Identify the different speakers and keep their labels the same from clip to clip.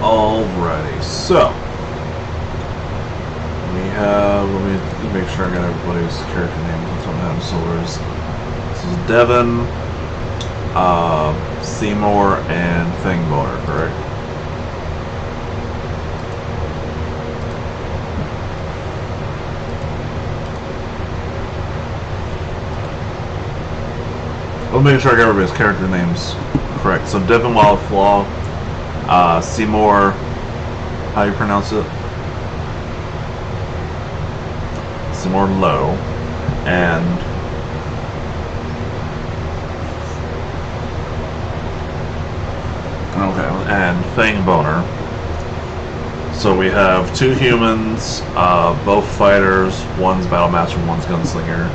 Speaker 1: Alrighty, so we have. Let me make sure I got everybody's character names on some of them. So this is Devin, Seymour, and Thingboner, correct? Let me make sure I got everybody's character names correct. So Devin Wildflaw, Seymour, how you pronounce it? Seymour Low, and Thingboner. So we have two humans, both fighters. One's Battlemaster, one's Gunslinger.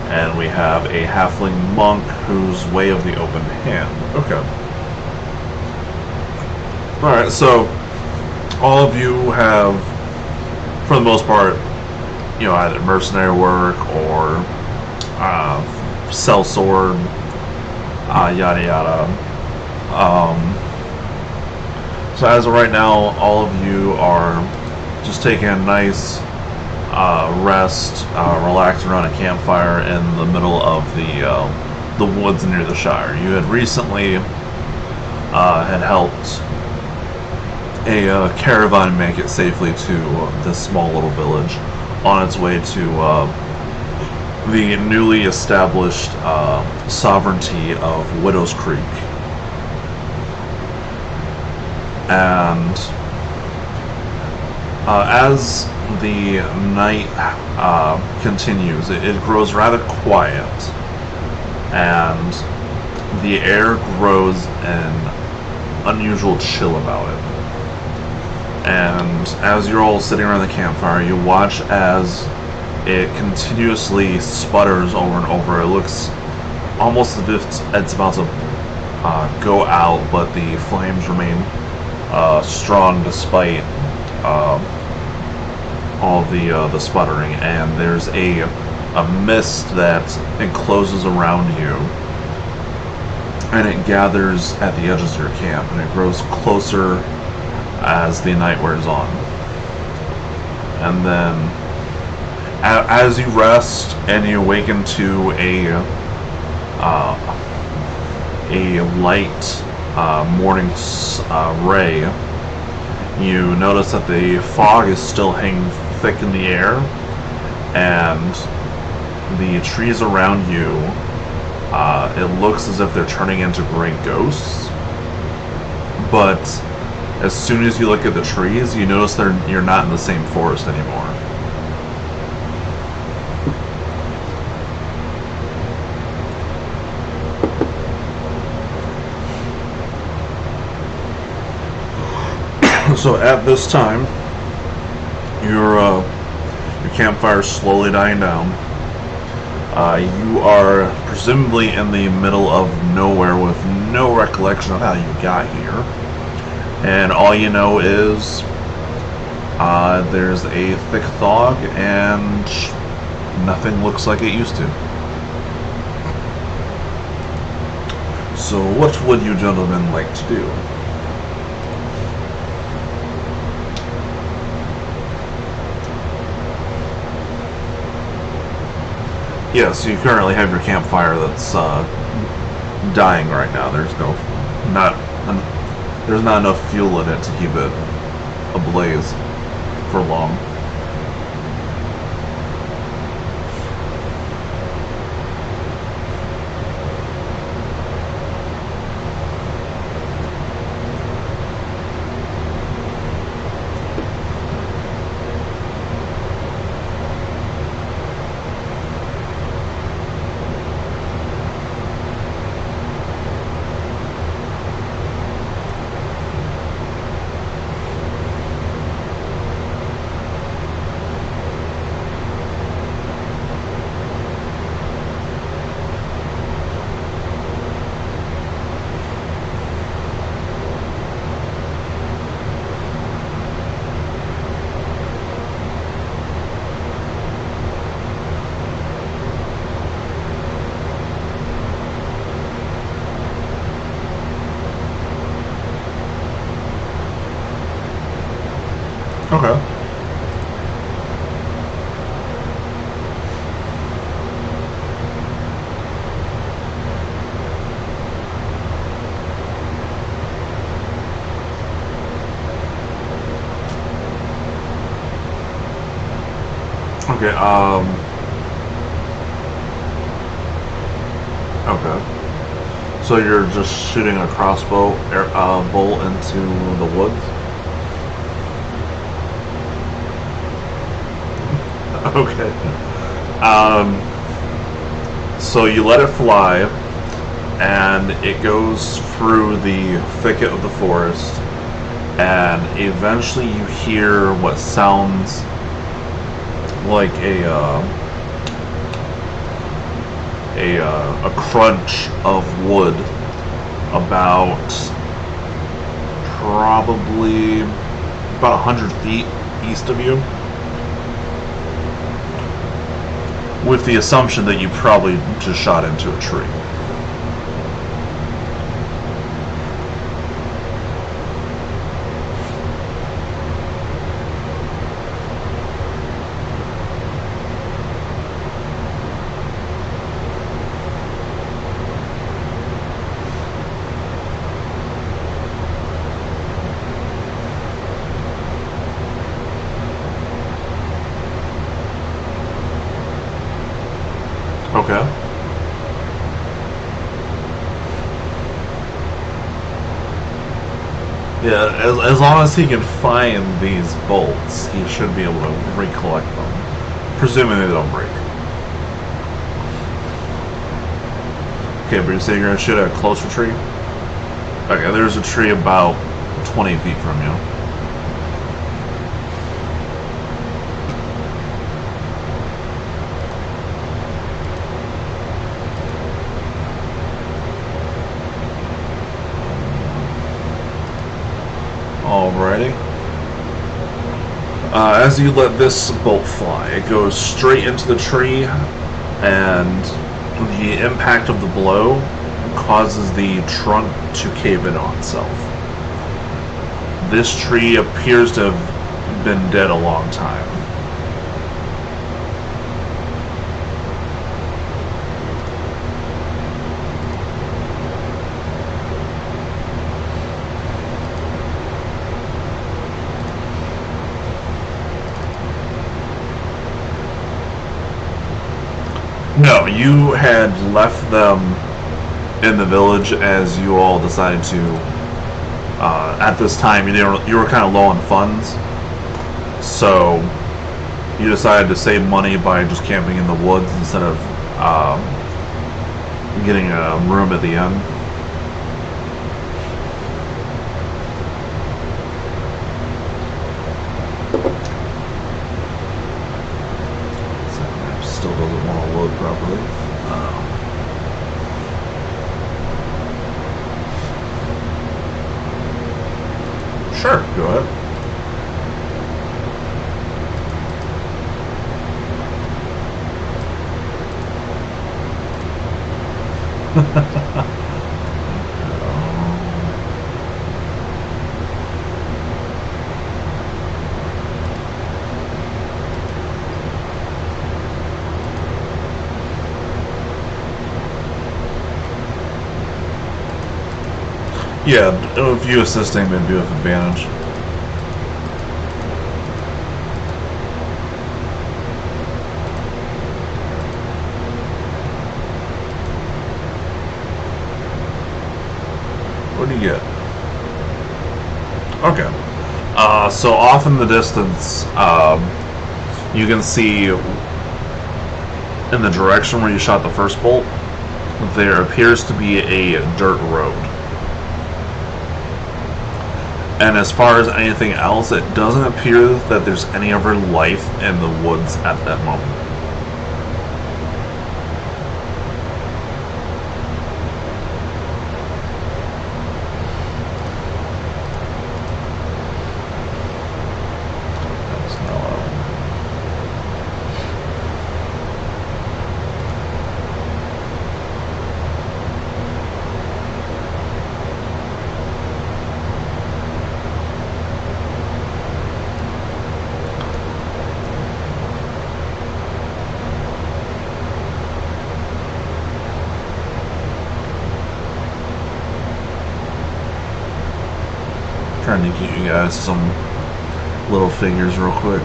Speaker 1: And we have a halfling monk who's Way of the Open Hand. Okay. Alright, so all of you have, for the most part, either mercenary work or sell sword, yada yada. So as of right now, all of you are just taking a nice rest, relax around a campfire in the middle of the woods near the Shire. You had recently had helped a caravan make it safely to this small little village on its way to the newly established sovereignty of Widow's Creek. And as the night continues, it grows rather quiet, and the air grows an unusual chill about it. And as you're all sitting around the campfire, you watch as it continuously sputters over and over. It looks almost as if it's about to go out, but the flames remain strong despite all the sputtering. And there's a mist that encloses around you, and it gathers at the edges of your camp, and it grows closer as the night wears on. And then as you rest and you awaken to a light morning ray, you notice that the fog is still hanging thick in the air, and the trees around you, it looks as if they're turning into gray ghosts. But as soon as you look at the trees, you notice you're not in the same forest anymore. So at this time, your campfire is slowly dying down. You are presumably in the middle of nowhere with no recollection of how you got here. And all you know is there's a thick fog and nothing looks like it used to. So what would you gentlemen like to do? Yes, you currently have your campfire that's dying right now. There's not enough fuel in it to keep it ablaze for long. Okay. Okay, okay. So you're just shooting a crossbow bolt into the woods? Okay. Um, so you let it fly, and it goes through the thicket of the forest, and eventually you hear what sounds like a crunch of wood about probably about 100 feet east of you, with the assumption that you probably just shot into a tree. Okay. Yeah, as long as he can find these bolts, he should be able to recollect them, presuming they don't break. Okay, but you're saying you're gonna shoot at a closer tree? Okay, there's a tree about 20 feet from you. Alrighty. As you let this bolt fly, it goes straight into the tree, and the impact of the blow causes the trunk to cave in on itself. This tree appears to have been dead a long time. No, you had left them in the village as you all decided to. At this time, you were kind of low on funds, so you decided to save money by just camping in the woods instead of getting a room at the inn. Still doesn't want to load properly. Sure, go ahead. Yeah, if you assisting, they'd be with advantage. What do you get? Okay. So off in the distance, you can see in the direction where you shot the first bolt, there appears to be a dirt road. And as far as anything else, it doesn't appear that there's any other life in the woods at that moment. Trying to get you guys some little figures real quick.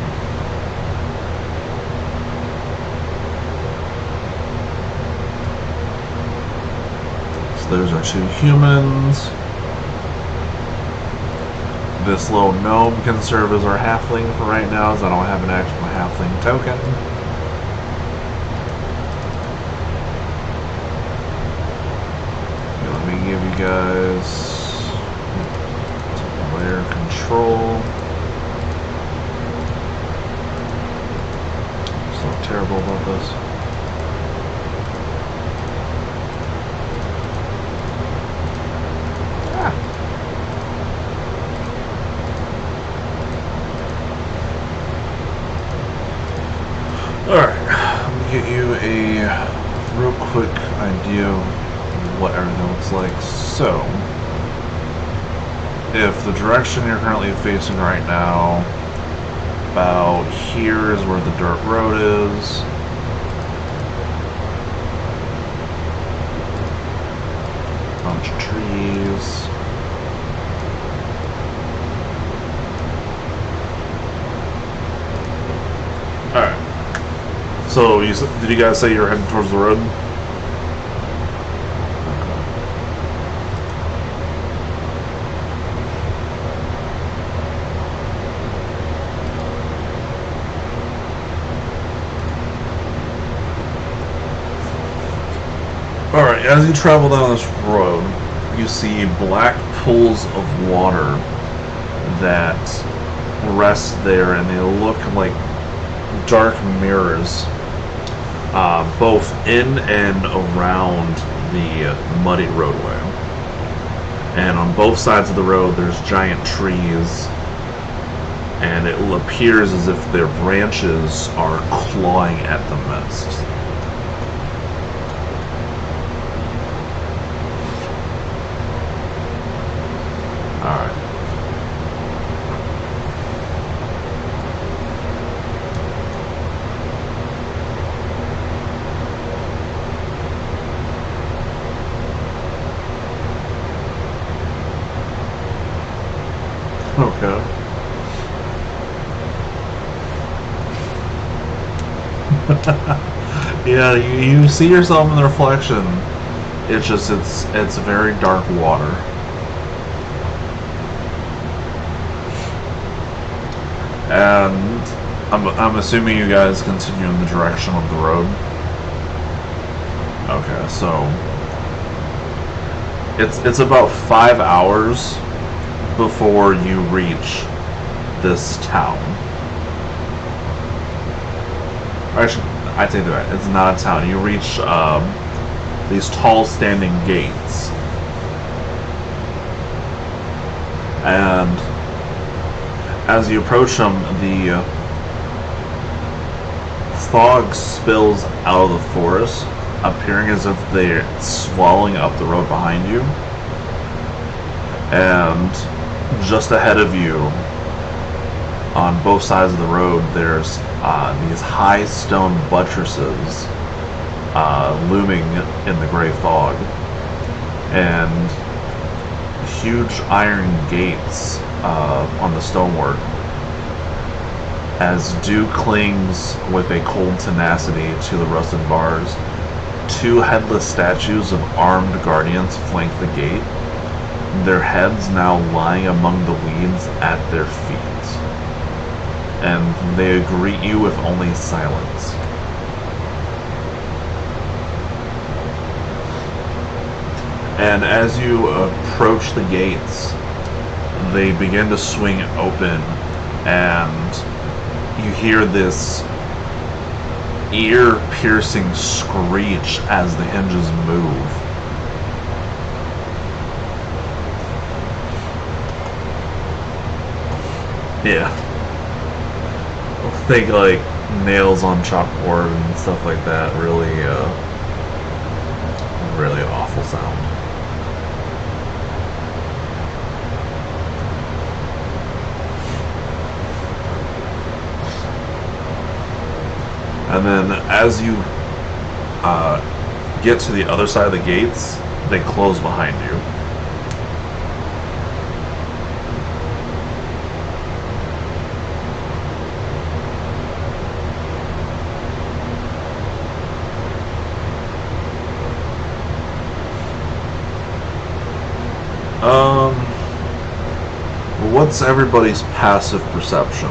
Speaker 1: So those are 2 humans. This little gnome can serve as our halfling for right now, as I don't have an actual halfling token. Okay, let me give you guys player control. So terrible about this. Alright, let me get you a real quick idea of what everything looks like. So, if the direction you're currently facing right now, about here is where the dirt road is. Bunch of trees. Alright. So, did you guys say you were heading towards the road? Alright, as you travel down this road, you see black pools of water that rest there, and they look like dark mirrors. Both in and around the muddy roadway. And on both sides of the road there's giant trees, and it appears as if their branches are clawing at the mist. Alright. Okay. Yeah, you see yourself in the reflection. It's very dark water. And I'm assuming you guys continue in the direction of the road. Okay, so it's about 5 hours before you reach this town. Actually, I take that. It's not a town. You reach these tall standing gates, and as you approach them, the fog spills out of the forest, appearing as if they're swallowing up the road behind you. And just ahead of you, on both sides of the road, there's these high stone buttresses looming in the gray fog, and huge iron gates on the stonework, as dew clings with a cold tenacity to the rusted bars. 2 headless statues of armed guardians flank the gate, their heads now lying among the weeds at their feet, and they greet you with only silence. And as you approach the gates, they begin to swing open, and you hear this ear-piercing screech as the hinges move. Yeah. Think like nails on chalkboard and stuff like that. Really, really awful sound. And then as you get to the other side of the gates, they close behind you. what's everybody's passive perception?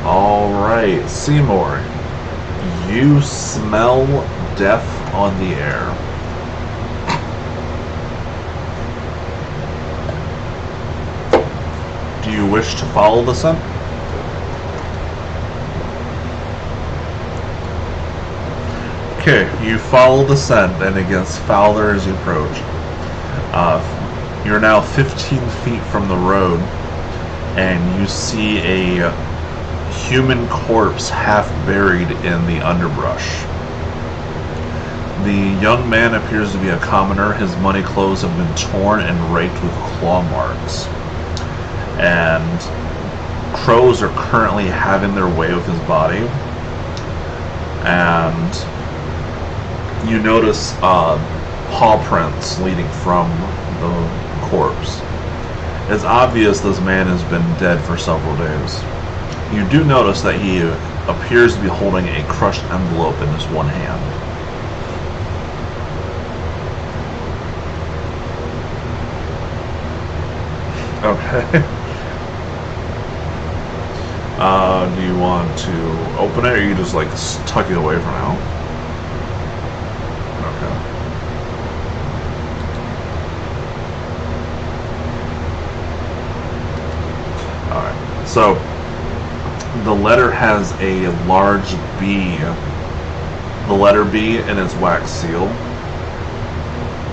Speaker 1: Alright, Seymour. You smell death on the air. Do you wish to follow the scent? Okay, you follow the scent, and it gets fouler as you approach. You're now 15 feet from the road, and you see a human corpse half buried in the underbrush. The young man appears to be a commoner. His muddy clothes have been torn and raked with claw marks. And crows are currently having their way with his body. And you notice paw prints leading from the corpse. It's obvious this man has been dead for several days. You do notice that he appears to be holding a crushed envelope in his one hand. Okay. Do you want to open it, or you just like tuck it away for now? Okay. Alright, so the letter has a large B, the letter B in its wax seal,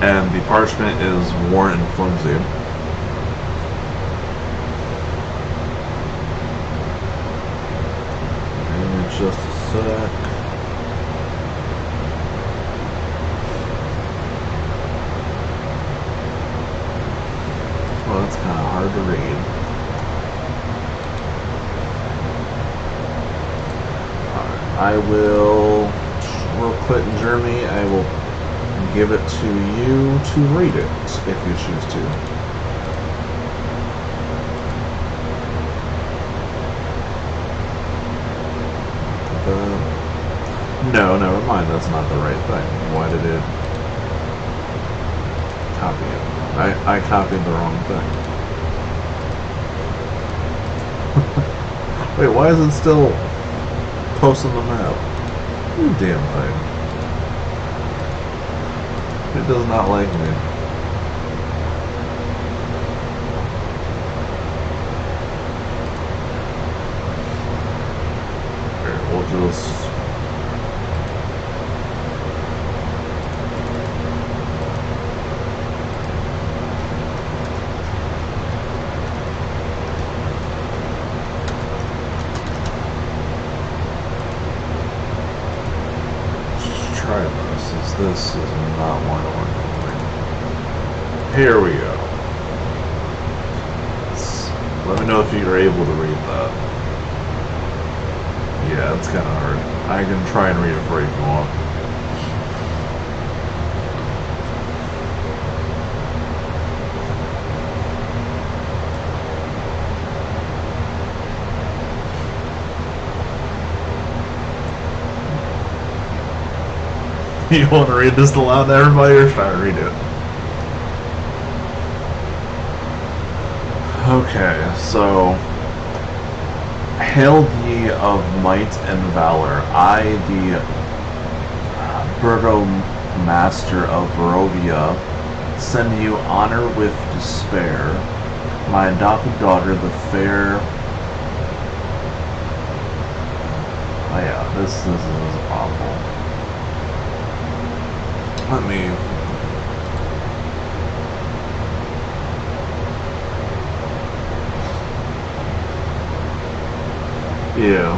Speaker 1: and the parchment is worn and flimsy. Just a sec. Well, that's kind of hard to read. Alright, I will, real quick, Jeremy, I will give it to you to read it, if you choose to. No, never mind, that's not the right thing. Why did it copy it? I copied the wrong thing. Wait, why is it still posting the map? You damn thing. It does not like me. Here, we'll just... This is not one to work. Here we go. Let me know if you're able to read that. Yeah, it's kind of hard. I can try and read it for you if you want. You want to read this aloud to everybody, or should I read it? Okay, so... Hail ye of might and valor. I, the Burgomaster of Barovia, send you honor with despair. My adopted daughter, the fair... Oh yeah, this is awful. Let me... Yeah.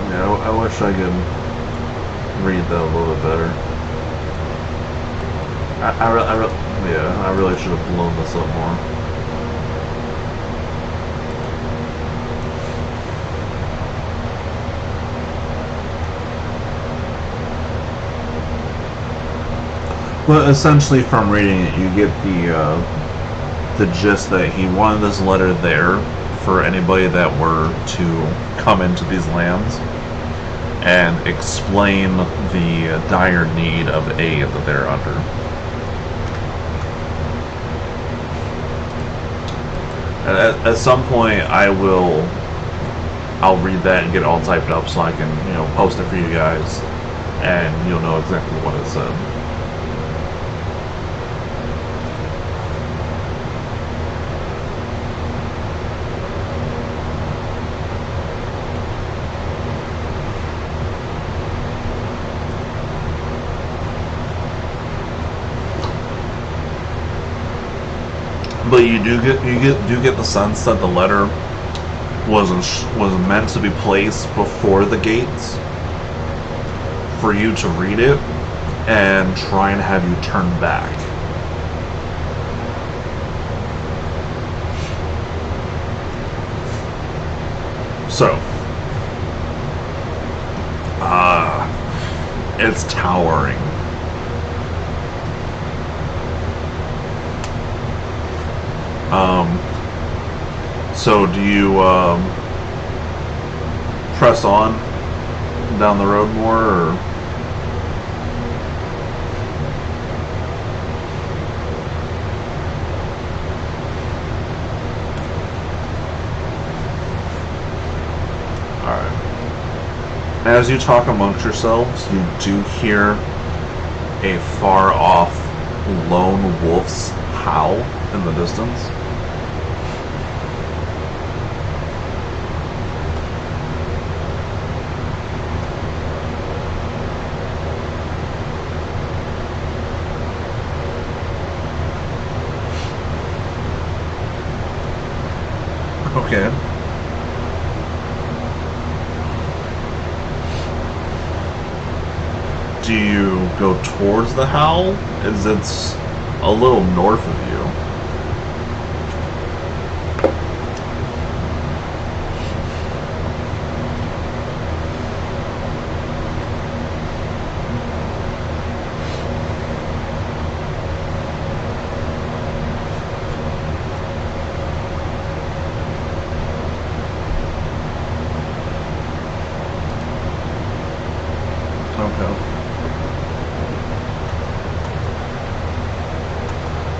Speaker 1: Yeah, I wish I could read that a little bit better. I really should have blown this up more. But essentially, from reading it, you get the gist that he wanted this letter there for anybody that were to come into these lands and explain the dire need of aid that they're under. And at some point, I'll read that and get it all typed up so I can, post it for you guys, and you'll know exactly what it said. But you do get the sense that the letter was meant to be placed before the gates for you to read it and try and have you turn back. So, it's towering. So do you press on down the road more, or? Alright. As you talk amongst yourselves, you do hear a far off lone wolf's howl in the distance. Okay. Do you go towards the howl? Is it's a little north of you?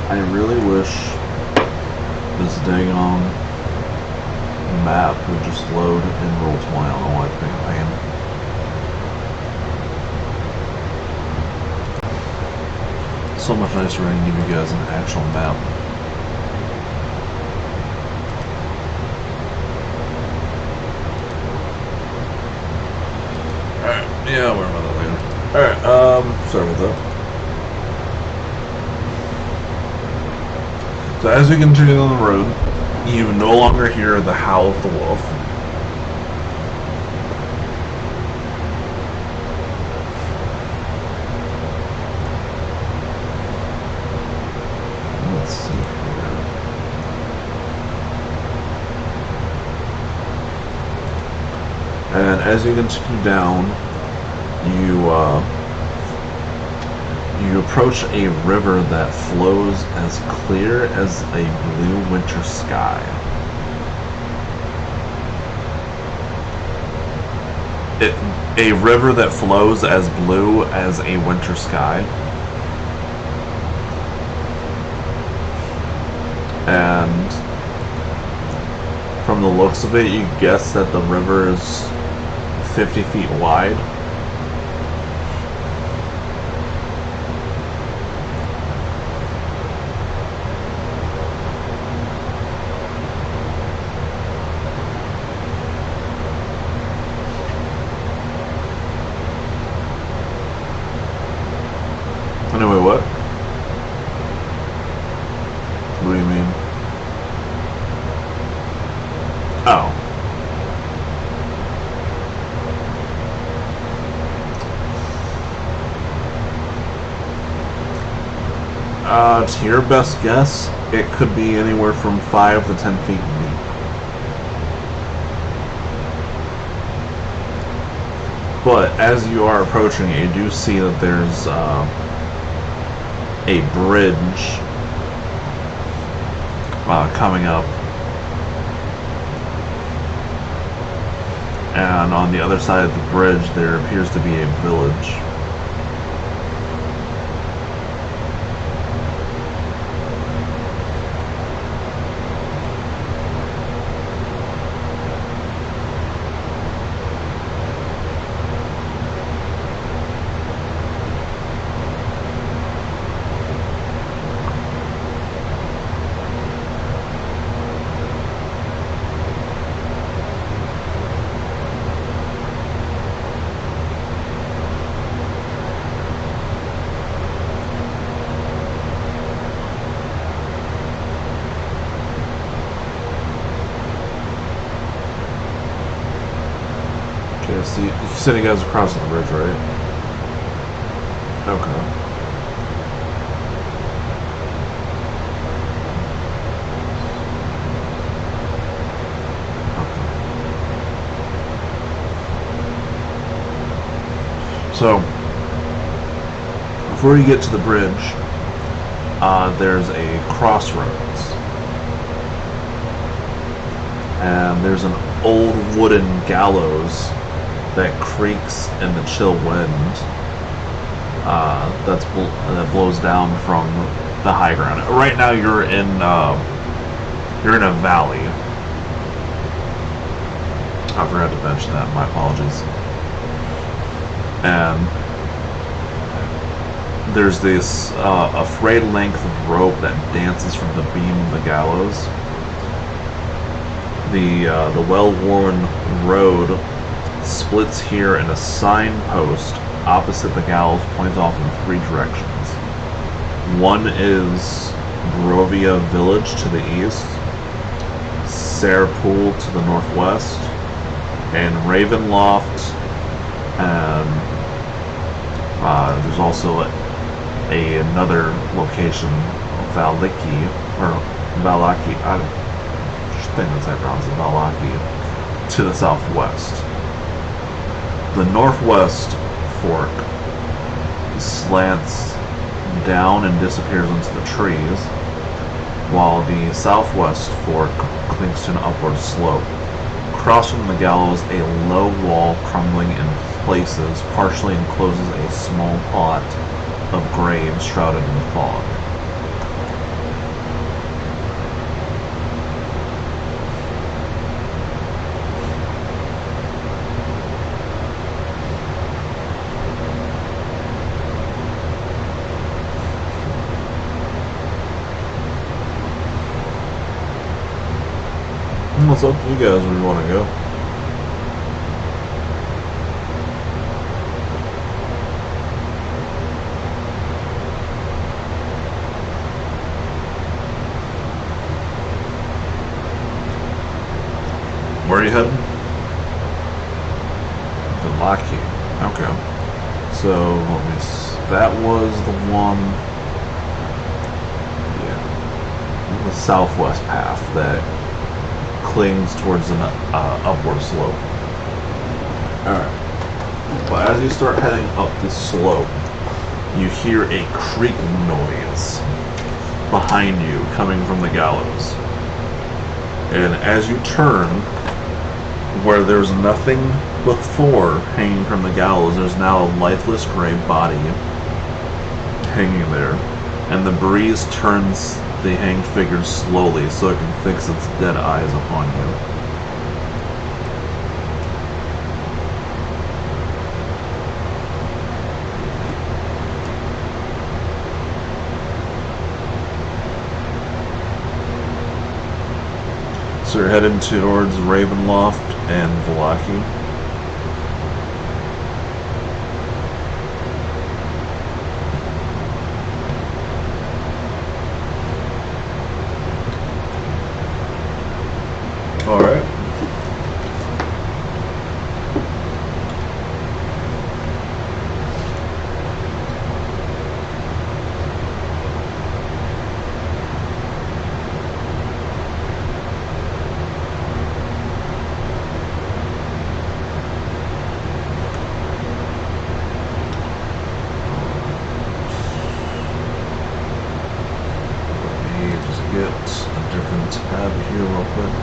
Speaker 1: I really wish this daggone map would just load in Roll20. I don't know why it's being a pain. So much nicer when I can give you guys an actual map. Alright, yeah, where am I later? Alright, sorry about that. So as we continue on the road, you no longer hear the howl of the wolf. Let's see here. And as you continue down, you approach a river that flows as clear as a blue winter sky. A river that flows as blue as a winter sky. And from the looks of it, you guess that the river is 50 feet wide. Anyway, what? What do you mean? Oh. To your best guess, it could be anywhere from 5 to 10 feet deep. But as you are approaching it, you do see that there's a bridge coming up. And on the other side of the bridge, there appears to be a village. Okay, so you said you guys are crossing the bridge, right? Okay. So, before you get to the bridge, there's a crossroads. And there's an old wooden gallows that creaks in the chill wind that blows down from the high ground. Right now you're in a valley. I forgot to mention that, my apologies. And there's this a frayed length of rope that dances from the beam of the gallows. The well-worn road splits here, and a signpost opposite the gallows points off in 3 directions. One is Barovia village to the east, Sarpool to the northwest, and Ravenloft, and there's also another location, Valaki, I think that's how I pronounce it, Valaki, to the southwest. The northwest fork slants down and disappears into the trees, while the southwest fork clings to an upward slope. Across from the gallows, a low wall crumbling in places partially encloses a small plot of graves shrouded in fog. What's up to you guys where you want to go? Where are you heading? Valaki. Okay. So, that was the one, yeah, the southwest path that clings towards an upward slope. Alright. But as you start heading up this slope, you hear a creaking noise behind you coming from the gallows. And as you turn, where there's nothing before hanging from the gallows, there's now a lifeless gray body hanging there. And the breeze turns the hanged figure slowly so it can fix its dead eyes upon you. So you're headed towards Ravenloft and Valaki. Alright. grab it here real quick.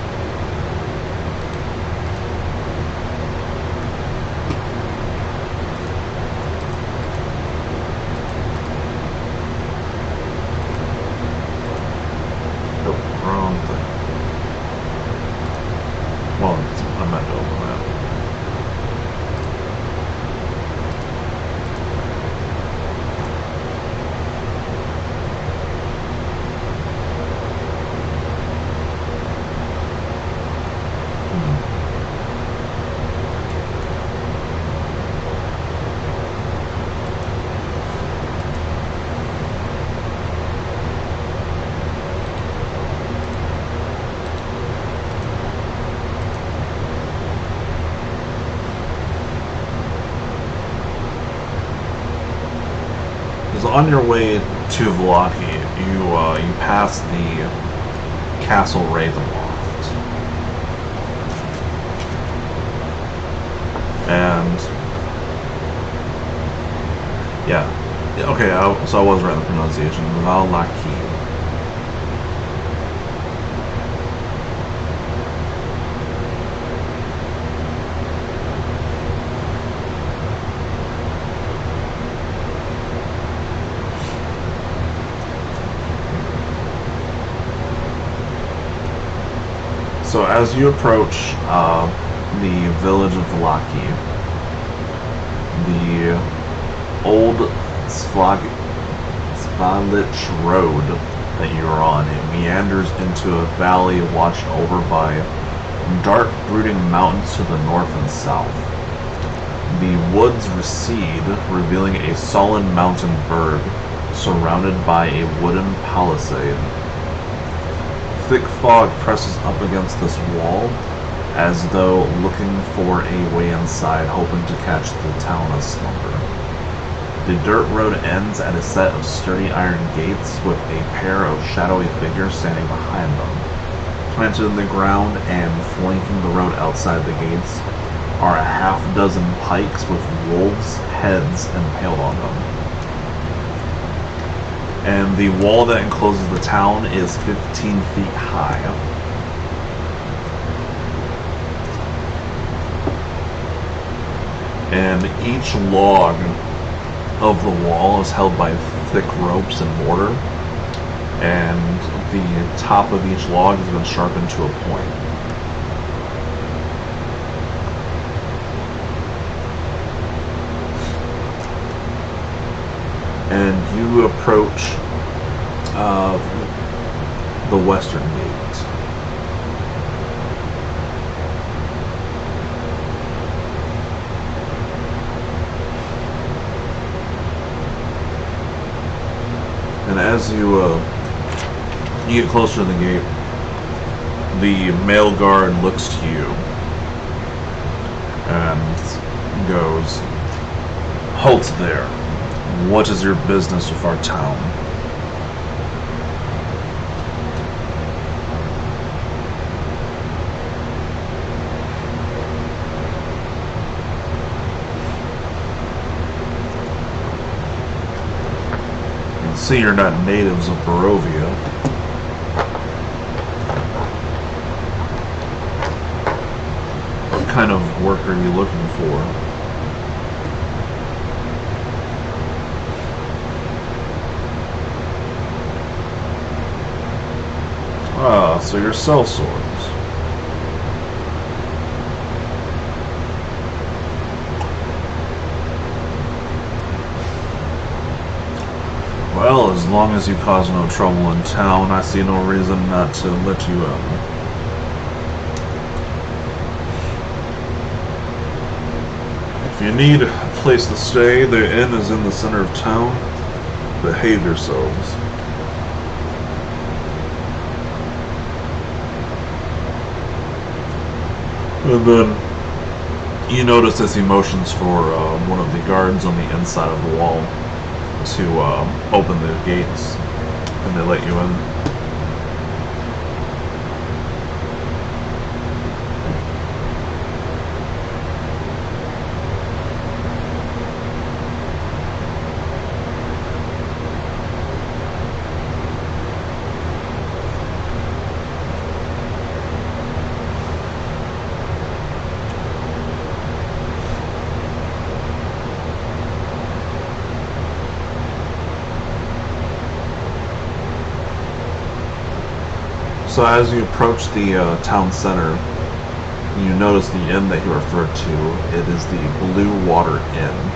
Speaker 1: On your way to Vallaki, you pass the Castle Ravenloft, and yeah, okay. So I was right in the pronunciation. Vallaki. So as you approach the village of Vallaki, the old Svalich road that you're on, it meanders into a valley watched over by dark brooding mountains to the north and south. The woods recede, revealing a sullen mountain berg surrounded by a wooden palisade. Thick fog presses up against this wall, as though looking for a way inside, hoping to catch the town aslumber. The dirt road ends at a set of sturdy iron gates with a pair of shadowy figures standing behind them. Planted in the ground and flanking the road outside the gates are a half-dozen pikes with wolves' heads impaled on them. And the wall that encloses the town is 15 feet high. And each log of the wall is held by thick ropes and mortar, and the top of each log has been sharpened to a point. And you approach the western gate. And as you get closer to the gate, the male guard looks to you and goes, "Halt there. What is your business with our town?" You can see you're not natives of Barovia. What kind of work are you looking for? Ah, so you're sellswords. Well, as long as you cause no trouble in town, I see no reason not to let you in. If you need a place to stay, the inn is in the center of town. Behave yourselves. And then you notice as he motions for one of the guards on the inside of the wall to open the gates, and they let you in. So as you approach the town center, you notice the inn that you referred to. It is the Blue Water Inn.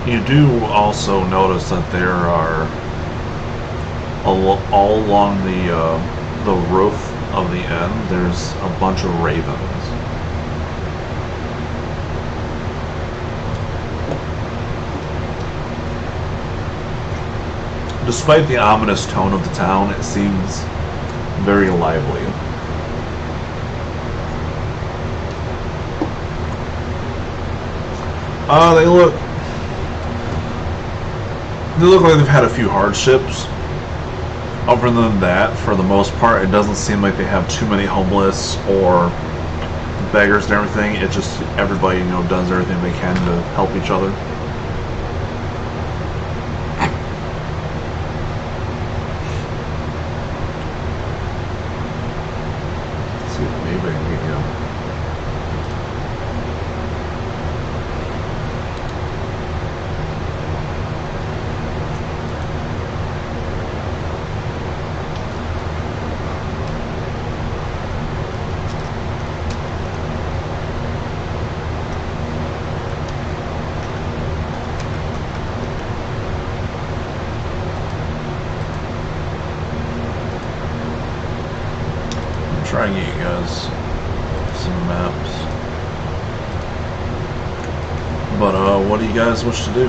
Speaker 1: You do also notice that there are all along the roof of the inn. There's a bunch of ravens. Despite the ominous tone of the town, it seems very lively. They look like they've had a few hardships. Other than that, for the most part, it doesn't seem like they have too many homeless or beggars and everything. It's just everybody, does everything they can to help each other. Let's see, maybe I can get you. Try and get you guys some maps. But what do you guys wish to do?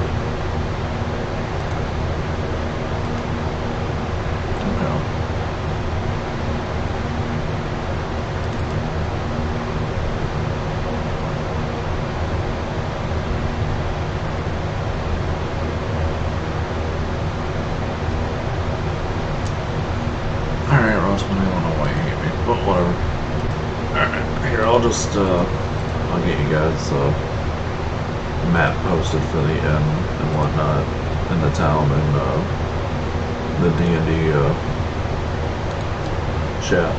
Speaker 1: Alright, Roseman, I don't know why you hate me, but whatever. Alright, here, I'll get you guys a map posted for the inn and whatnot in the town and the D&D chat.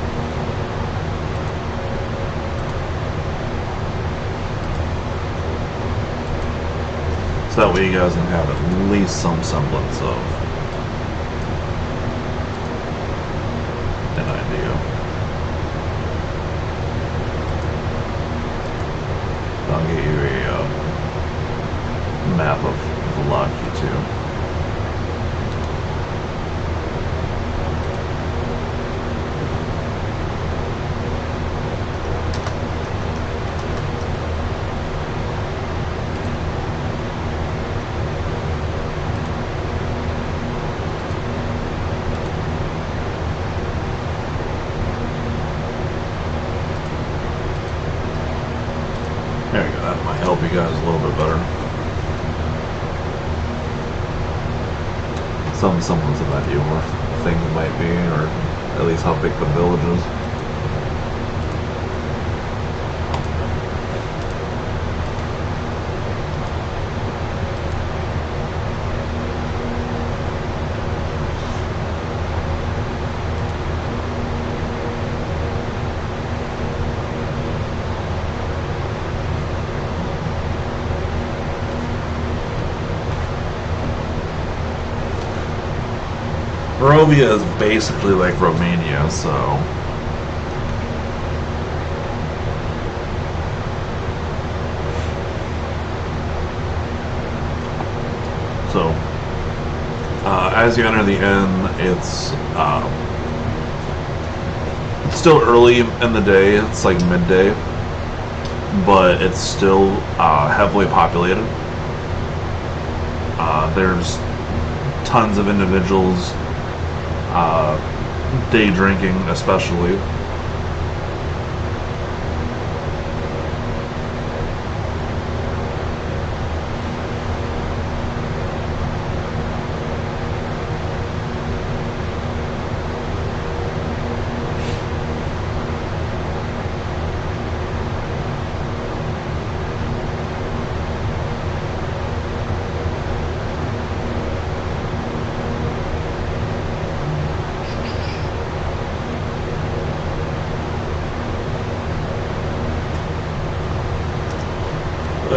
Speaker 1: So that way you guys can have at least some semblance of an idea. I'll get you a map of Velaki too. There you go, that might help you guys a little bit better. Some semblance of idea where things might be, or at least how big the village is. Barovia is basically like Romania, so as you enter the inn, it's still early in the day. It's like midday, but it's still heavily populated. There's tons of individuals day drinking, especially.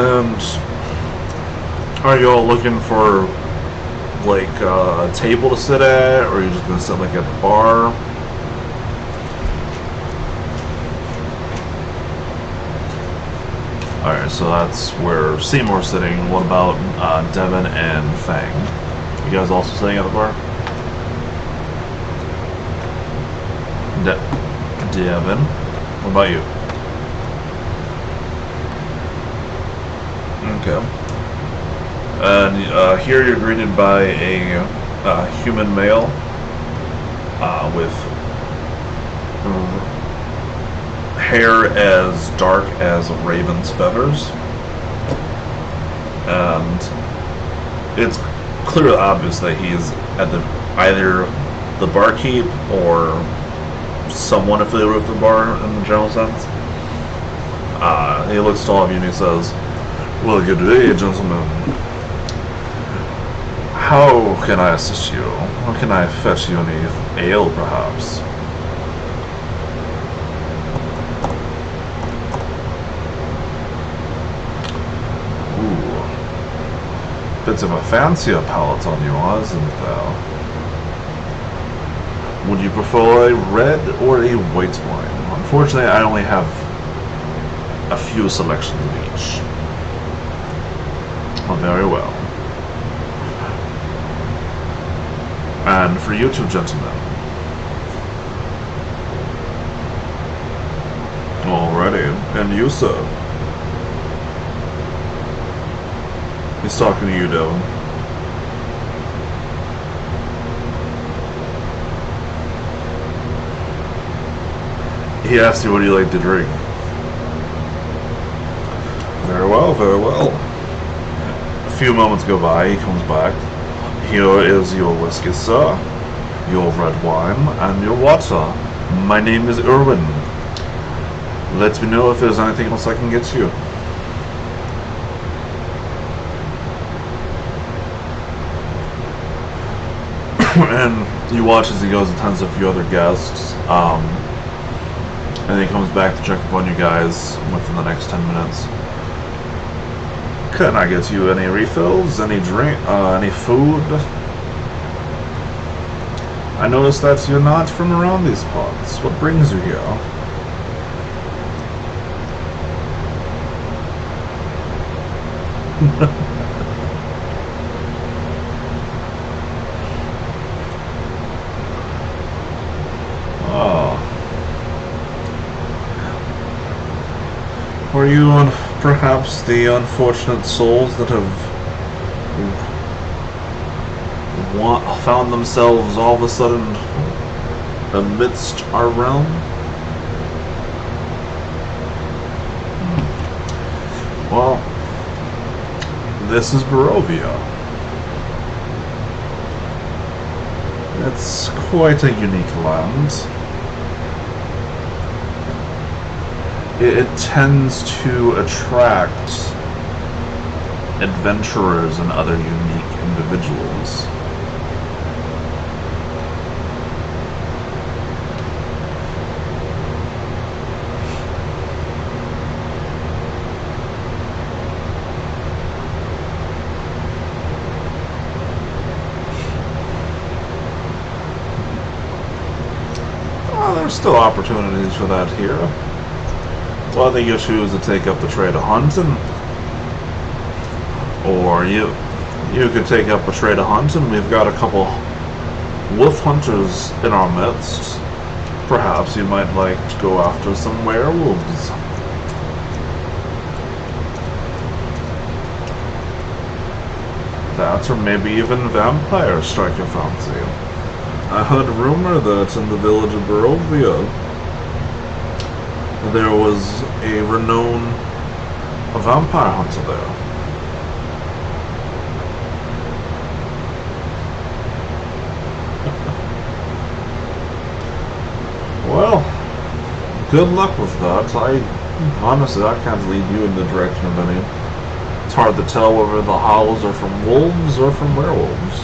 Speaker 1: And are you all looking for like a table to sit at, or are you just gonna sit like at the bar? Alright, so that's where Seymour's sitting. What about Devin and Fang? You guys also sitting at the bar? Devin, what about you? Okay. And here you're greeted by a human male with hair as dark as a raven's feathers, and it's clearly obvious that he's at either the barkeep or someone affiliated with the bar in the general sense. He looks to all of you and he says, "Well, good day, gentlemen. How can I assist you? How can I fetch you any ale, perhaps?" Bit of a fancier palate on you, isn't there? Would you prefer a red or a white wine? Unfortunately, I only have a few selections of each. Oh, very well. And for you two gentlemen. Alrighty. And you, sir? He's talking to you, Dylan. He asked you what do you like to drink. Very well, very well. A few moments go by, he comes back. Here is your whiskey, sir. Your red wine and your water. My name is Irwin. Let me know if there's anything else I can get you. And you watch as he goes and tends a few other guests, and he comes back to check upon you guys within the next 10 minutes. Can I get you any refills, any drink, any food? I noticed that you're not from around these parts. What brings you here? Were you perhaps the unfortunate souls that have found themselves all of a sudden amidst our realm? Well, this is Barovia. It's quite a unique land. It tends to attract adventurers and other unique individuals. There's still opportunities for that here. Whether you choose to take up the trade of hunting, or you could take up a trade of hunting. We've got a couple wolf hunters in our midst. Perhaps you might like to go after some werewolves. That, or maybe even vampires strike your fancy. I heard a rumor that in the village of Barovia there was a renowned vampire hunter there. Well, good luck with that. Honestly, I can't lead you in the direction of any. It's hard to tell whether the howls are from wolves or from werewolves.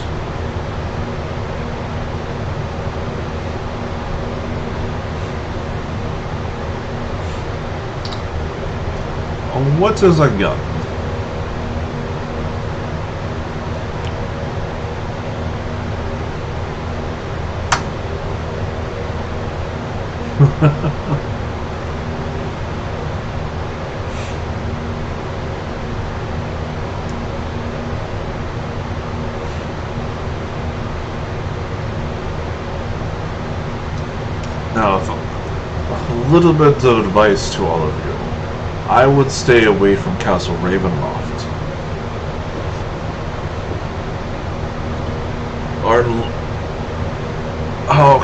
Speaker 1: What is a gun? Now, a little bit of advice to all of you. I would stay away from Castle Ravenloft.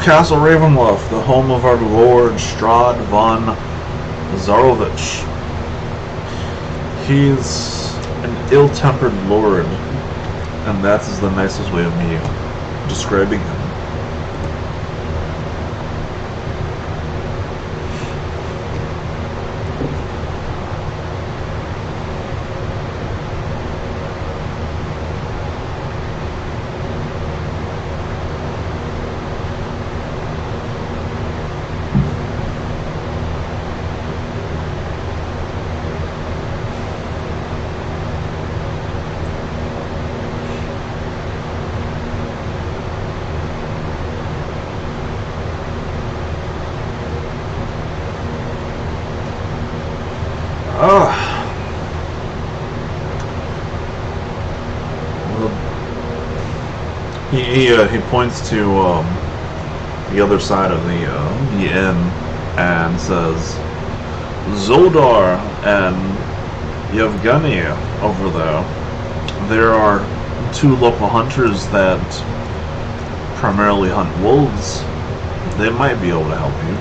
Speaker 1: Castle Ravenloft, the home of our Lord Strahd von Zarovich. He's an ill-tempered lord, and that is the nicest way of me describing him. He points to the other side of the inn and says, Zoldar and Yevgeny over there are two local hunters that primarily hunt wolves. They might be able to help you.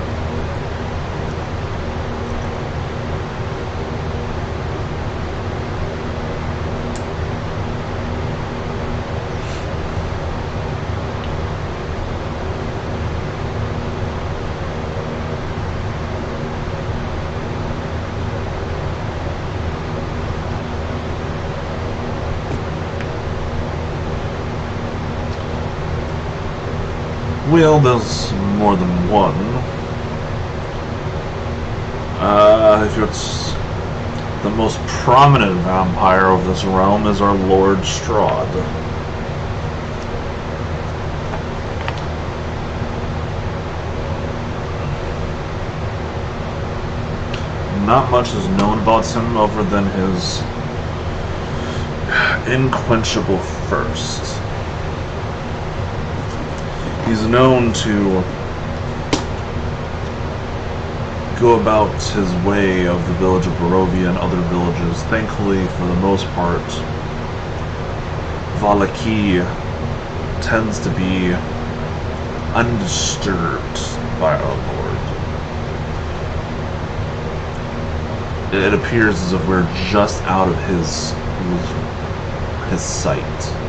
Speaker 1: Well, there's more than one. If it's the most prominent vampire of this realm is our Lord Strahd. Not much is known about him other than his unquenchable thirst. He's known to go about his way of the village of Barovia and other villages. Thankfully, for the most part, Valaki tends to be undisturbed by our Lord. It appears as if we're just out of his sight.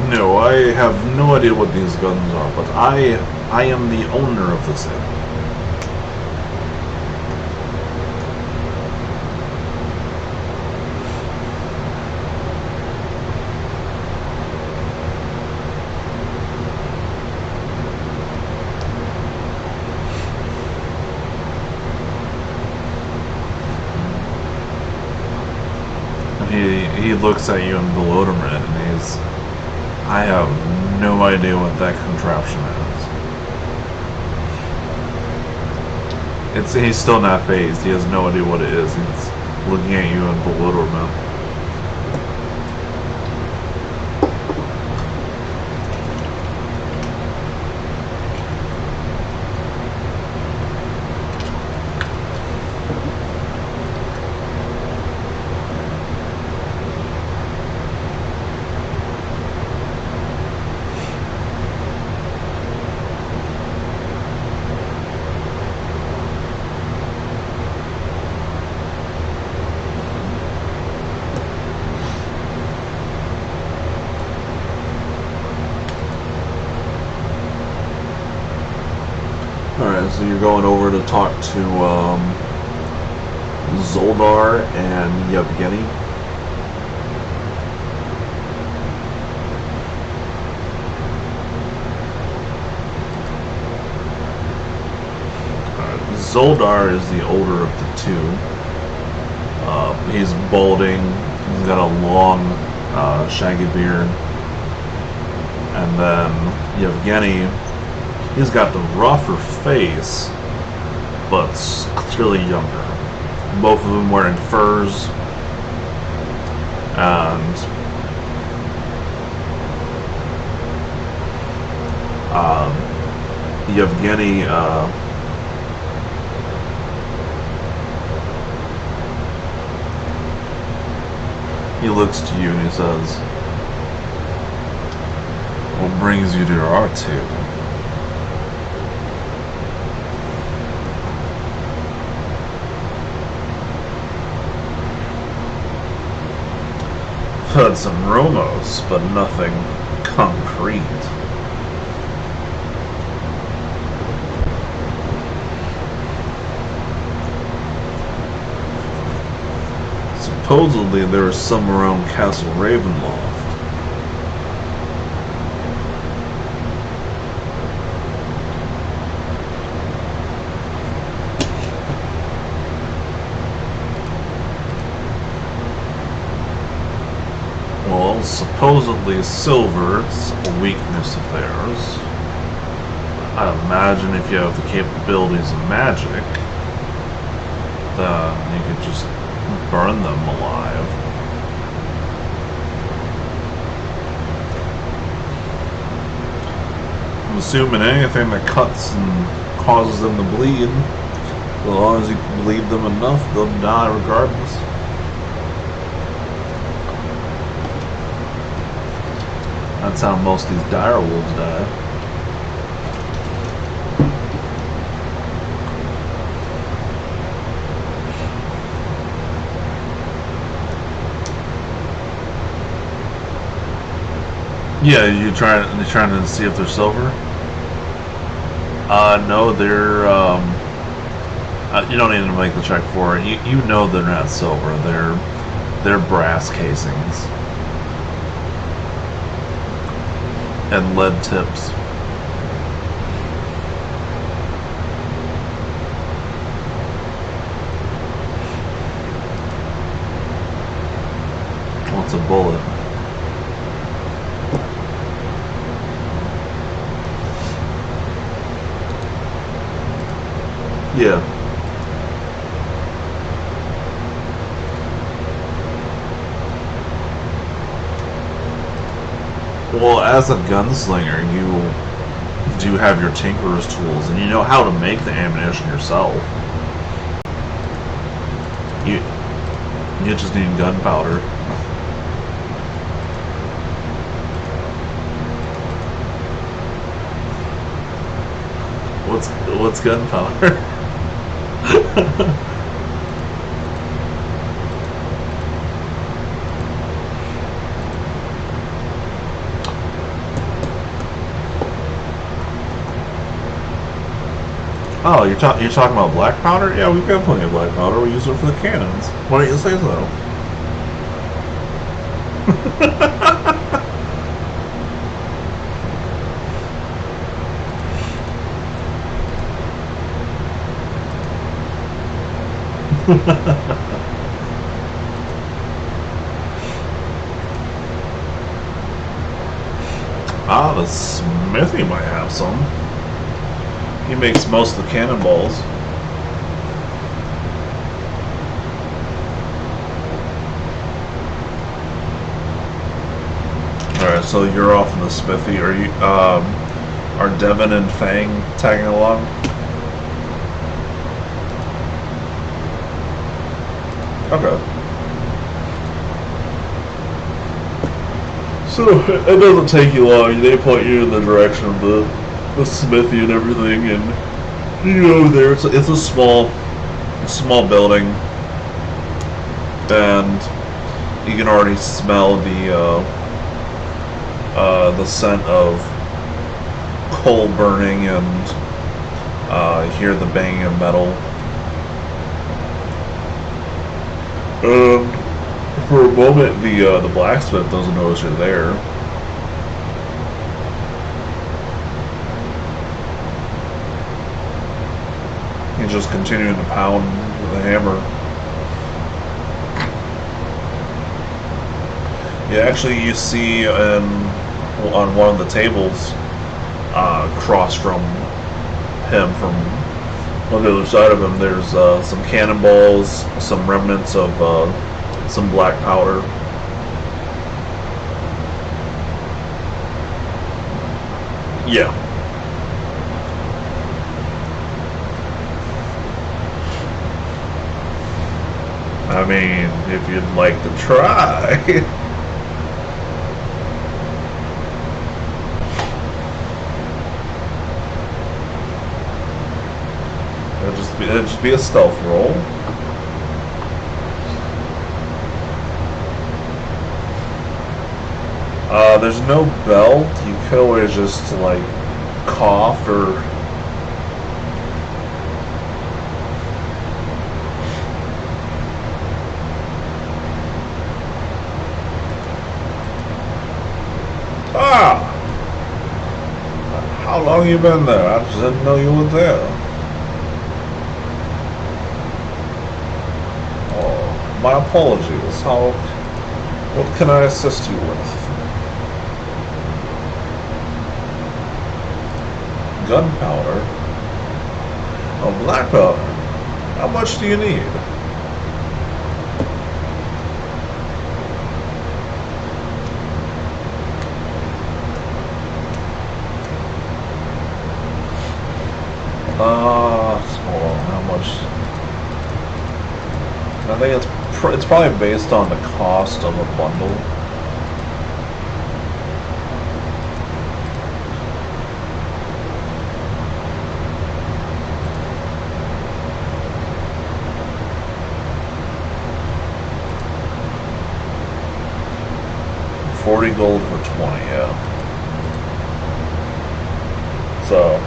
Speaker 1: No, I have no idea what these guns are, but I am the owner of this inn. And he looks at you in bewilderment, and I have no idea what that contraption is. He's still not phased. He has no idea what it is. He's looking at you in bewilderment. Alright, so you're going over to talk to Zoldar and Yevgeny. Zoldar is the older of the two. He's balding. He's got a long, shaggy beard. And then Yevgeny, he's got the rougher face, but clearly younger. Both of them wearing furs. And Yevgeny, he looks to you and he says, "What brings you to our table?" Heard some rumors, but nothing concrete. Supposedly there is some around Castle Ravenloft. Well, supposedly silver's a weakness of theirs. I imagine if you have the capabilities of magic, then you could just burn them alive. I'm assuming anything that cuts and causes them to bleed, as long as you bleed them enough, they'll die regardless. That's how most of these dire wolves die. Yeah, you're trying to see if they're silver? No, they're, you don't need to make the check for it. You know they're not silver. They're brass casings. And lead tips. What's a bullet? Yeah. Well, as a gunslinger, you do have your tinkerer's tools, and you know how to make the ammunition yourself. You just need gunpowder. What's gunpowder? Oh, you're talking about black powder? Yeah, we've got plenty of black powder. We use it for the cannons. Why don't you say so? The smithy might have some. He makes most of the cannonballs. Alright, so you're off in the smithy. Are Devin and Fang tagging along? Okay. So it doesn't take you long. They point you in the direction of the smithy and everything, and you go there. It's a small building, and you can already smell the scent of coal burning, and hear the banging of metal. For a moment, the blacksmith doesn't notice you're there. He's just continuing to pound with a hammer. Yeah, actually, you see on one of the tables, across from him, from on the other side of him, there's some cannonballs, some remnants of some black powder. Yeah. I mean, if you'd like to try. It'd just be a stealth roll. There's no belt. You could always just like cough or. Ah! How long you been there? I just didn't know you were there. Oh, my apologies. What can I assist you with? Gunpowder? Oh, black powder. How much do you need? Hold on, how much? I think it's probably based on the cost of a bundle. $40 gold for 20, yeah. So,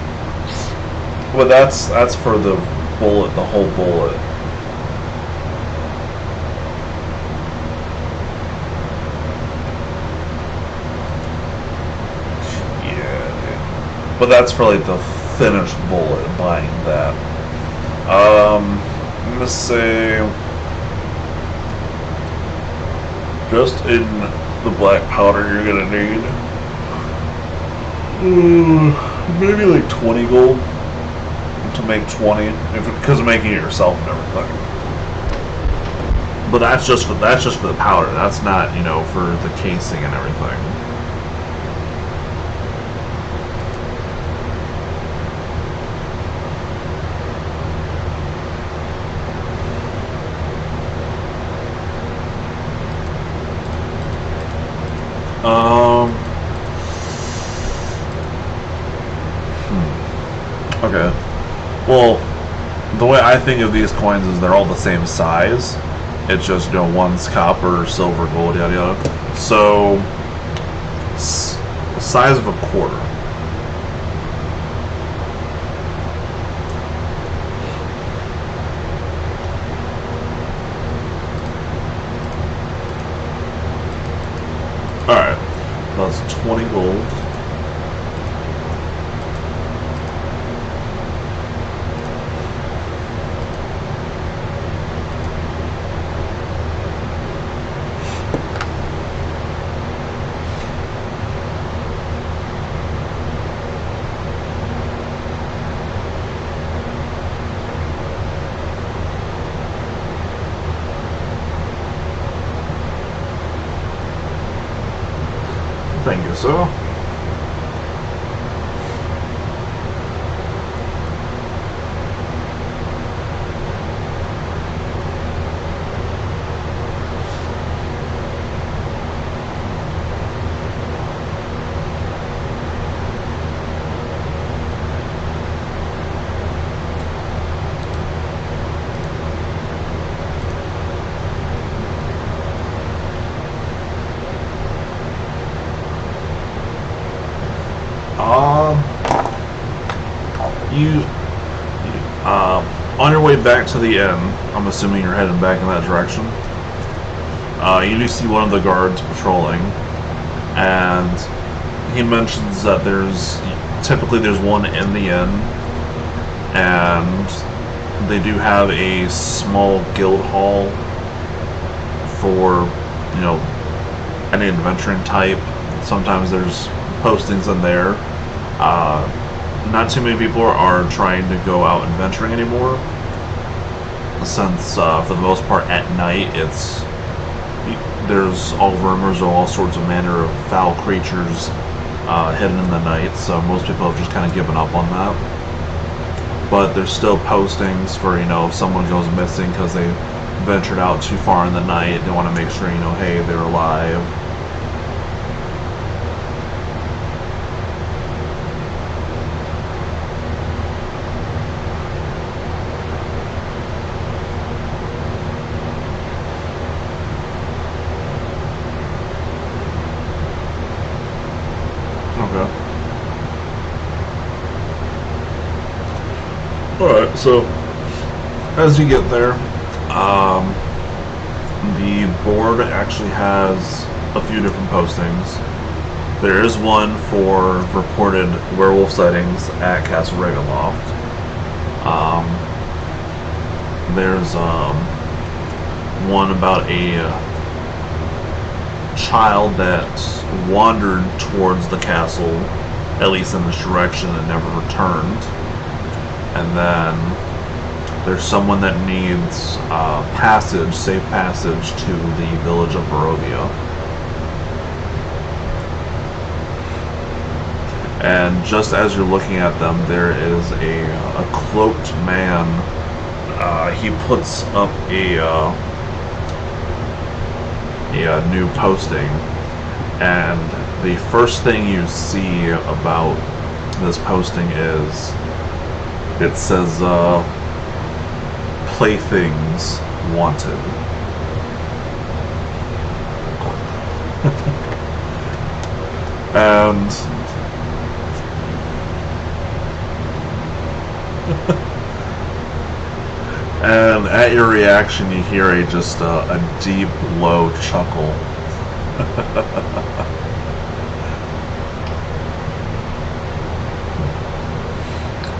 Speaker 1: but that's for the bullet, the whole bullet. Yeah, dude. But that's for like the finished bullet, buying that. Let's say just in the black powder you're gonna need maybe like 20 gold to make 20, because of making it yourself and everything. But that's just for the powder. That's not, you know, for the casing and everything. Okay. Well, the way I think of these coins is they're all the same size. It's just, you know, one's copper, silver, gold, yada yada. So, size of a quarter. Alright. That's 20 gold. Thank you, sir. On your way back to the inn, I'm assuming you're heading back in that direction. You do see one of the guards patrolling, and he mentions that typically there's one in the inn, and They do have a small guild hall for, you know, any adventuring type. Sometimes there's postings in there. Not too many people are trying to go out adventuring anymore, since for the most part at night there's all rumors of all sorts of manner of foul creatures hidden in the night, so most people have just kind of given up on that. But there's still postings for, you know, if someone goes missing because they ventured out too far in the night, they want to make sure, you know, hey, they're alive. Alright, so as you get there, the board actually has a few different postings. There is one for reported werewolf sightings at Castle Ravenloft. There's one about a child that wandered towards the castle, at least in this direction, and never returned. And then there's someone that needs safe passage to the village of Barovia. And just as you're looking at them, there is a cloaked man. He puts up a new posting, and the first thing you see about this posting is it says playthings wanted. And and at your reaction you hear a deep low chuckle.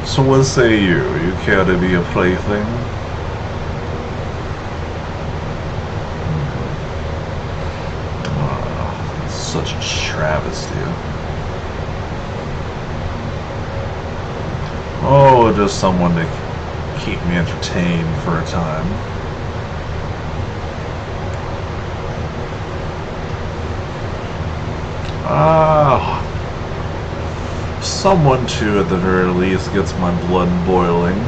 Speaker 1: So what say you? You care to be a plaything? Such a travesty. Oh, just someone to keep me entertained for a time. Someone too, at the very least, gets my blood boiling.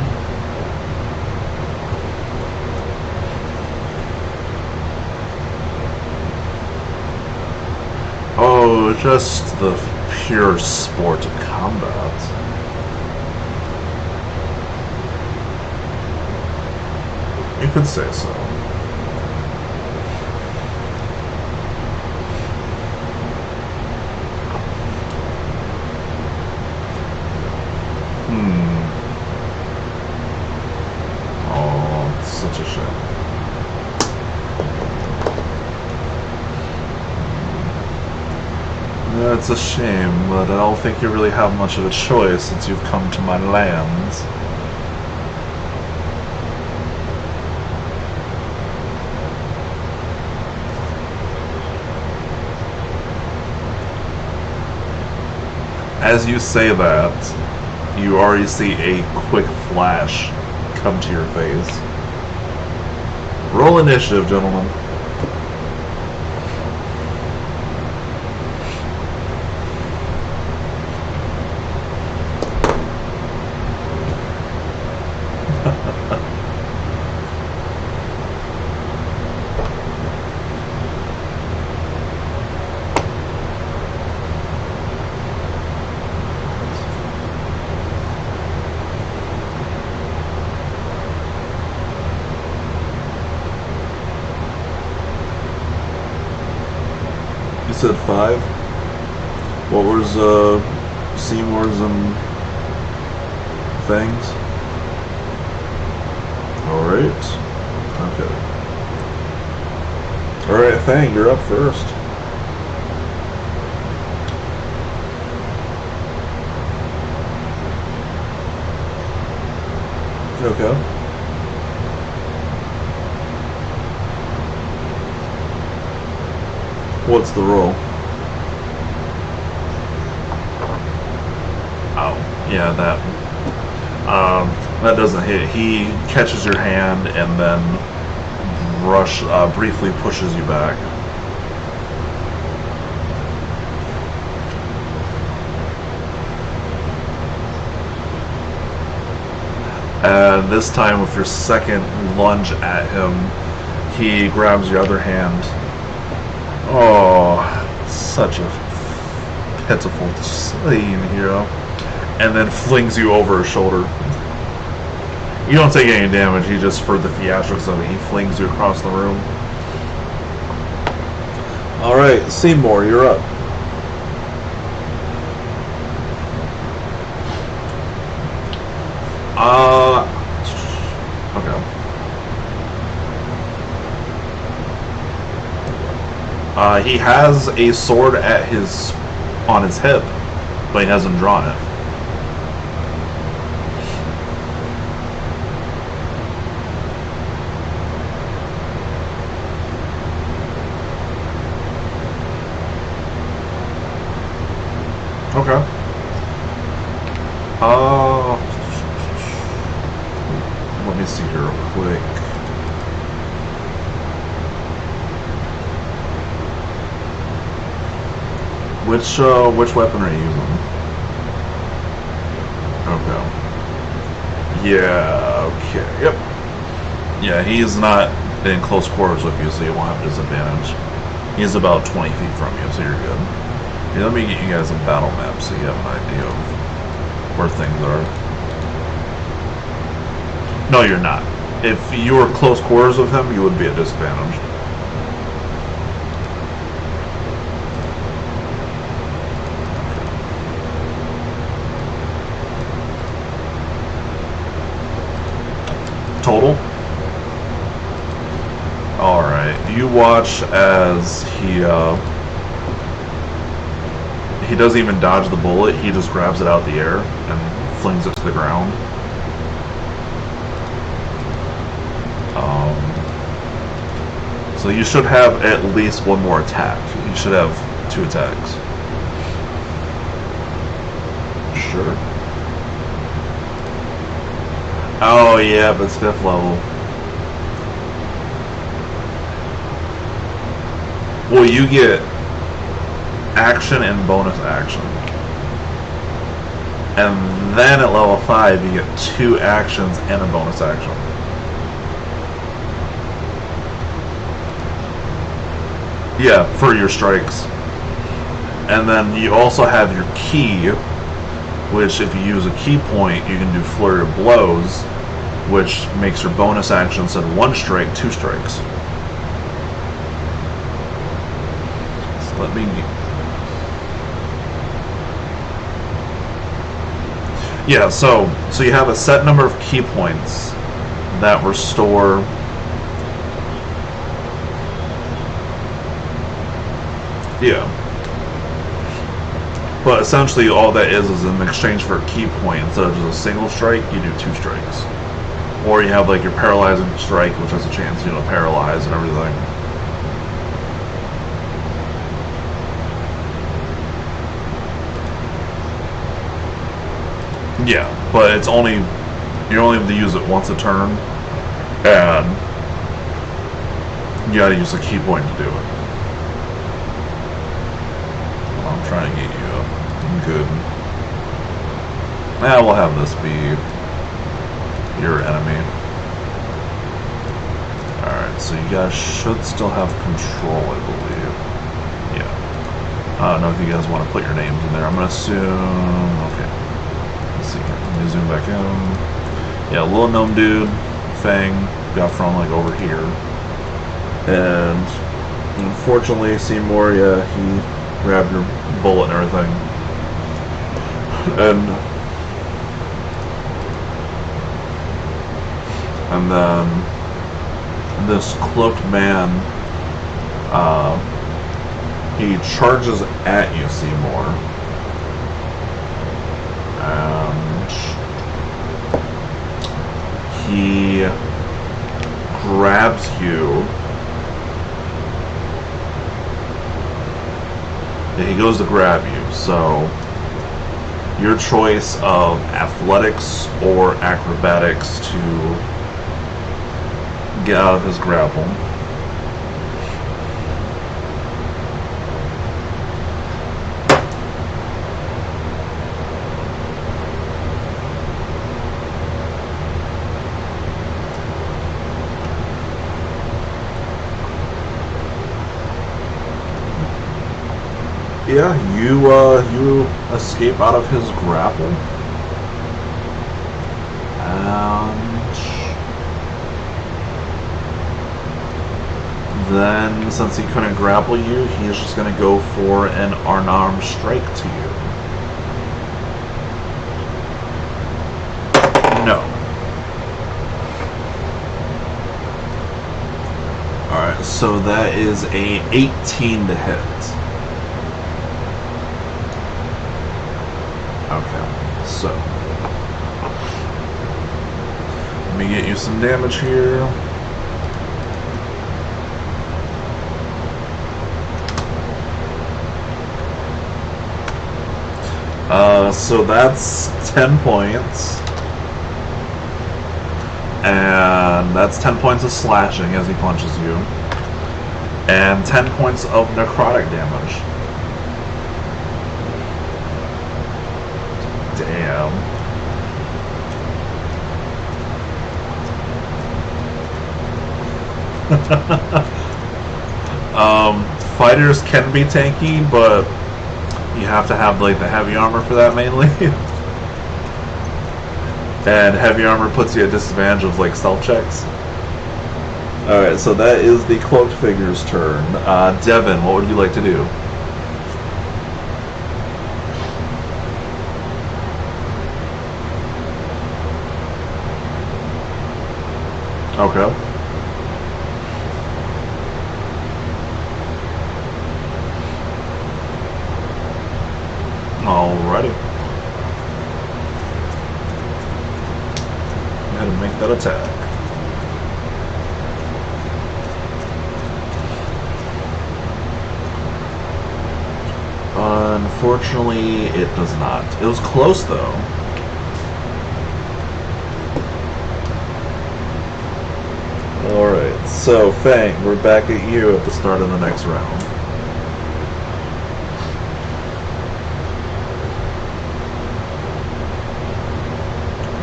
Speaker 1: Oh, just the pure sport of combat. You could say so. Oh, it's such a shame. Yeah, it's a shame, but I don't think you really have much of a choice since you've come to my lands. As you say that, you already see a quick flash come to your face. Roll initiative, gentlemen. You said 5? What was Seymour's and things? Alright. Okay. Alright, Thang, you're up first. Okay. What's the roll? Oh, yeah, that doesn't hit. He catches your hand and then briefly pushes you back. And this time, with your second lunge at him, he grabs your other hand. Oh, such a pitiful scene, hero. And then flings you over his shoulder. You don't take any damage, he just, for the theatrics of it, he flings you across the room. Alright, Seymour, you're up. Okay. He has a sword on his hip, but he hasn't drawn it. Okay. Let me see here real quick. Which weapon are you using? Okay. Yeah, okay. Yep. Yeah, he's not in close quarters with you, so you won't have disadvantage. He's about 20 feet from you, so you're good. Yeah, let me get you guys a battle map so you have an idea of where things are. No, you're not. If you were close quarters with him, you would be at disadvantage. Total? Alright, you watch as he doesn't even dodge the bullet, he just grabs it out of the air and flings it to the ground. So you should have at least one more attack. You should have 2 attacks. Sure. Oh yeah, but it's 5th level. Well, you get action and bonus action. And then at level 5 you get 2 actions and a bonus action. Yeah, for your strikes. And then you also have your key, which if you use a key point, you can do flurry of blows, which makes your bonus action instead of 1 strike, 2 strikes. So let me... Yeah, so you have a set number of key points that restore... Yeah. But essentially all that is in exchange for a key point, instead of just a single strike, you do 2 strikes. Or you have like your paralyzing strike, which has a chance, to paralyze and everything. Yeah, but it's you're only able to use it once a turn, and you gotta use a key point to do it. I'm trying to get you up. Good. We'll have this be your enemy. Alright, so you guys should still have control, I believe. Yeah. I don't know if you guys want to put your names in there. I'm going to assume... Okay. Let's see. Let me zoom back in. Yeah, little gnome dude, Fang, got from like over here. And unfortunately, Seymour, yeah, he grabbed your bullet and everything. And then this cloaked man, he charges at you, Seymour, and he grabs you. He goes to grab you, so your choice of athletics or acrobatics to get out of his grapple. Yeah, you escape out of his grapple, and then since he couldn't grapple you, he's just going to go for an unarmed strike to you. No. All right, so that is a 18 to hit. Okay, so let me get you some damage here. So that's 10 points, and that's 10 points of slashing as he punches you, and 10 points of necrotic damage. Damn. Fighters can be tanky, but you have to have like the heavy armor for that mainly. And heavy armor puts you at disadvantage of like stealth checks. Alright, so that is the cloaked figure's turn. Devin, what would you like to do? Okay. Alrighty. Go ahead and make that attack. Unfortunately, it does not. It was close though. Alright, so Fang, we're back at you at the start of the next round.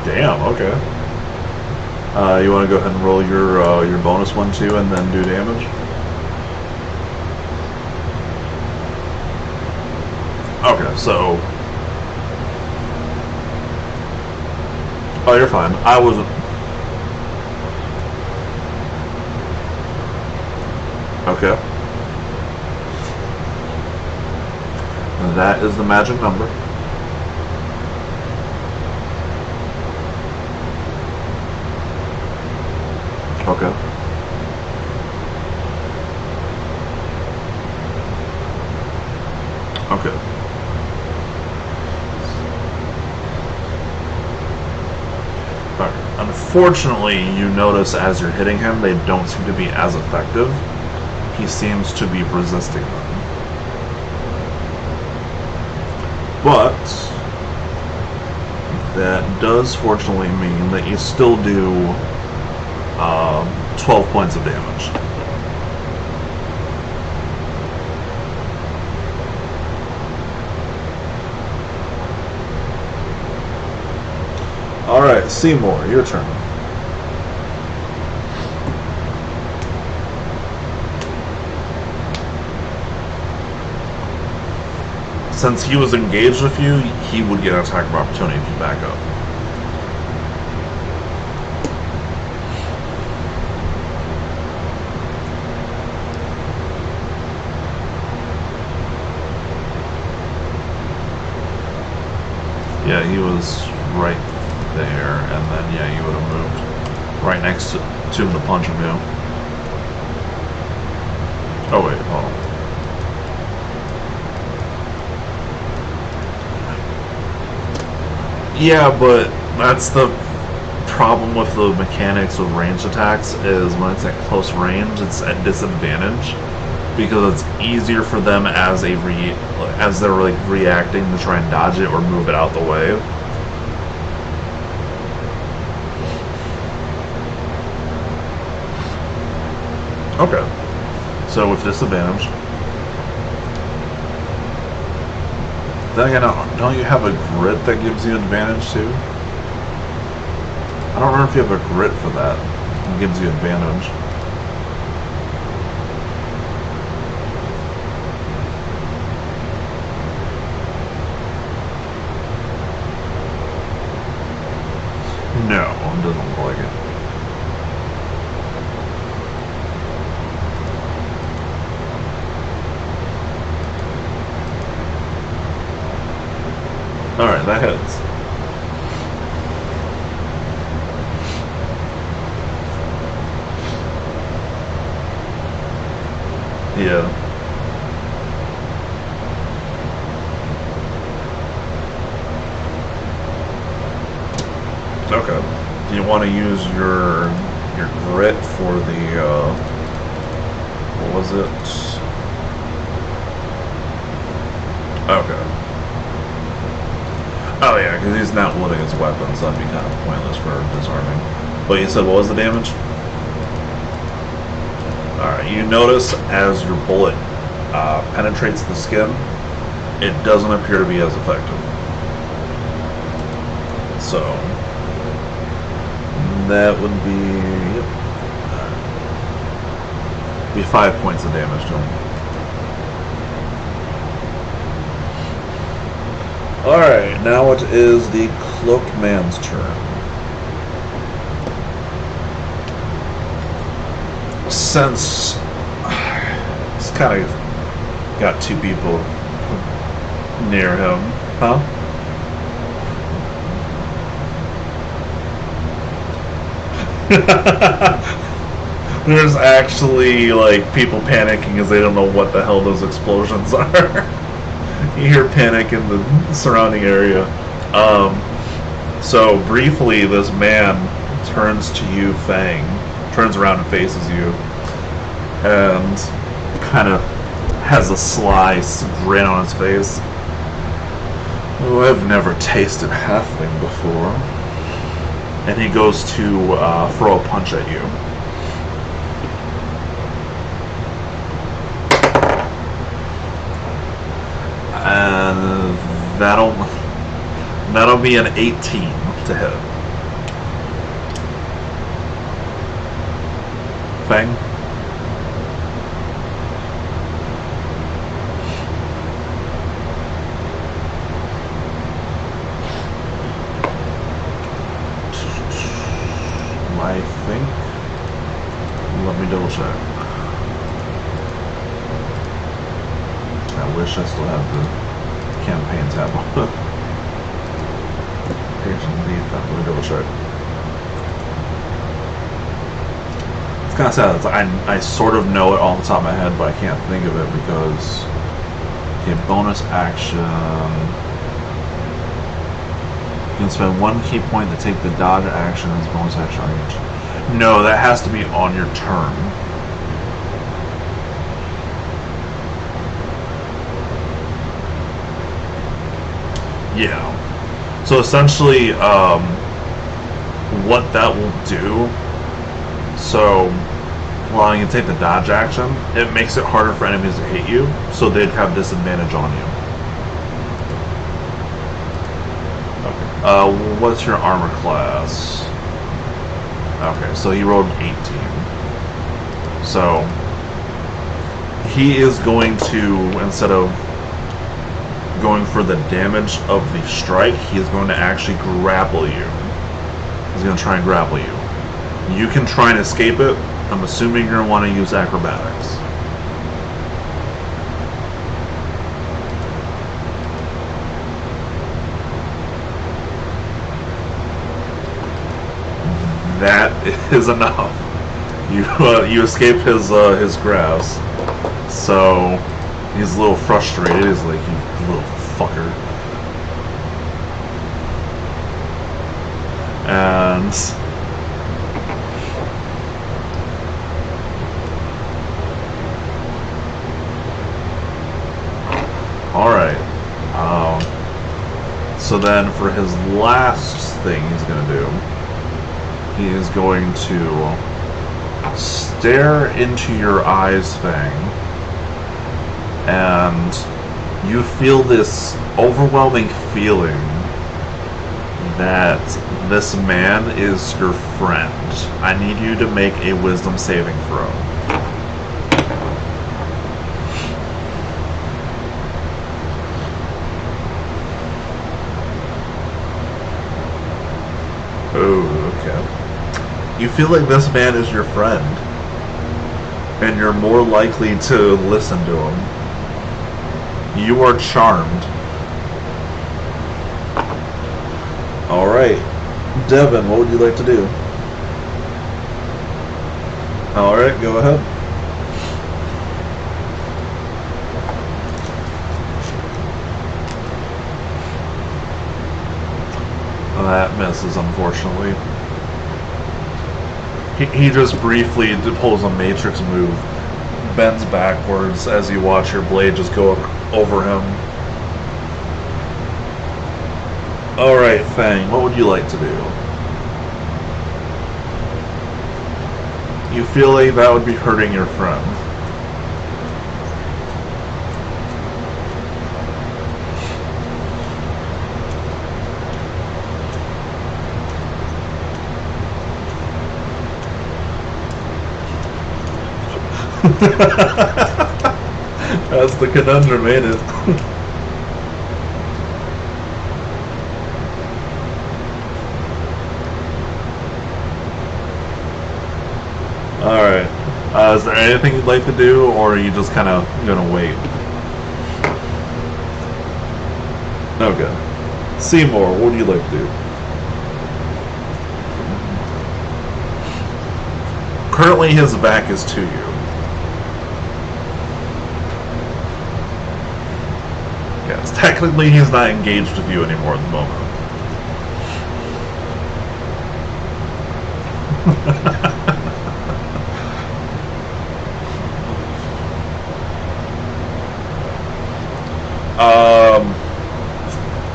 Speaker 1: Damn, okay. You want to go ahead and roll your bonus one too, and then do damage? Okay, so... Oh, you're fine. I wasn't... Okay. That is the magic number. Okay. Okay. Alright. Unfortunately, you notice as you're hitting him, they don't seem to be as effective. He seems to be resisting them. But that does fortunately mean that you still do 12 points of damage. Alright, Seymour, your turn. Since he was engaged with you, he would get an attack of opportunity if you back up. Yeah, he was right there, and then, yeah, you would have moved right next to him to punch him, yeah. Oh, wait, hold on. Yeah, but that's the problem with the mechanics of ranged attacks, is when it's at close range, it's at disadvantage. because it's easier for them as as they're like reacting to try and dodge it or move it out the way. Okay, so with disadvantage. Then again, don't you have a grit that gives you advantage too? I don't remember if you have a grit for that. It gives you advantage. No, it doesn't look like it. Alright, that hits. Yeah. Okay. Do you want to use your grit for the what was it? Okay. Oh yeah, because he's not wielding his weapons, so that'd be kind of pointless for disarming. But you said what was the damage? Alright, you notice as your bullet penetrates the skin, it doesn't appear to be as effective. So that would be 5 points of damage to him. Alright, now it is the Cloaked Man's turn. Since it's kind of got two people near him, huh? There's actually like people panicking as they don't know what the hell those explosions are. You hear panic in the surrounding area. So briefly, this man turns to you, Fang, turns around and faces you, and kind of has a sly grin on his face. Oh, I've never tasted halfling before. And he goes to throw a punch at you. And that'll be an 18 to hit. Fang? I think. Let me double check. I wish I still had the campaign tab on. Page underneath that. Let me double check. It's kind of sad. It's like I sort of know it off the top of my head, but I can't think of it because. Okay, bonus action. You can spend 1 key point to take the dodge action as bonus action on your turn. No, that has to be on your turn. Yeah. So essentially, what that will do, so allowing you to take the dodge action, it makes it harder for enemies to hit you, so they'd have disadvantage on you. What's your armor class? Okay, so he rolled 18. So he is going to, instead of going for the damage of the strike, he is going to actually grapple you. He's going to try and grapple you. You can try and escape it. I'm assuming you're going to want to use acrobatics. That is enough. You escape his grasp. So he's a little frustrated. He's like, you little fucker. And Alright. So then for his last thing he's going to do, he is going to stare into your eyes, Fang, and you feel this overwhelming feeling that this man is your friend. I need you to make a wisdom saving throw. Oh, okay. You feel like this man is your friend, and you're more likely to listen to him. You are charmed. Alright. Devin, what would you like to do? Alright, go ahead. That misses, unfortunately. He just briefly pulls a matrix move, bends backwards as you watch your blade just go over him. Alright, Fang, what would you like to do? You feel like that would be hurting your friend. That's the conundrum, ain't it? Alright. Is there anything you'd like to do, or are you just kind of gonna wait? Okay. Seymour, what would you like to do? Currently, his back is to you. Yes, technically he's not engaged with you anymore at the moment.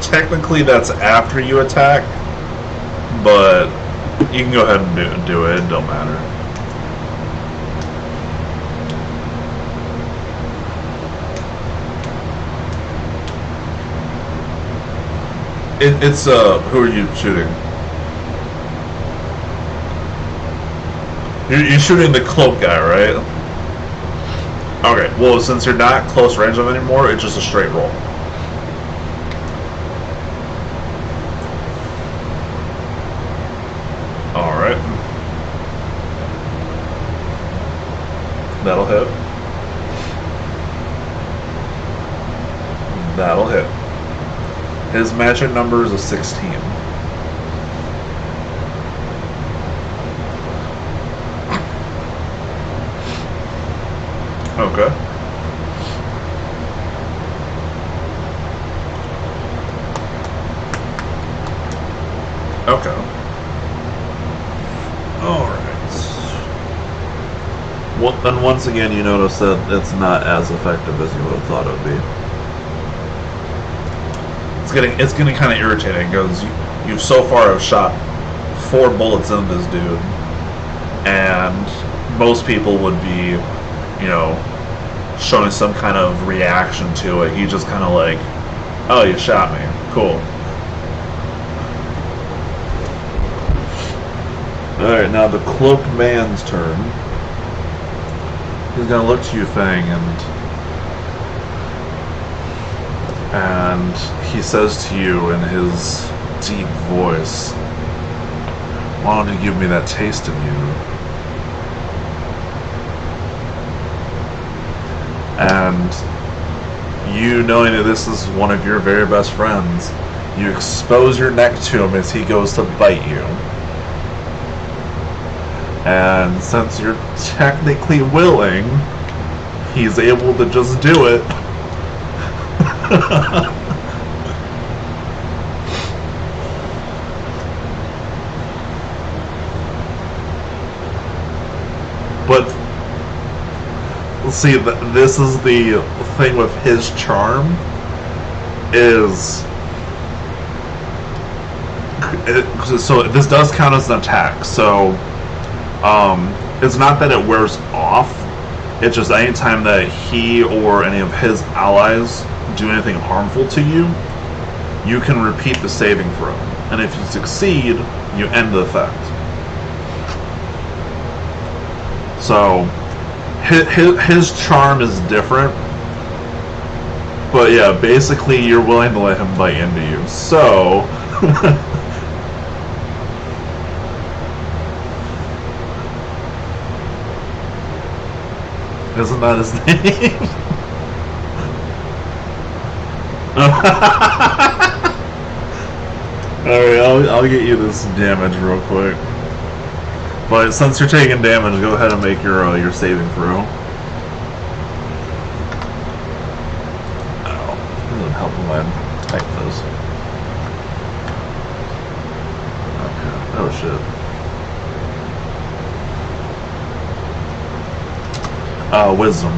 Speaker 1: Technically that's after you attack, but you can go ahead and do it, it don't matter. It's who are you shooting? You're shooting the cloak guy, right? Okay, well, since you're not close range of him anymore, it's just a straight roll. Alright. That'll hit. That'll hit. His magic number is a 16. Okay. Okay. Alright. Well, then once again you notice that it's not as effective as you would have thought it would be. It's getting kind of irritating because you so far have shot 4 bullets into this dude, and most people would be, you know, showing some kind of reaction to it. You just kind of like, oh, you shot me, cool. Alright, now the cloaked man's turn. He's gonna look to you, Fang, and he says to you in his deep voice, why don't you give me that taste of you? And you, knowing that this is one of your very best friends, you expose your neck to him as he goes to bite you. And since you're technically willing, he's able to just do it. But see, this is the thing with his charm. is... so this does count as an attack, so it's not that it wears off, it's just anytime that he or any of his allies do anything harmful to you, you can repeat the saving throw, and if you succeed, you end the effect. So his charm is different, but yeah, basically you're willing to let him bite into you, so isn't that his name? Alright, I'll get you this damage real quick. But since you're taking damage, go ahead and make your saving throw. Oh, it doesn't help if I type this. Okay. Oh shit. Wisdom.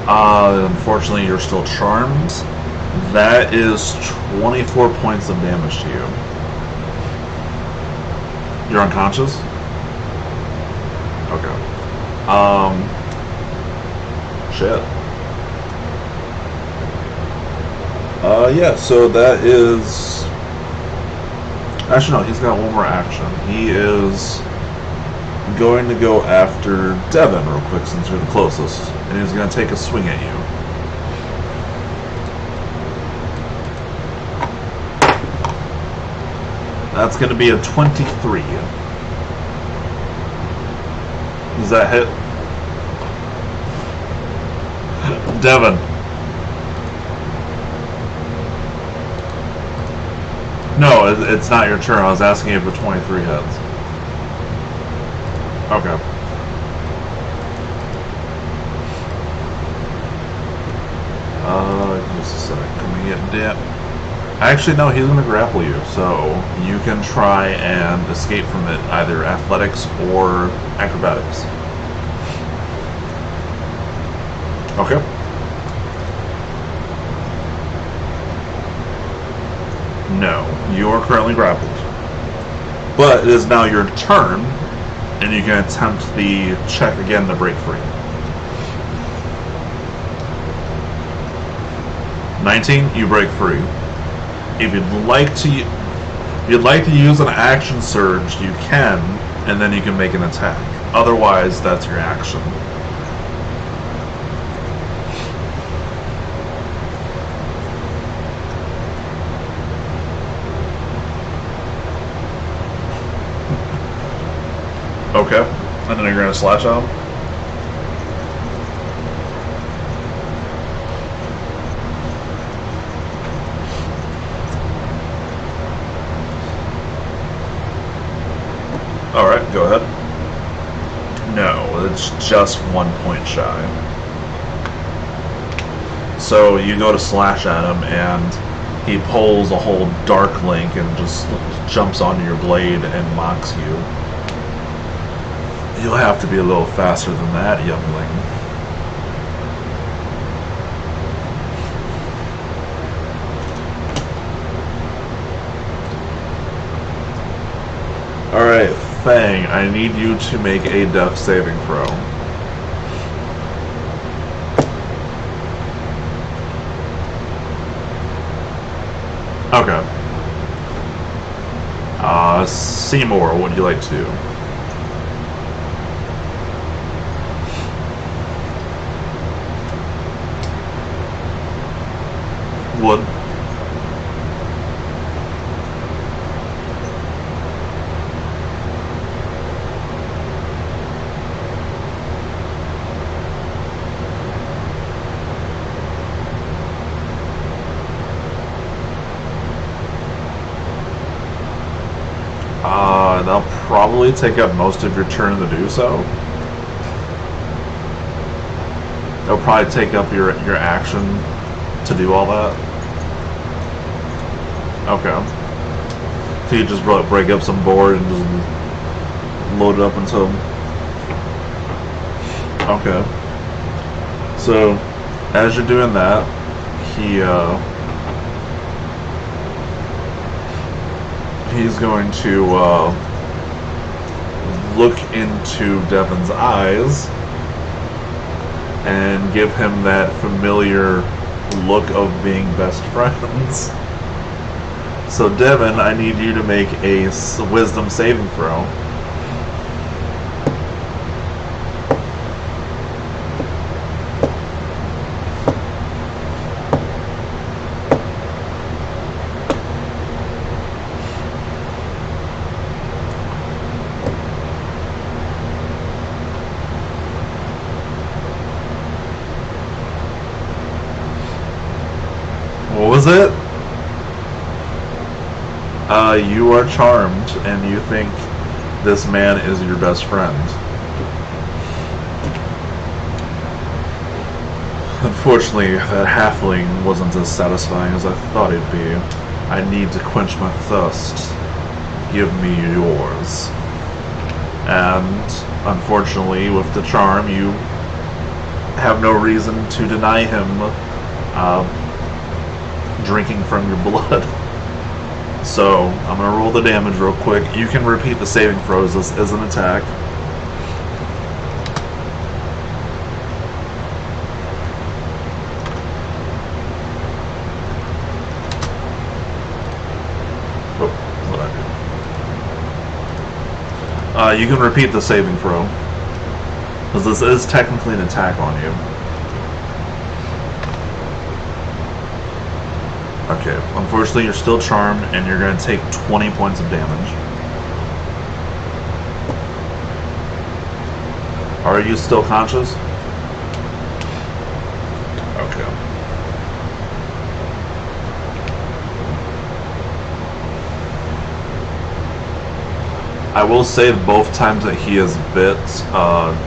Speaker 1: Unfortunately, you're still charmed. That is 24 points of damage to you. You're unconscious? Okay. Shit. Yeah, so that is... Actually, no, he's got one more action. He is going to go after Devin real quick since you're the closest. And he's going to take a swing at you. That's going to be a 23. Does that hit? Devin. No, it's not your turn. I was asking if the 23 hits. Okay. Just a sec. Can we get dip? Actually, no, he's going to grapple you, so you can try and escape from it, either athletics or acrobatics. Okay. No, you are currently grappled. But it is now your turn, and you can attempt the check again to break free. 19, you break free. If you'd like to use an action surge, you can, and then you can make an attack. Otherwise, that's your action. Okay, and then you're going to slash at him? Alright, go ahead. No, it's just 1 point shy. So you go to slash at him, and he pulls a whole dark link and just jumps onto your blade and mocks you. You'll have to be a little faster than that, youngling. Alright, Fang, I need you to make a death saving throw. Okay. Seymour, what would you like to do? Wood. That'll probably take up most of your turn to do so. It'll probably take up your action to do all that. Okay. So you just break up some board and just load it up into Okay. So, as you're doing that, he's going to look into Devon's eyes and give him that familiar look of being best friends. So, Devon, I need you to make a wisdom saving throw. What was it? You are charmed, and you think this man is your best friend. Unfortunately, that halfling wasn't as satisfying as I thought it'd be. I need to quench my thirst. Give me yours. And, unfortunately, with the charm, you have no reason to deny him drinking from your blood. So, I'm going to roll the damage real quick. You can repeat the saving throws as an attack. Oh, what did I do? You can repeat the saving throw, because this is technically an attack on you. Okay, unfortunately you're still charmed, and you're going to take 20 points of damage. Are you still conscious? Okay. I will say both times that he has bit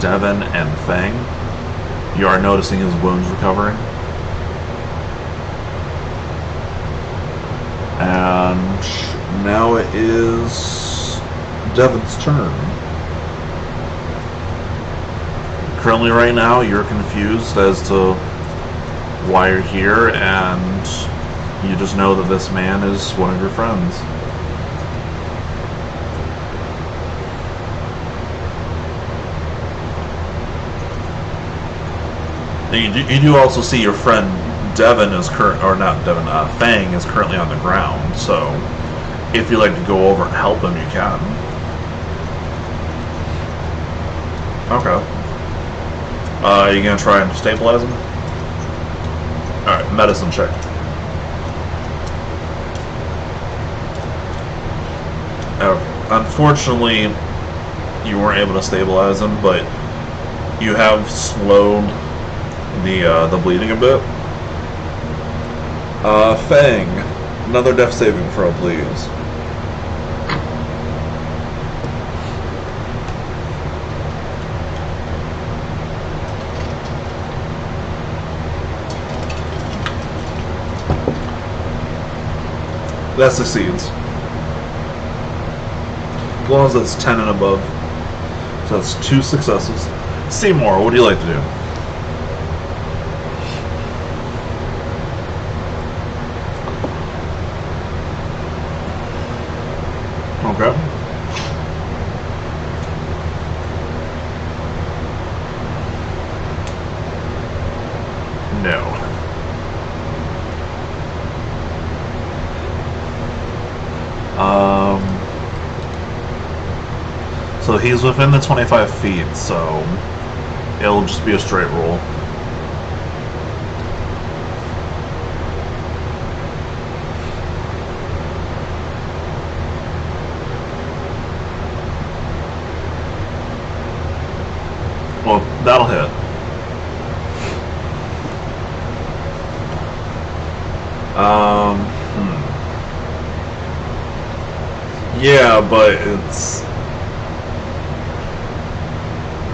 Speaker 1: Devon and Fang, you are noticing his wounds recovering. And now it is Devon's turn. Currently, right now, you're confused as to why you're here, and you just know that this man is one of your friends. You do also see your friend Devon is Fang is currently on the ground, so if you'd like to go over and help him, you can. Okay. You gonna try and stabilize him? Alright, medicine check. Okay. Unfortunately, you weren't able to stabilize him, but you have slowed the bleeding a bit. Fang, another death saving throw, please. That succeeds. As long as it's 10 and above. So that's 2 successes. Seymour, what do you like to do? Okay. No. So he's within the 25 feet, so it'll just be a straight roll. Well, that'll hit. Yeah, but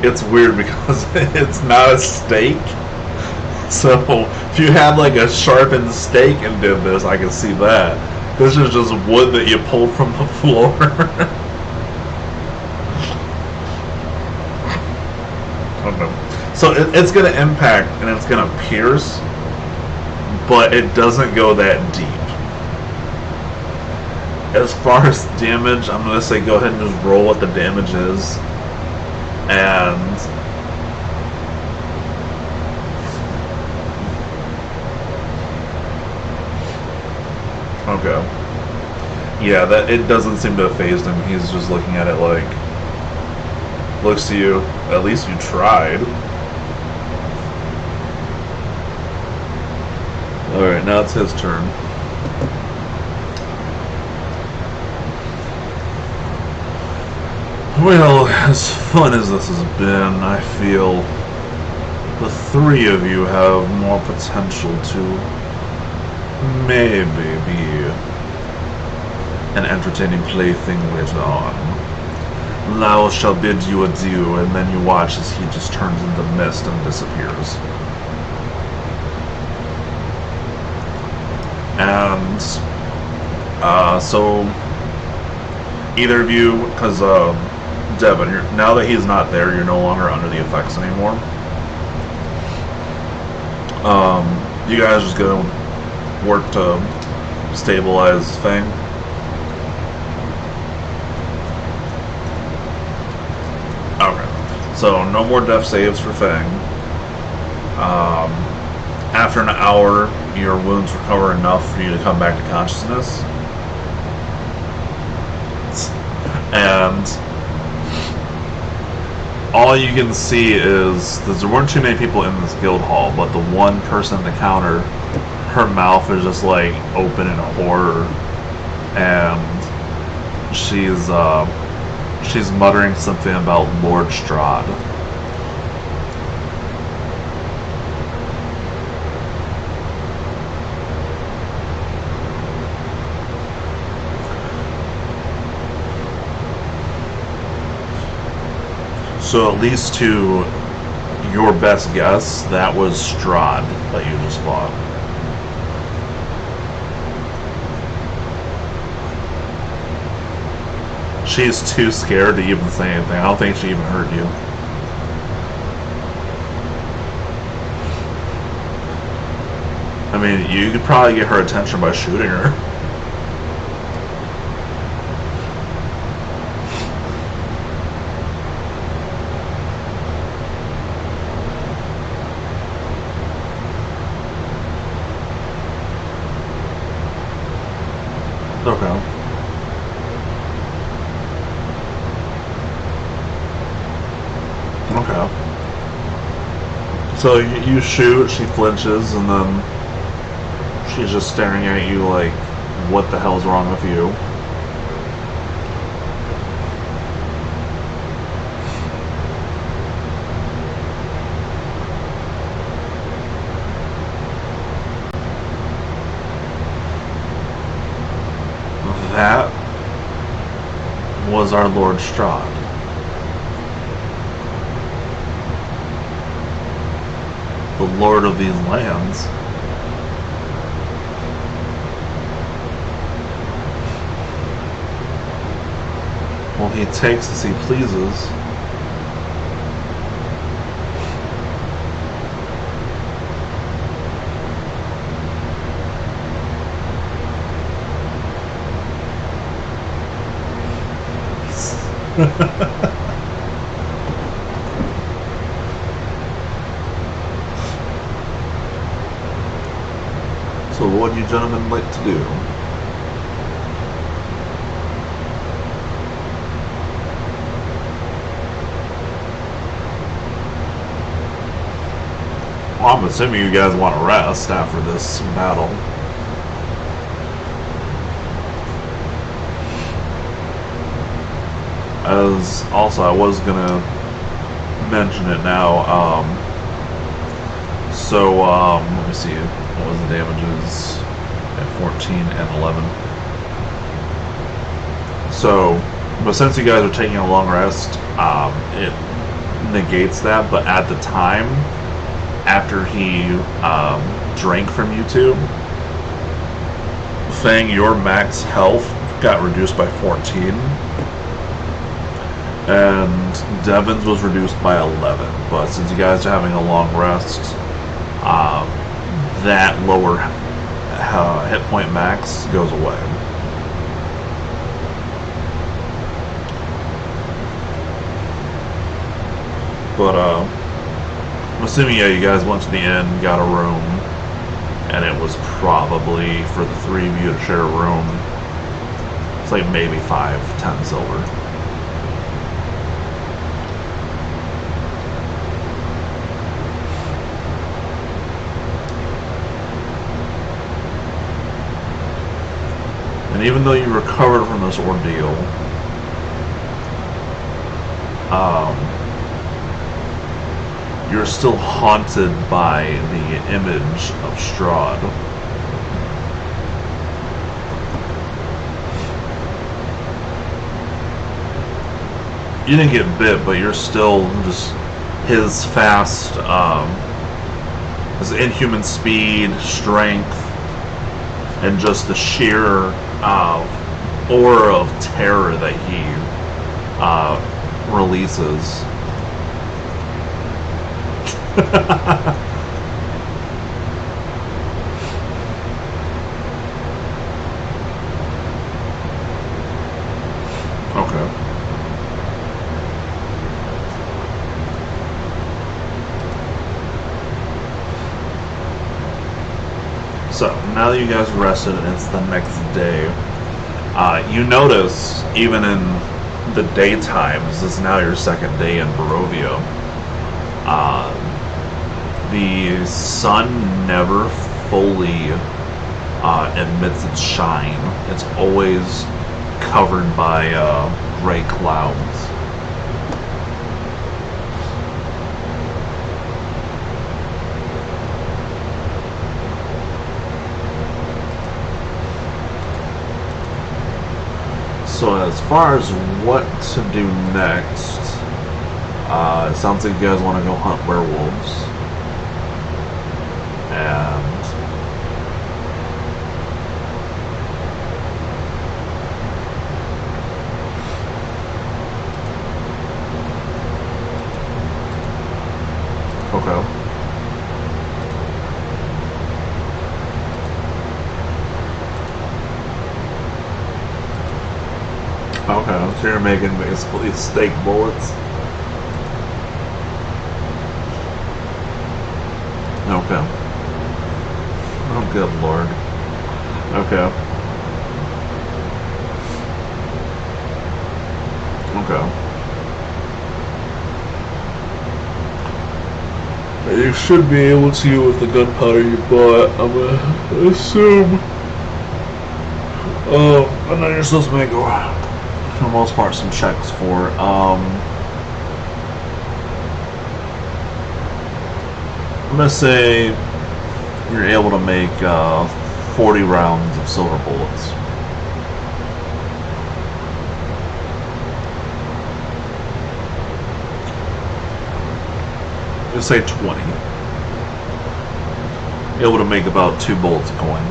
Speaker 1: it's weird because it's not a stake. So if you had like a sharpened stake and did this, I can see that. This is just wood that you pulled from the floor. Okay. So it's going to impact and it's going to pierce, but it doesn't go that deep. As far as damage, I'm going to say go ahead and just roll what the damage is. And okay. Yeah, that it doesn't seem to have phased him. He's just looking at it like, looks to you, at least you tried. Alright, now it's his turn. Well, as fun as this has been, I feel the three of you have more potential to maybe be an entertaining plaything later on. Now shall bid you adieu, and then you watch as he just turns into mist and disappears. And so either of you, because Devin, now that he's not there, you're no longer under the effects anymore. You guys just gonna work to stabilize Fang. Okay, so no more death saves for Fang. After an hour, your wounds recover enough for you to come back to consciousness. And all you can see is there weren't too many people in this guild hall, but the one person at the counter, her mouth is just like open in horror, and she's muttering something about Lord Strahd. So at least to your best guess, that was Strahd that you just fought. She's too scared to even say anything. I don't think she even heard you. I mean, you could probably get her attention by shooting her. Okay. Okay. So you shoot, she flinches, and then she's just staring at you like, what the hell's wrong with you? That was our Lord Strahd. The Lord of these lands. Well, he takes as he pleases. So what do you gentlemen like to do? Well, I'm assuming you guys want to rest after this battle. As also, I was gonna mention it now. Let me see. What was the damages at 14 and 11? So, but since you guys are taking a long rest, it negates that. But at the time, after he drank from you two, Fang, your max health got reduced by 14. and Devon's was reduced by 11. But since you guys are having a long rest, that lower hit point max goes away. But I'm assuming, yeah, you guys went to the inn, got a room, and it was probably for the three of you to share a room. It's like maybe 5-10 silver. And even though you recovered from this ordeal, you're still haunted by the image of Strahd. You didn't get bit, but you're still just his fast, his inhuman speed, strength, and just the sheer aura of terror that he releases. Okay. So, now that you guys rested and it's the next day, you notice, even in the daytimes, this is now your second day in Barovia, the sun never fully emits its shine. It's always covered by gray clouds. So as far as what to do next, it sounds like you guys want to go hunt werewolves. And okay. Okay, so you're making basically steak bullets. Okay. Oh, good lord. Okay. Okay. You should be able to with the gunpowder you bought, I'm gonna assume. And then you're supposed to make, for the most part, some checks for, I'm gonna say you're able to make 40 rounds of silver bullets. Just say 20. You're able to make about 2 bullets a coin.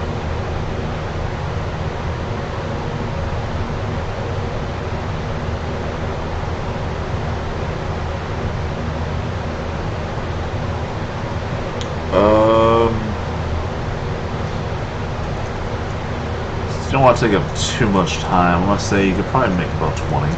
Speaker 1: You don't want to take up too much time. I'm gonna say you could probably make about 20.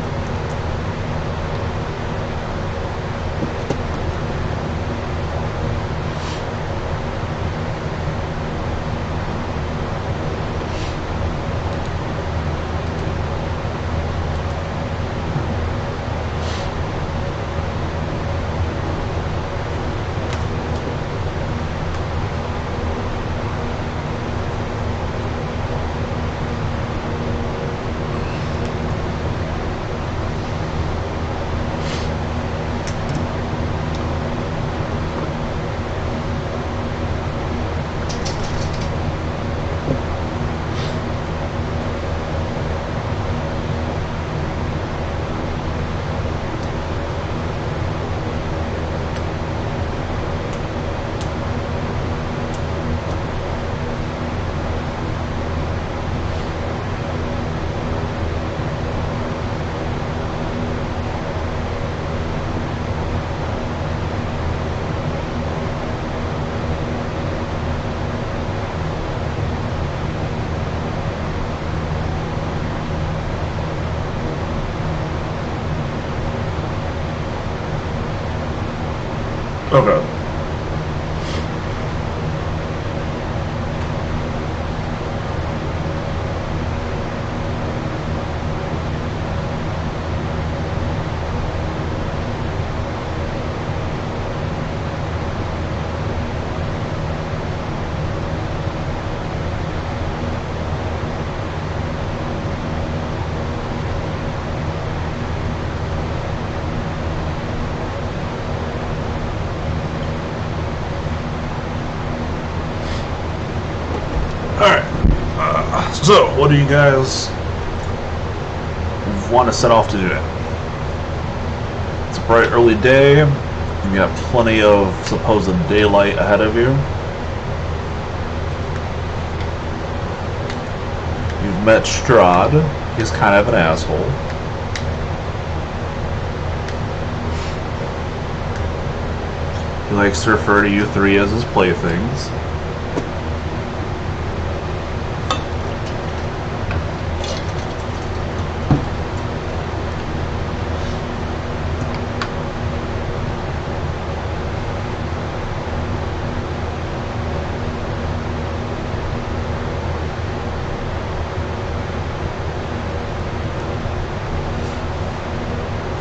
Speaker 1: Okay. So, what do you guys want to set off to do? It's a bright early day. You got plenty of supposed daylight ahead of you. You've met Strahd. He's kind of an asshole. He likes to refer to you three as his playthings.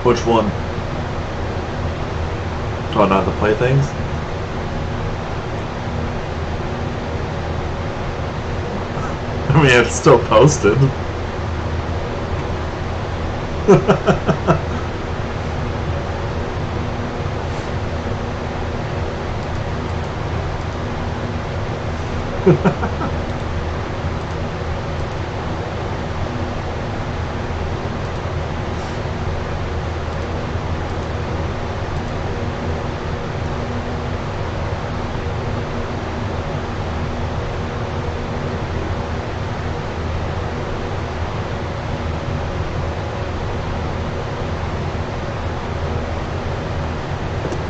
Speaker 1: Which one? Oh, not the playthings? I mean, it's still posted.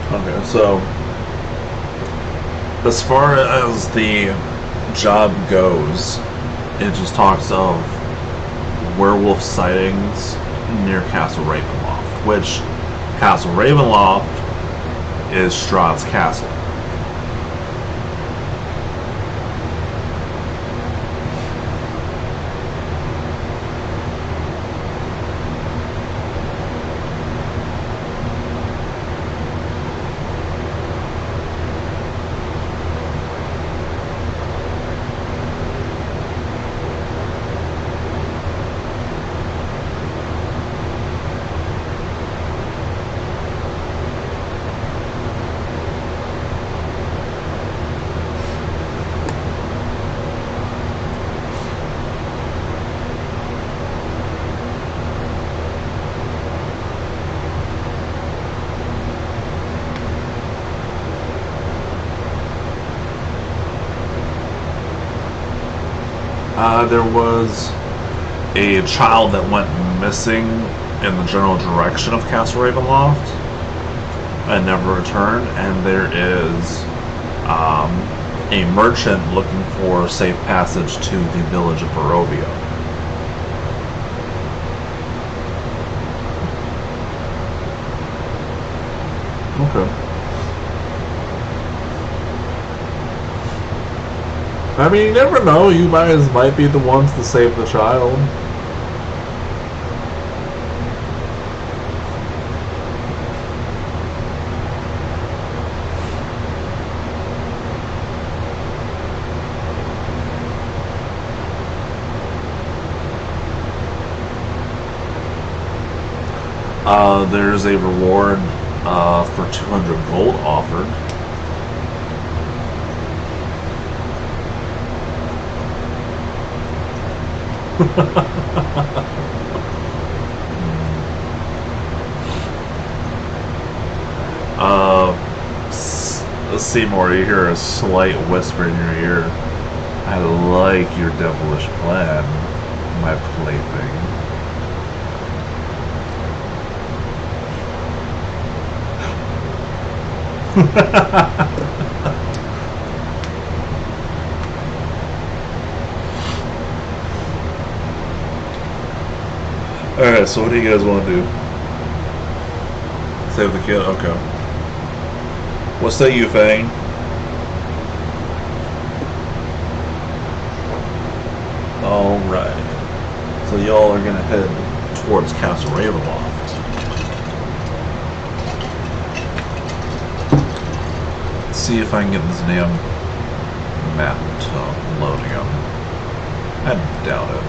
Speaker 1: Okay, so as far as the job goes, it just talks of werewolf sightings near Castle Ravenloft, which Castle Ravenloft is Strahd's castle. There was a child that went missing in the general direction of Castle Ravenloft and never returned, and there is a merchant looking for safe passage to the village of Barovia. Okay. I mean, you never know. You guys might be the ones to save the child. There's a reward for 200 gold offered. Seymour, you hear a slight whisper in your ear. I like your devilish plan, my plaything. Alright, so what do you guys want to do? Save the kid? Okay. What say you, Fane? Alright. So y'all are gonna head towards Castle Ravenloft. Let's see if I can get this damn map to load again. I doubt it.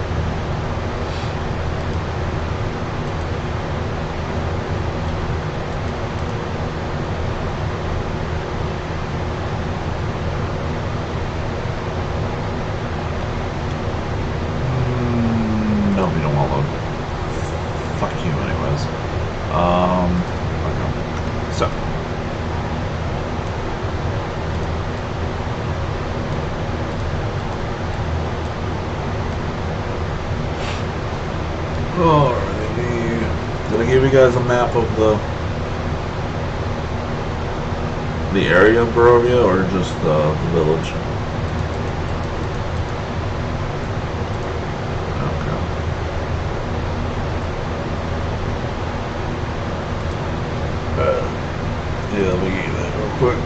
Speaker 1: No, we don't want to load. Fuck you anyways. Okay. So. Alrighty. Did I give you guys a map of the area of Barovia or just the village? Yeah, let me get that real quick.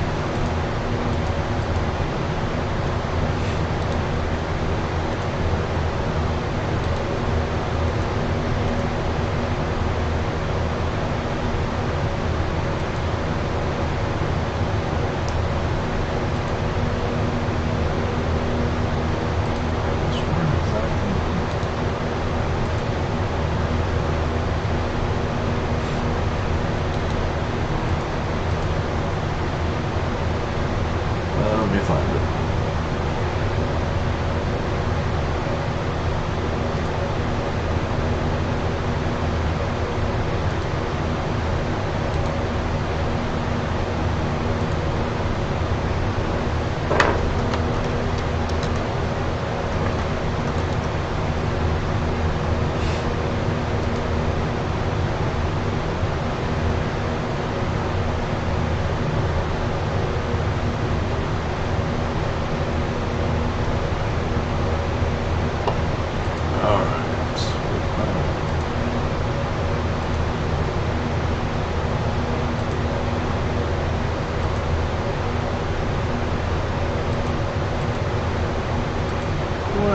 Speaker 1: Let me find it.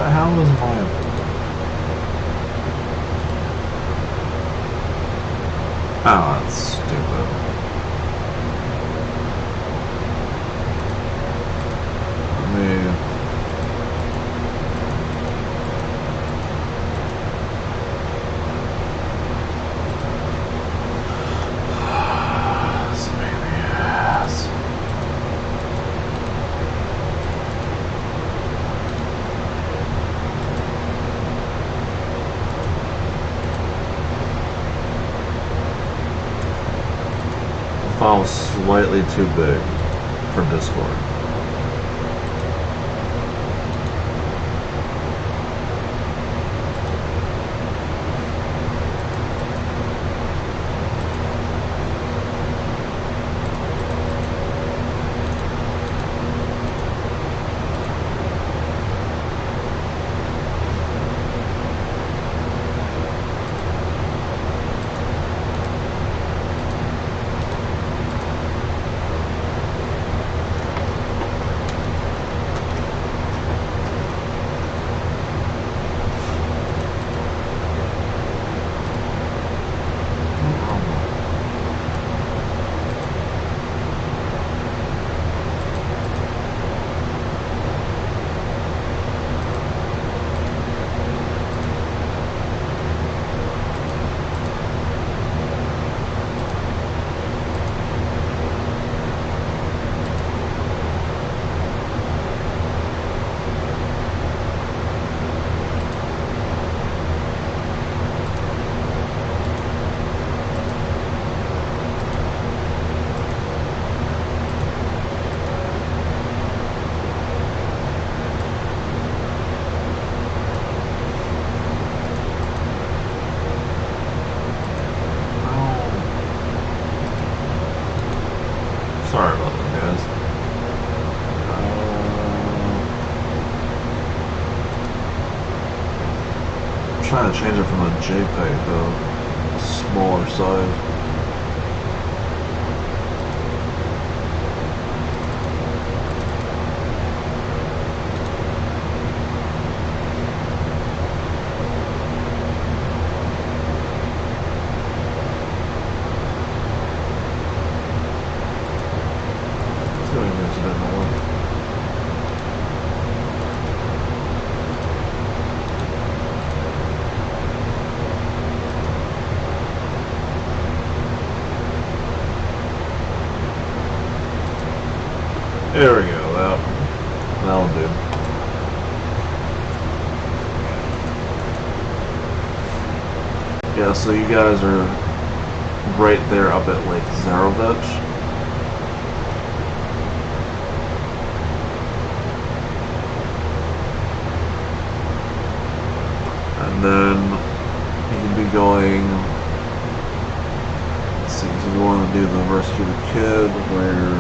Speaker 1: How was mine? Oh, that's stupid. File slightly too big for Discord. Sorry about that, guys. I'm trying to change it from a JPEG to a smaller size. There we go. That'll do. Yeah, so you guys are right there up at Lake Zarovich. And then you can be going. Let's see, so you want to do the rescue the kid where.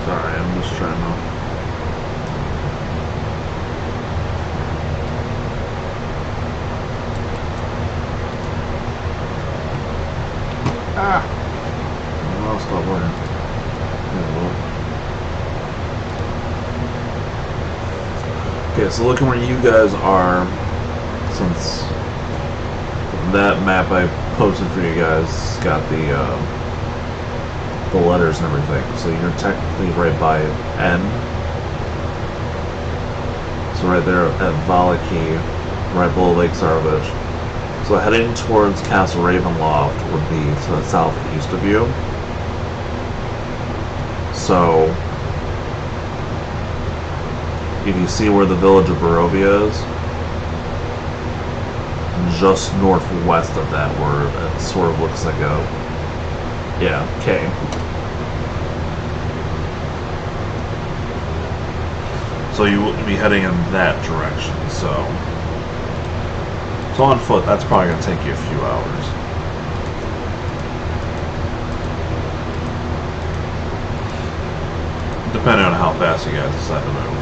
Speaker 1: Sorry, I'm just trying to. I'll stop working. Okay, so looking where you guys are, since that map I posted for you guys got the letters and everything, so you're technically right by N. So right there at Valaki, right below Lake Zarovich. So heading towards Castle Ravenloft would be to the southeast of you. So if you see where the village of Barovia is, just northwest of that, where it sort of looks like a, yeah, K. So you will be heading in that direction. So on foot, that's probably going to take you a few hours. Depending on how fast you guys decide to move.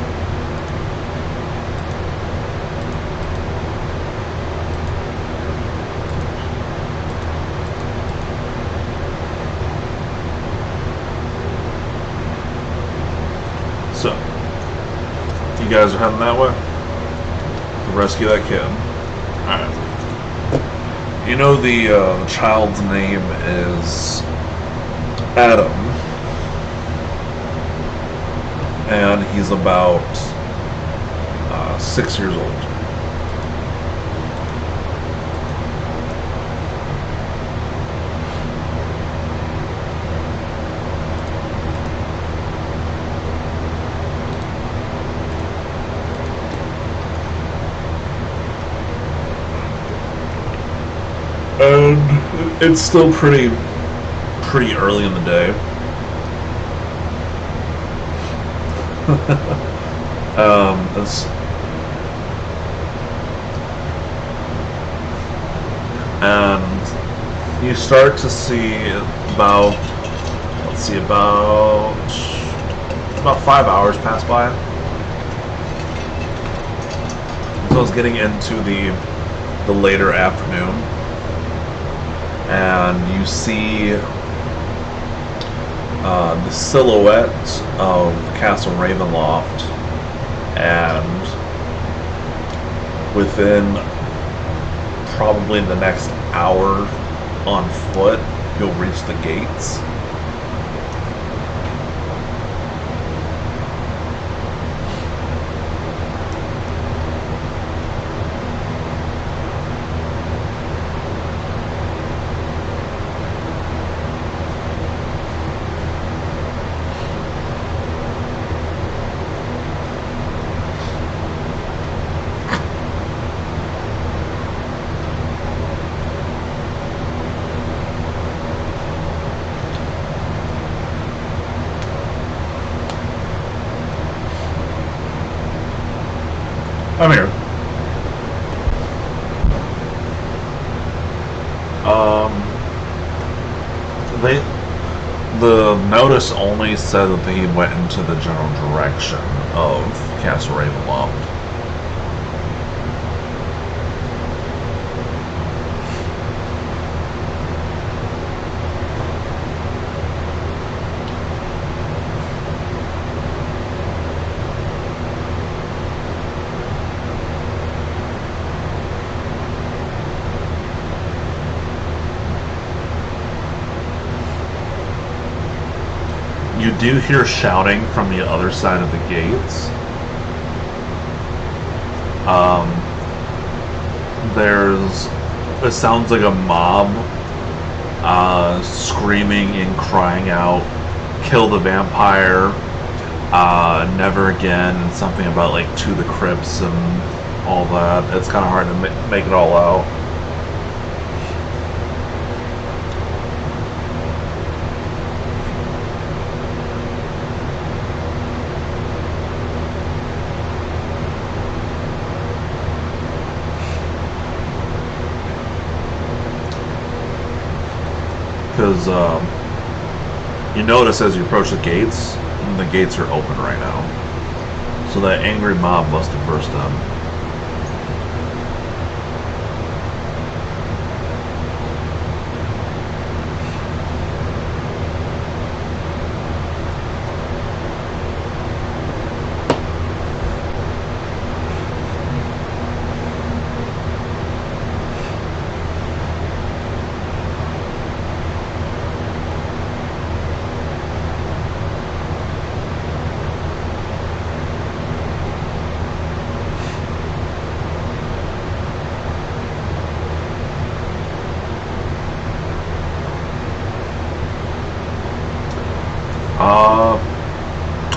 Speaker 1: So, you guys are heading that way to rescue that kid. Alright. You know the child's name is Adam. And he's about 6 years old. And it's still pretty early in the day. And you start to see about 5 hours pass by. So it's getting into the later afternoon, and you see the silhouette of Castle Ravenloft, and within probably the next hour on foot, you'll reach the gates. I'm here. They the notice only said that he went into the general direction of Castle Ravenloft. You do hear shouting from the other side of the gates. It sounds like a mob screaming and crying out, "Kill the vampire, never again," and something about like "to the crypts" and all that. It's kind of hard to make it all out. Because you notice as you approach the gates are open right now. So that angry mob must have burst in.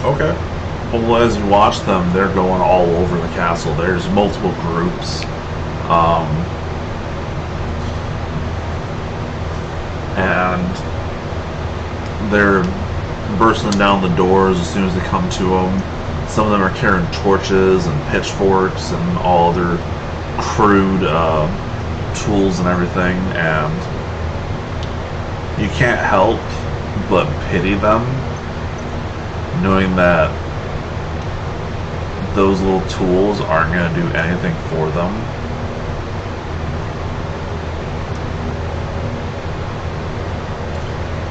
Speaker 1: Okay. Well, as you watch them, they're going all over the castle. There's multiple groups. And they're bursting down the doors as soon as they come to them. Some of them are carrying torches and pitchforks and all other crude tools and everything. And you can't help but pity them, knowing that those little tools aren't going to do anything for them.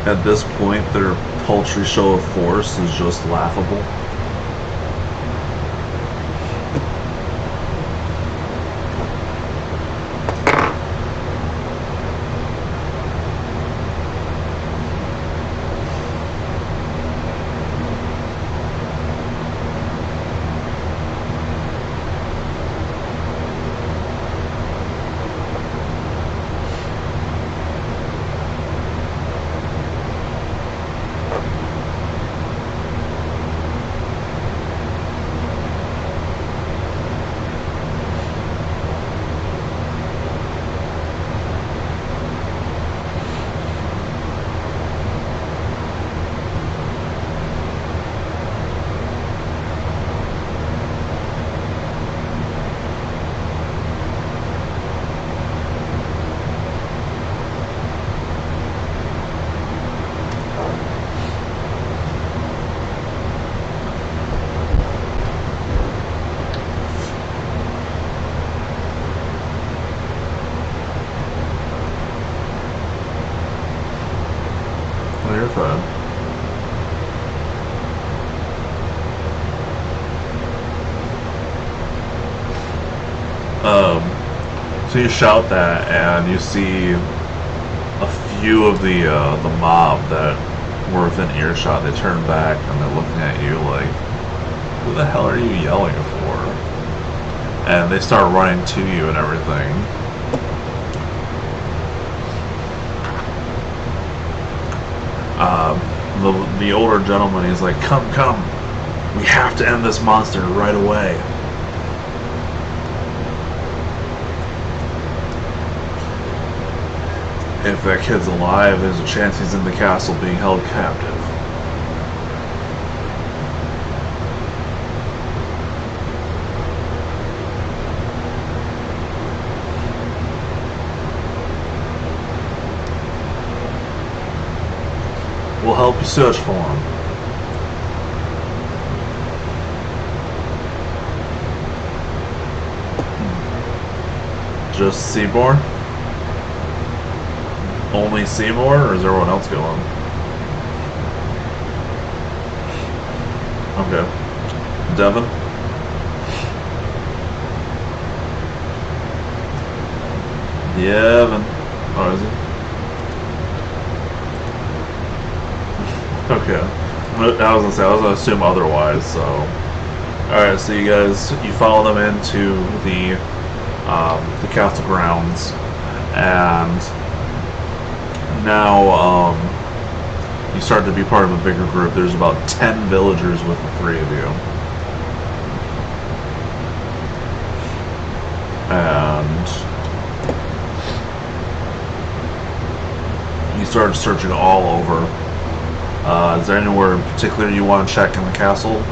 Speaker 1: At this point, their paltry show of force is just laughable. You're fine. So you shout that, and you see a few of the mob that were within earshot. They turn back and they're looking at you like, "Who the hell are you yelling for?" And they start running to you and everything. The older gentleman, he's like, come, we have to end this monster right away. If that kid's alive, there's a chance he's in the castle being held captive. will help you search for him. Just Seymour? Only Seymour, or is everyone else going? Okay. Devin? Devin. Oh, is he? Okay. I was gonna say, I was gonna assume otherwise, so. Alright, so you follow them into the castle grounds, and now, you start to be part of a bigger group. There's about 10 villagers with the three of you. And you start searching all over. Is there anywhere in particular you want to check in the castle?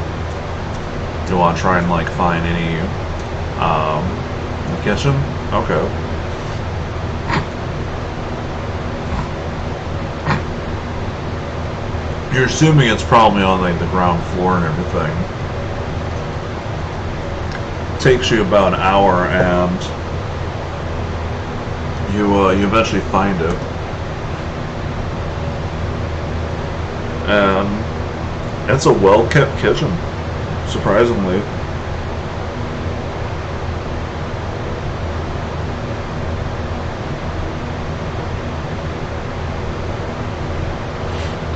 Speaker 1: Do you want to try and like find any in the kitchen? Okay. You're assuming it's probably on like the ground floor and everything. Takes you about an hour, and you eventually find it. And it's a well-kept kitchen, surprisingly.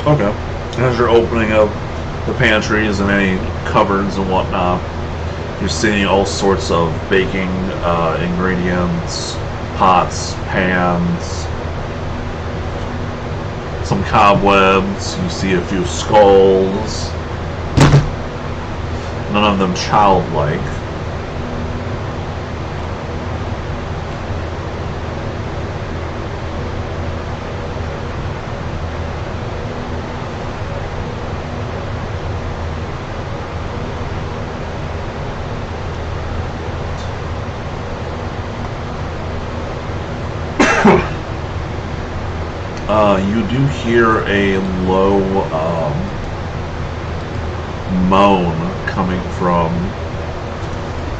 Speaker 1: Okay. As you're opening up the pantries and any cupboards and whatnot, you're seeing all sorts of baking ingredients, pots, pans, some cobwebs. You see a few skulls, none of them childlike. You do hear a low moan coming from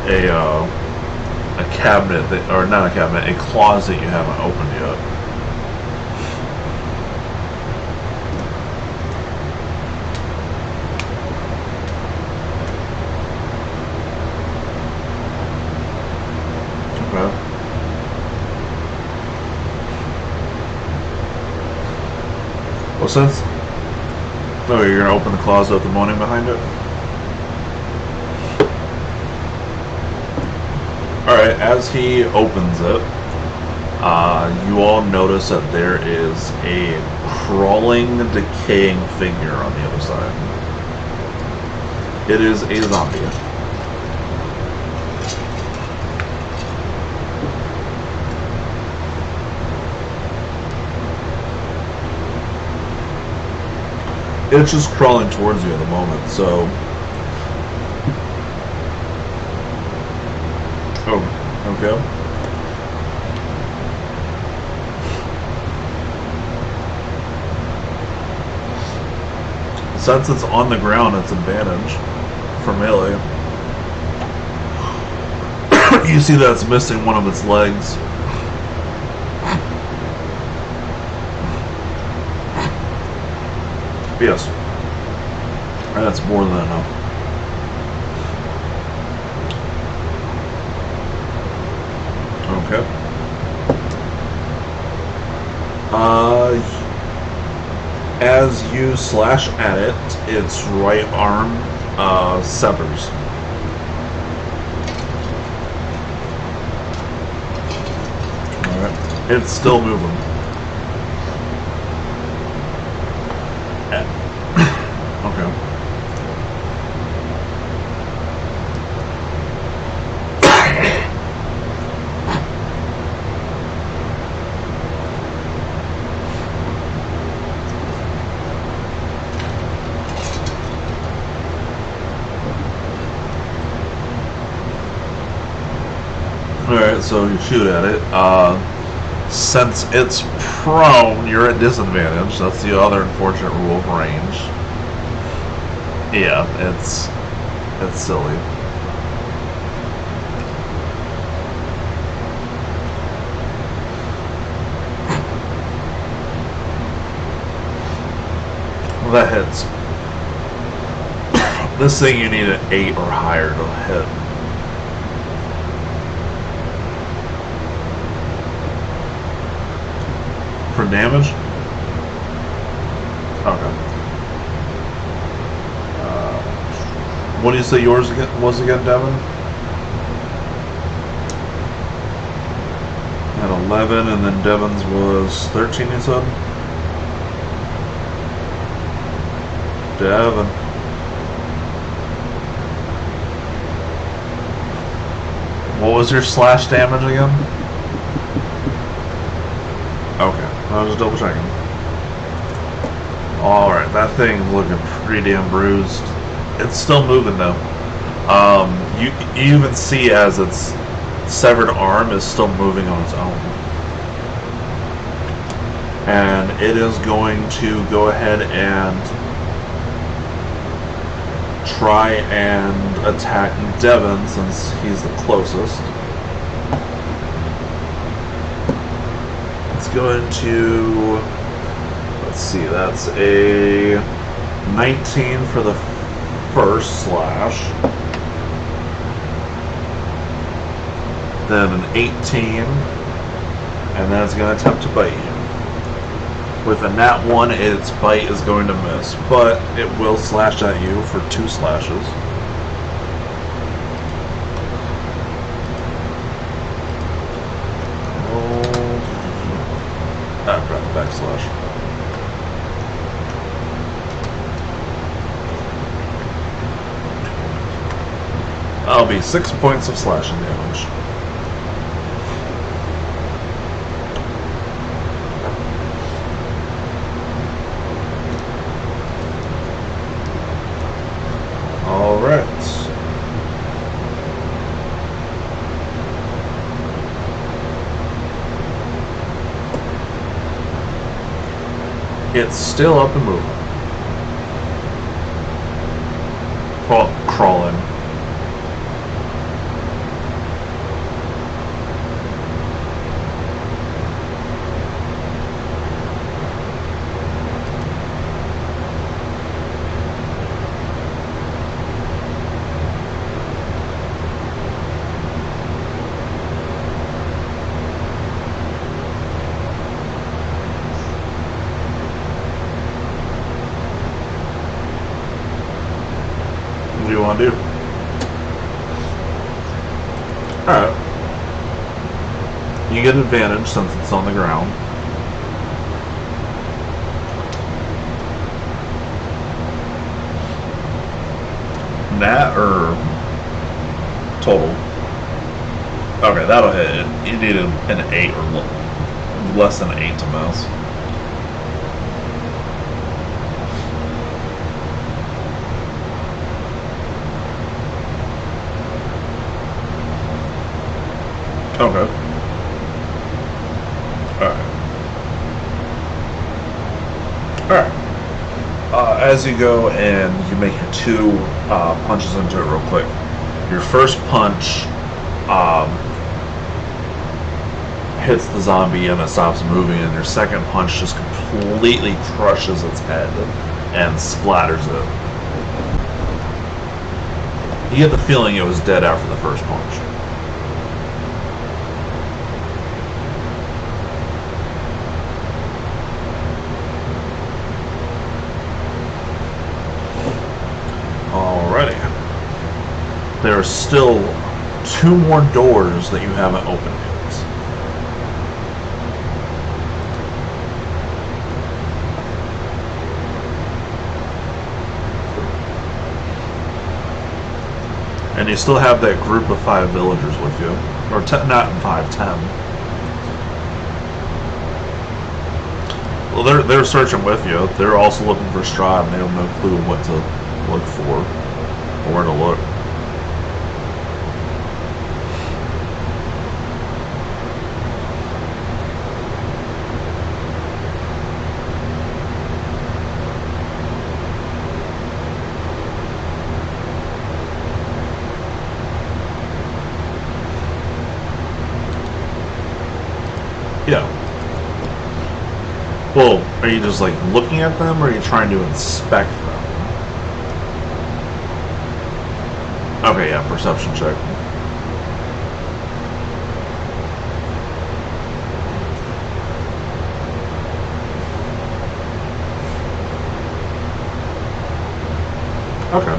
Speaker 1: a cabinet that, or not a cabinet, a closet you haven't opened yet. Okay. What's this? Oh, you're gonna open the closet with the moaning behind it? Alright, as he opens it, you all notice that there is a crawling, decaying figure on the other side. It is a zombie. It's just crawling towards you at the moment, so... Oh, okay. Since it's on the ground, it's advantage for melee. You see that it's missing one of its legs. Yes. That's more than enough. Okay. As you slash at it, its right arm severs. Alright. It's still moving. Okay. Alright, so you shoot at it. Since it's prone, you're at disadvantage. That's the other unfortunate rule of range. Yeah, it's silly. Well, that hits. This thing you need an 8 or higher to hit. For damage? Okay. What do you say yours was again, Devin? At 11, and then Devin's was 13, you said? Devin. What was your slash damage again? Okay, I was just double checking. Alright, that thing's looking pretty damn bruised. It's still moving though. You even see as its severed arm is still moving on its own. And it is going to go ahead and try and attack Devin since he's the closest. It's going to, let's see, that's a 19 for the first slash, then an 18, and then it's going to attempt to bite you. With a nat 1, its bite is going to miss, but it will slash at you for 2 slashes. Backslash. That'll be 6 points of slashing damage. Alright. It's still up and moving. Well, crawling. What do you want to do? Alright. You get advantage since it's on the ground. Nat or total? Okay, that'll hit it. You need an 8 or less than an 8 to miss. Okay. Alright. Alright. As you go and you make your 2 punches into it real quick. Your first punch hits the zombie and it stops moving, and your second punch just completely crushes its head and splatters it. You get the feeling it was dead after the first punch. Alrighty. There are still 2 more doors that you haven't opened yet. And you still have that group of 5 villagers with you. Or not 5, 10. Well, they're searching with you. They're also looking for Strahd, and they have no clue what to look for or where to look. Yeah. Well, are you just like looking at them, or are you trying to inspect them? Okay, yeah, perception check. Okay.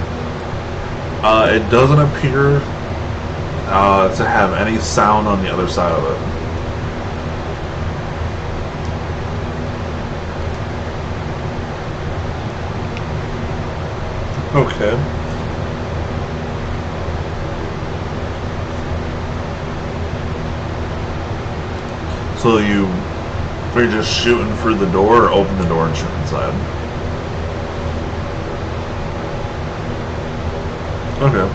Speaker 1: It doesn't appear to have any sound on the other side of it. Okay. So you're just shooting through the door, or open the door and shoot inside? Okay.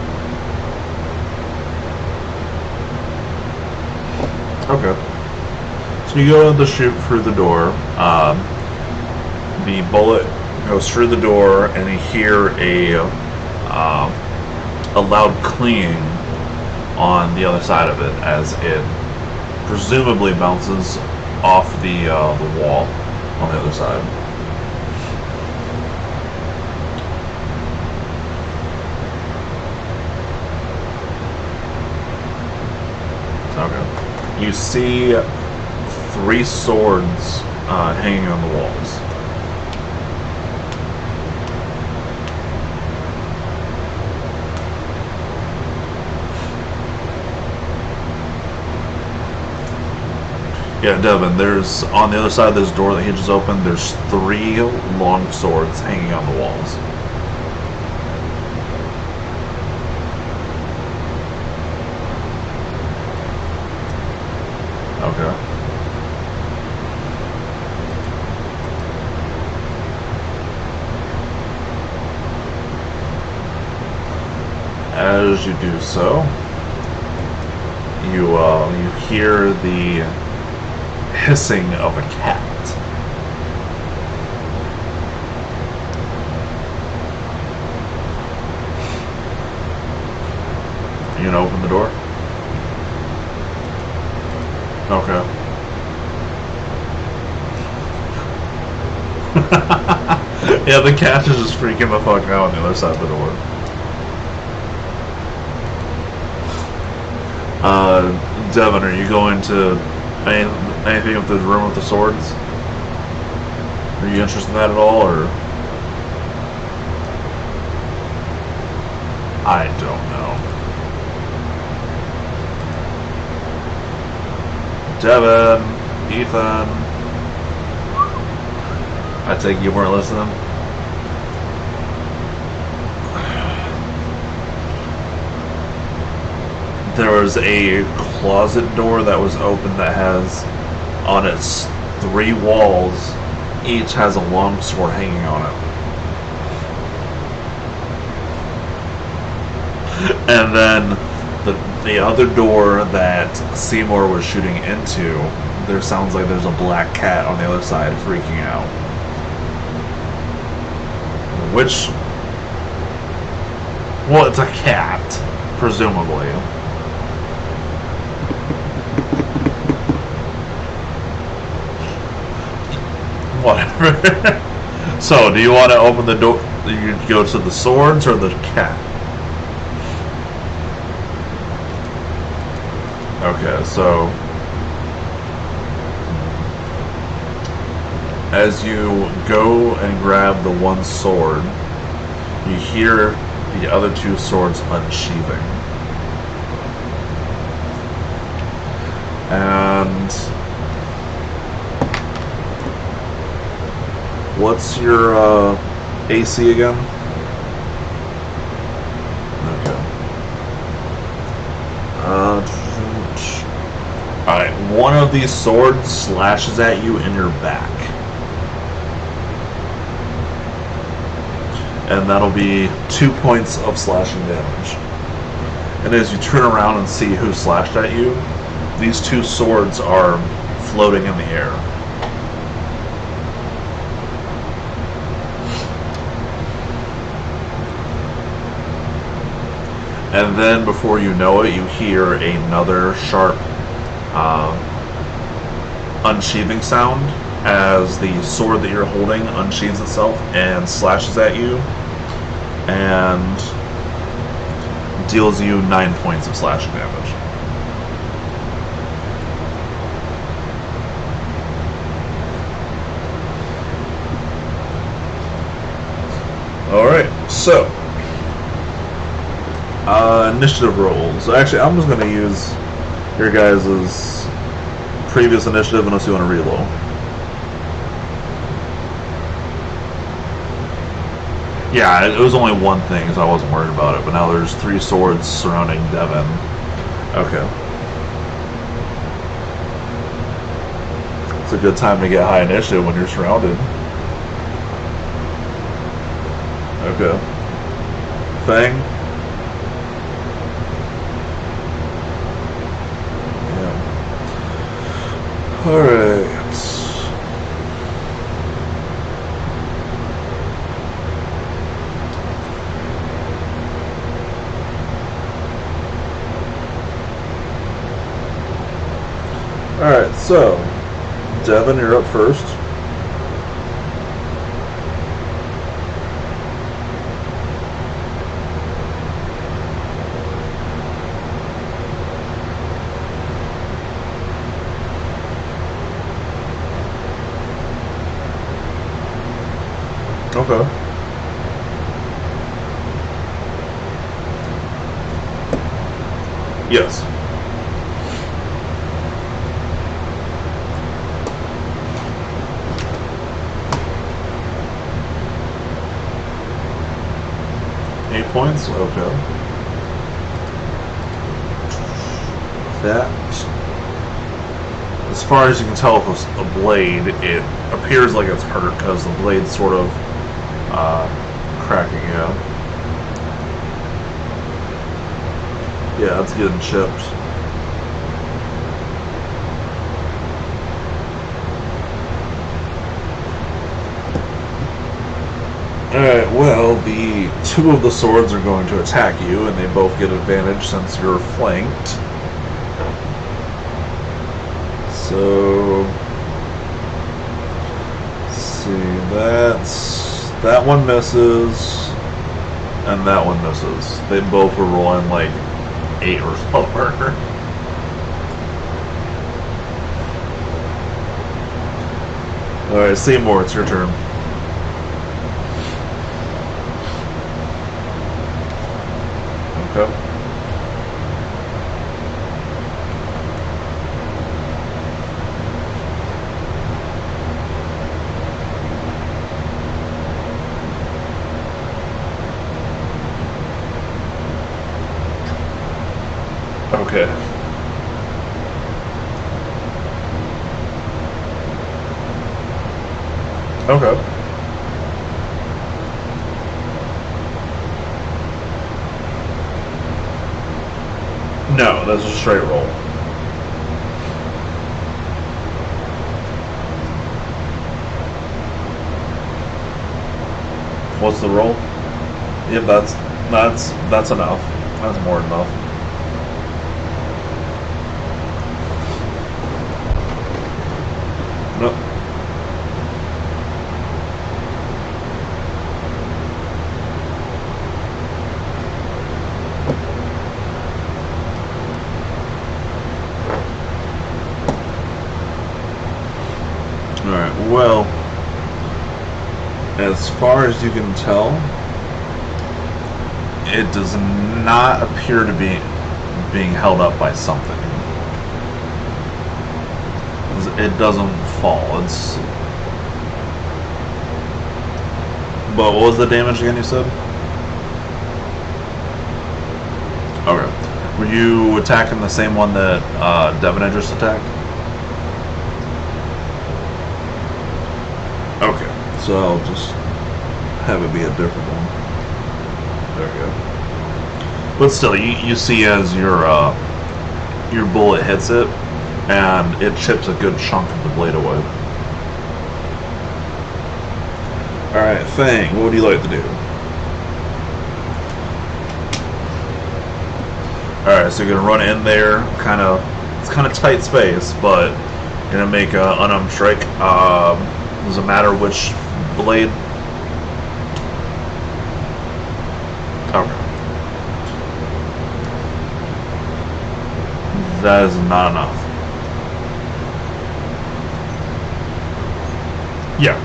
Speaker 1: Okay. So you go to shoot through the door. The bullet goes through the door, and you hear a loud clinging on the other side of it as it presumably bounces off the wall on the other side. Okay. You see 3 swords hanging on the walls. Yeah, Devin, there's on the other side of this door that hinges open, there's 3 long swords hanging on the walls. Okay. As you do so, you hear the hissing of a cat. You gonna open the door? Okay. Yeah, the cat is just freaking the fuck out on the other side of the door. Devin, are you going to anything with the room with the swords? Are you interested in that at all, or? I don't know. Devin, Ethan. I take you weren't listening. There was a closet door that was open that has on its 3 walls, each has a long sword hanging on it. And then the other door that Seymour was shooting into, there sounds like there's a black cat on the other side freaking out. Which, well, it's a cat, presumably. Whatever. So, do you want to open the door? You go to the swords or the cat? Okay, so as you go and grab the one sword, you hear the other 2 swords unsheathing. And what's your AC again? Okay. Alright, one of these swords slashes at you in your back. And that'll be 2 points of slashing damage. And as you turn around and see who slashed at you, these 2 swords are floating in the air. And then before you know it, you hear another sharp unsheathing sound as the sword that you're holding unsheathes itself and slashes at you and deals you 9 points of slashing damage. Alright, so initiative rolls. Actually, I'm just going to use your guys' previous initiative unless you want to reload. Yeah, it was only one thing, so I wasn't worried about it. But now there's 3 swords surrounding Devin. Okay. It's a good time to get high initiative when you're surrounded. Okay. Fang? Yeah. Alright. Alright, so Devin, you're up first. Okay. Yes. Points? Okay. That, as far as you can tell with a blade, it appears like it's hurt because the blade's sort of cracking out. Yeah, it's getting chipped. Alright, well, the 2 of the swords are going to attack you, and they both get advantage since you're flanked. So, let's see, that one misses, and that one misses. They both were rolling like 8 or lower. Alright, Seymour, it's your turn. Okay. Okay. Okay. No, that's a straight roll. What's the roll? Yep, that's enough. That's more than enough. Nope. Alright, well, as far as you can tell, it does not appear to be being held up by something. It doesn't fall. It's. But what was the damage again you said? Okay. Were you attacking the same one that Devin had just attacked? Okay. So I'll just have it be a different one. There we go. But still, you see as your bullet hits it, and it chips a good chunk of the blade away. Alright, Fang, what would you like to do? Alright, so you're gonna run in there, it's kind of tight space, but Gonna make an unarmed strike. Doesn't matter which blade. Okay. That is not enough. Yeah.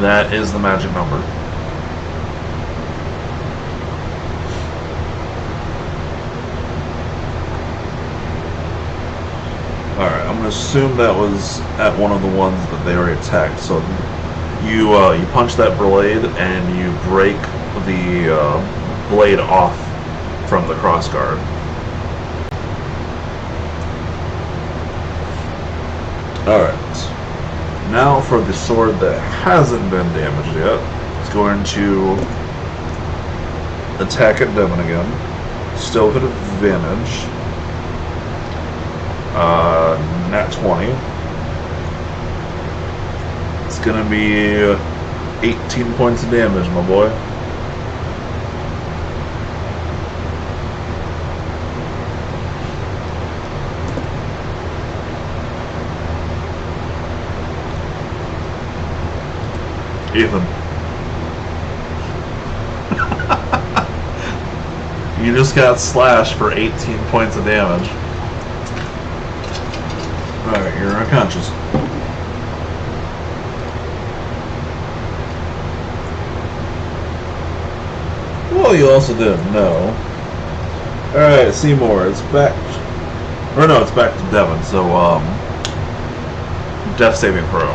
Speaker 1: That is the magic number. Alright, I'm going to assume that was at one of the ones that they already attacked. So you punch that blade and you break the blade off from the crossguard. Alright. Now for the sword that hasn't been damaged yet. It's going to attack at Devon again. Still with advantage. Nat 20. It's gonna be 18 points of damage, my boy. Ethan. You just got slashed for 18 points of damage. Alright, you're unconscious. Well, you also didn't know. Alright, Seymour, it's back. Or no, it's back to Devon, so, death saving throw.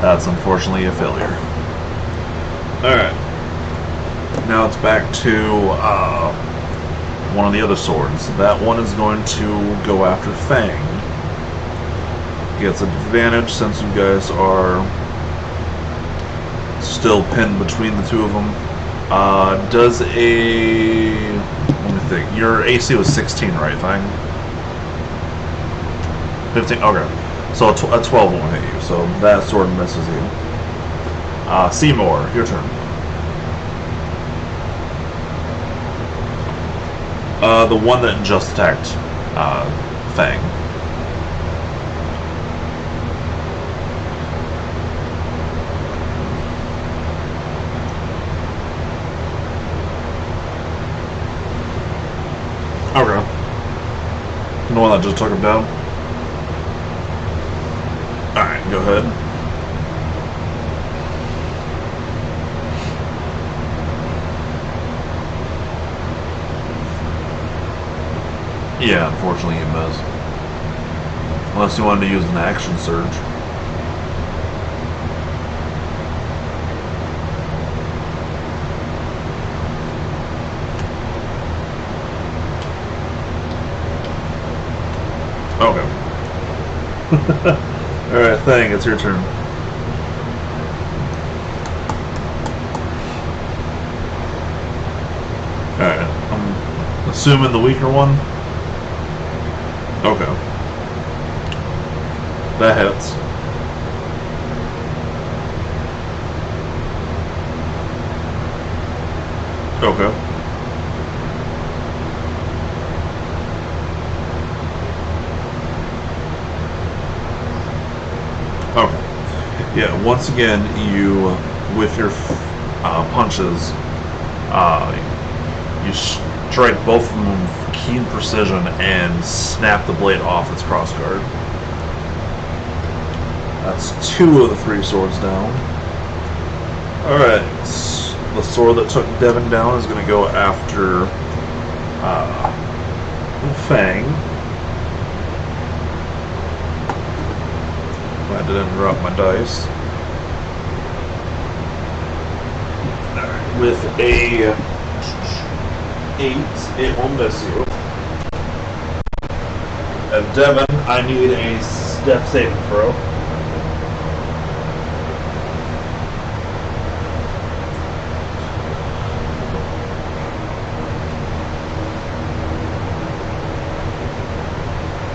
Speaker 1: That's unfortunately a failure. Alright. Now it's back to one of the other swords. That one is going to go after Fang. Gets advantage since you guys are still pinned between the two of them. Does a... Let me think. Your AC was 16, right, Fang? 15? Okay. So a 12 won't hit you, so that sword misses you. Seymour, your turn. The one that just attacked Fang. Okay. The one that just took him down? Alright, go ahead. Yeah, unfortunately you missed. Unless you wanted to use an action surge. Okay. Alright, Thang, it's your turn. Alright, I'm assuming the weaker one? Okay. That hits. Okay. Okay. Yeah, once again, you, with your punches, you strike both of them with keen precision and snap the blade off its crossguard. That's 2 of the 3 swords down. Alright, the sword that took Devon down is going to go after Fang. I didn't drop my dice. With a 8, it will miss you. And Devon, I need a death saving throw.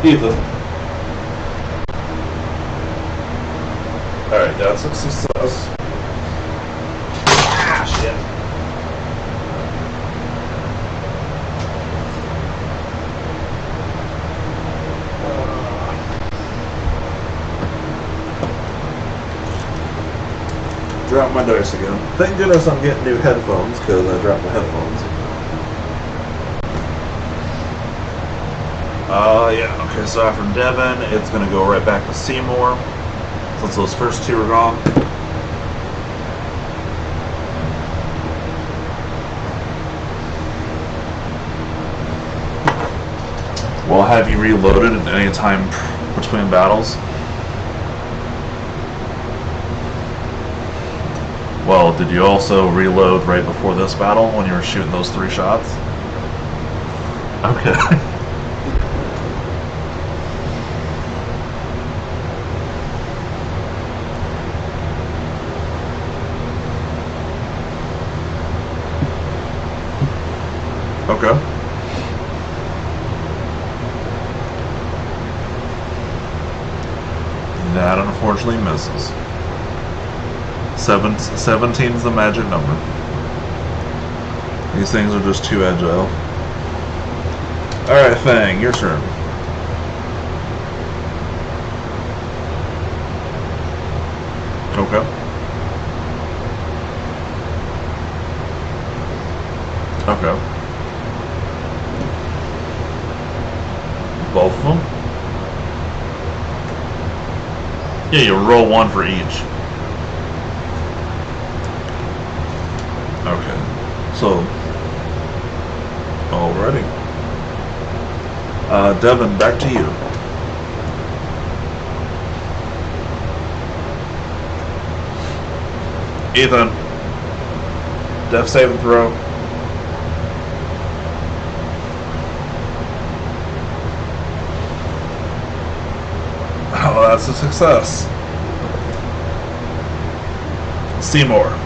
Speaker 1: Ethan. Alright, that's a success. Ah, shit. Drop my dice again. Thank goodness I'm getting new headphones because I dropped my headphones. Yeah, okay, so after Devon, it's going to go right back to Seymour, since those first two are gone. Well, have you reloaded at any time between battles? Well, did you also reload right before this battle when you were shooting those 3 shots? Okay. Okay. That unfortunately misses. 17 is the magic number. These things are just too agile. Alright, Fang, your turn. Okay. Okay. Both of them? Yeah, you roll 1 for each. Okay. So, alrighty. Devin, back to you. Ethan. Death save and throw. Oh, that's a success. Seymour.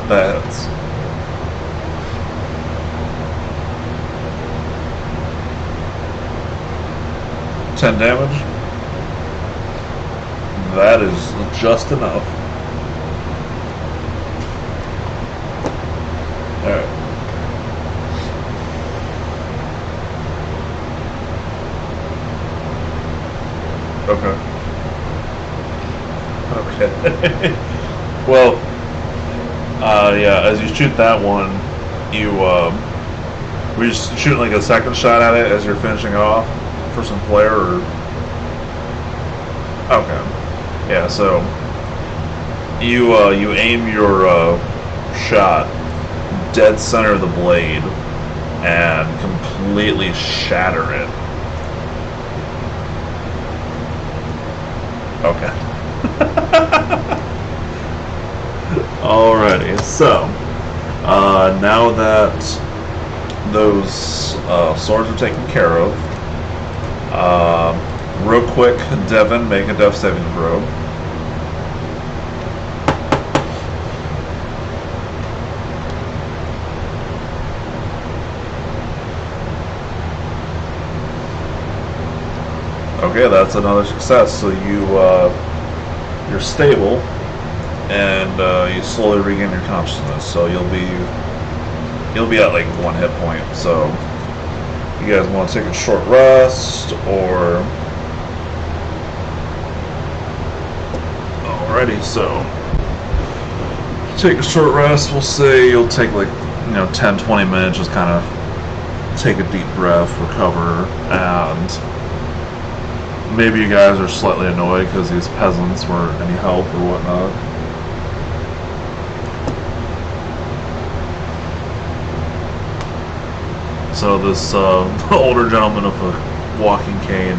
Speaker 1: That's 10 damage. That is just enough. Alright. Okay. Okay. Well, yeah, as you shoot that one, you, were you just shooting like a second shot at it as you're finishing it off for some flair, or? Okay. Yeah, so you aim your shot dead center of the blade and completely shatter it. Okay. Alrighty, so now that those swords are taken care of, real quick, Devin, make a death saving throw. Okay, that's another success. So you're stable, and you slowly regain your consciousness. So you'll be at like 1 hit point. So you guys want to take a short rest, or? Alrighty, so take a short rest. We'll say you'll take like 10-20 minutes, just kind of take a deep breath, recover, and maybe you guys are slightly annoyed because these peasants weren't any help or whatnot. So this older gentleman with a walking cane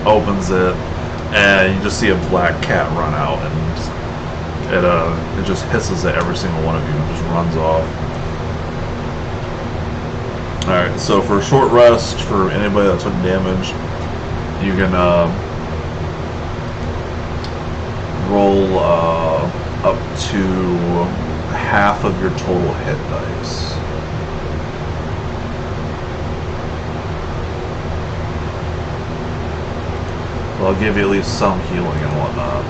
Speaker 1: opens it, and you just see a black cat run out, and it just hisses at every single one of you and just runs off. Alright, so for a short rest, for anybody that took damage, you can roll up to half of your total hit dice. Well, I'll give you at least some healing and whatnot.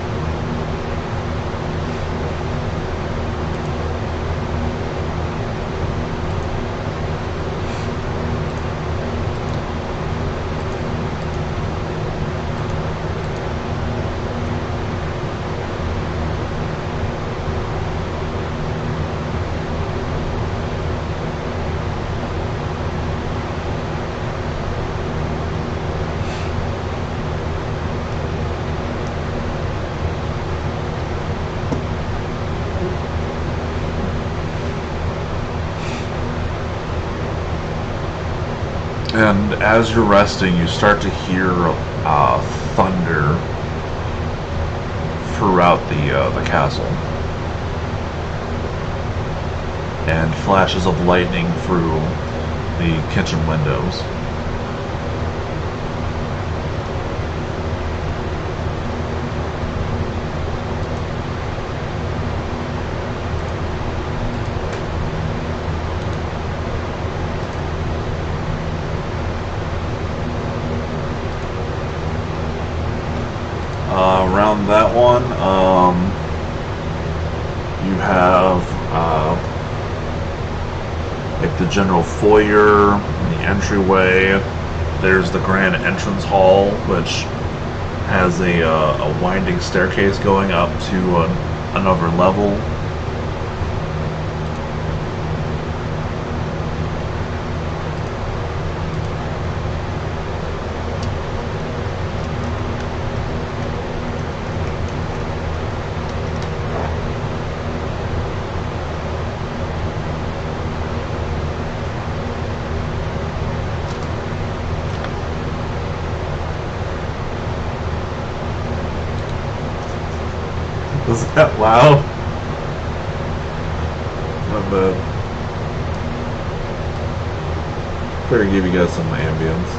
Speaker 1: And as you're resting, you start to hear thunder throughout the castle, and flashes of lightning through the kitchen windows. Around that one, you have like the general foyer, the entryway. There's the grand entrance hall, which has a winding staircase going up to another level. Was that loud? Not bad. Better give you guys some ambience.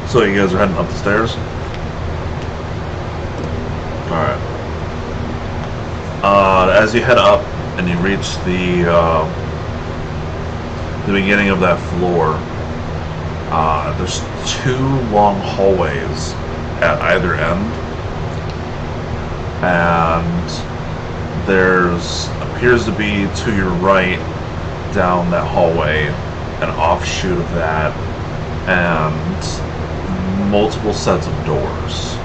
Speaker 1: So you guys are heading up the stairs? Alright. As you head up and you reach the beginning of that floor, there's two long hallways at either end, and there's appears to be to your right down that hallway an offshoot of that, and multiple sets of doors.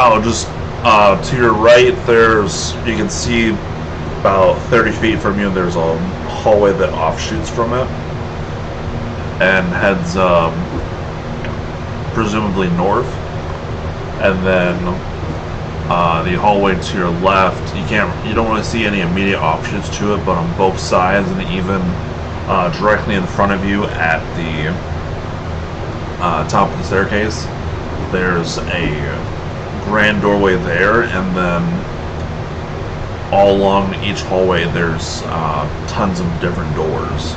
Speaker 1: Oh, just to your right, you can see about 30 feet from you, there's a hallway that offshoots from it and heads presumably north. And then the hallway to your left, you don't really see any immediate offshoots to it, but on both sides and even directly in front of you at the top of the staircase, there's a grand doorway there, and then all along each hallway there's tons of different doors.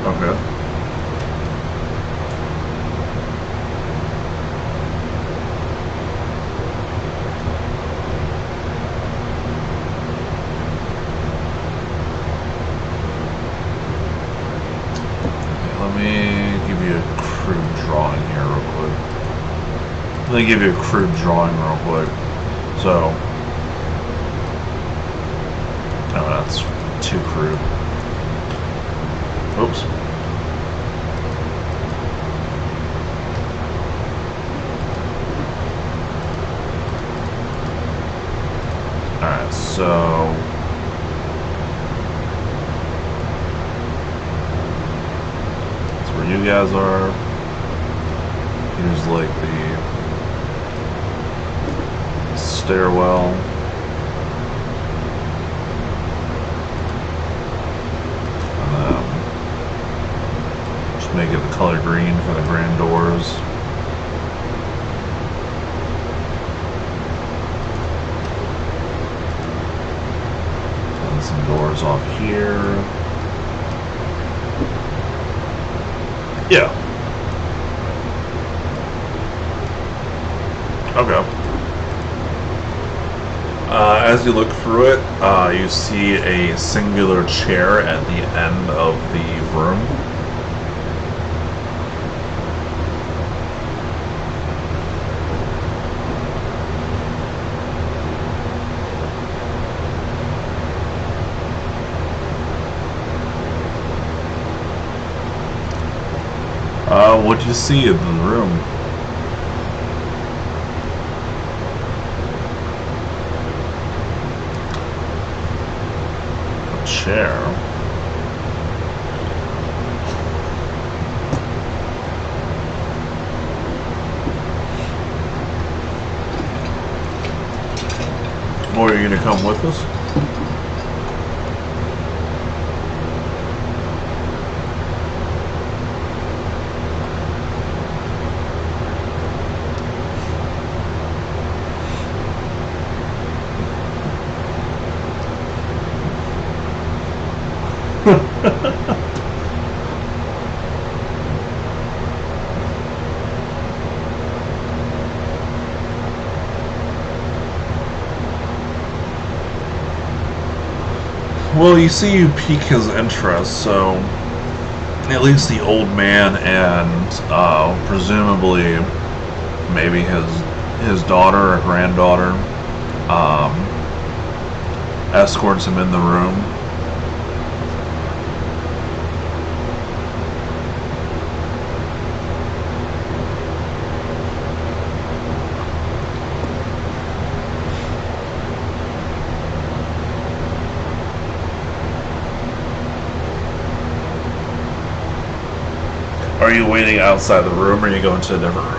Speaker 1: Okay. Let me give you a crude drawing here real quick. Let me give you a crude drawing real quick. So, oh, that's too crude. Oops. Alright, so that's where you guys are. Here's like the stairwell. Just make it the color green for the grand doors. And some doors off here. Yeah. Okay. As you look through it, you see a singular chair at the end of the room. What'd you see in the room? Chair. Or are you gonna come with us? Well, you see you pique his interest, so at least the old man and presumably maybe his daughter or granddaughter escorts him in the room. Are you waiting outside the room, or are you going to a different room?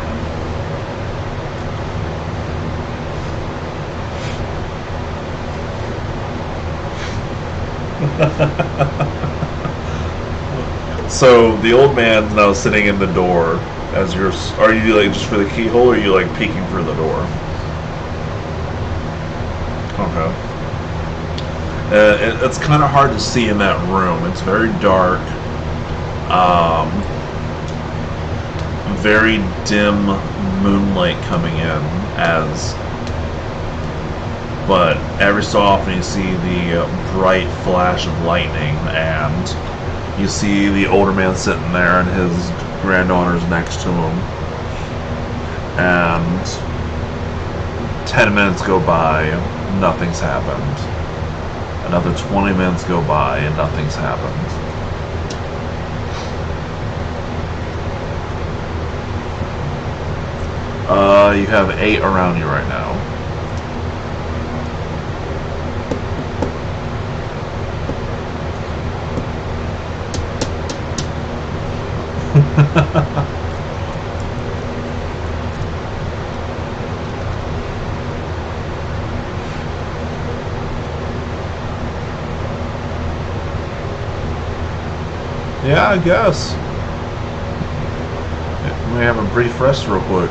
Speaker 1: So the old man's now sitting in the door as you're. Are you like just for the keyhole, or are you like peeking through the door? Okay. It's kind of hard to see in that room. It's very dark. Very dim moonlight coming in, but every so often you see the bright flash of lightning, and you see the older man sitting there and his granddaughter's next to him, and 10 minutes go by, nothing's happened. Another 20 minutes go by and nothing's happened. You have 8 around you right now. Yeah, I guess. We have a brief rest real quick.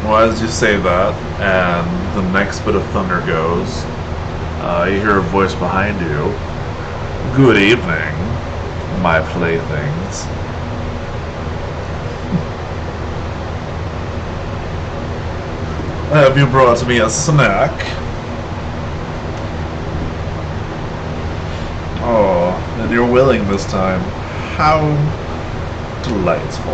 Speaker 1: Well, as you say that, and the next bit of thunder goes, you hear a voice behind you. Good evening, my playthings. Have you brought me a snack? Oh, And you're willing this time. How delightful.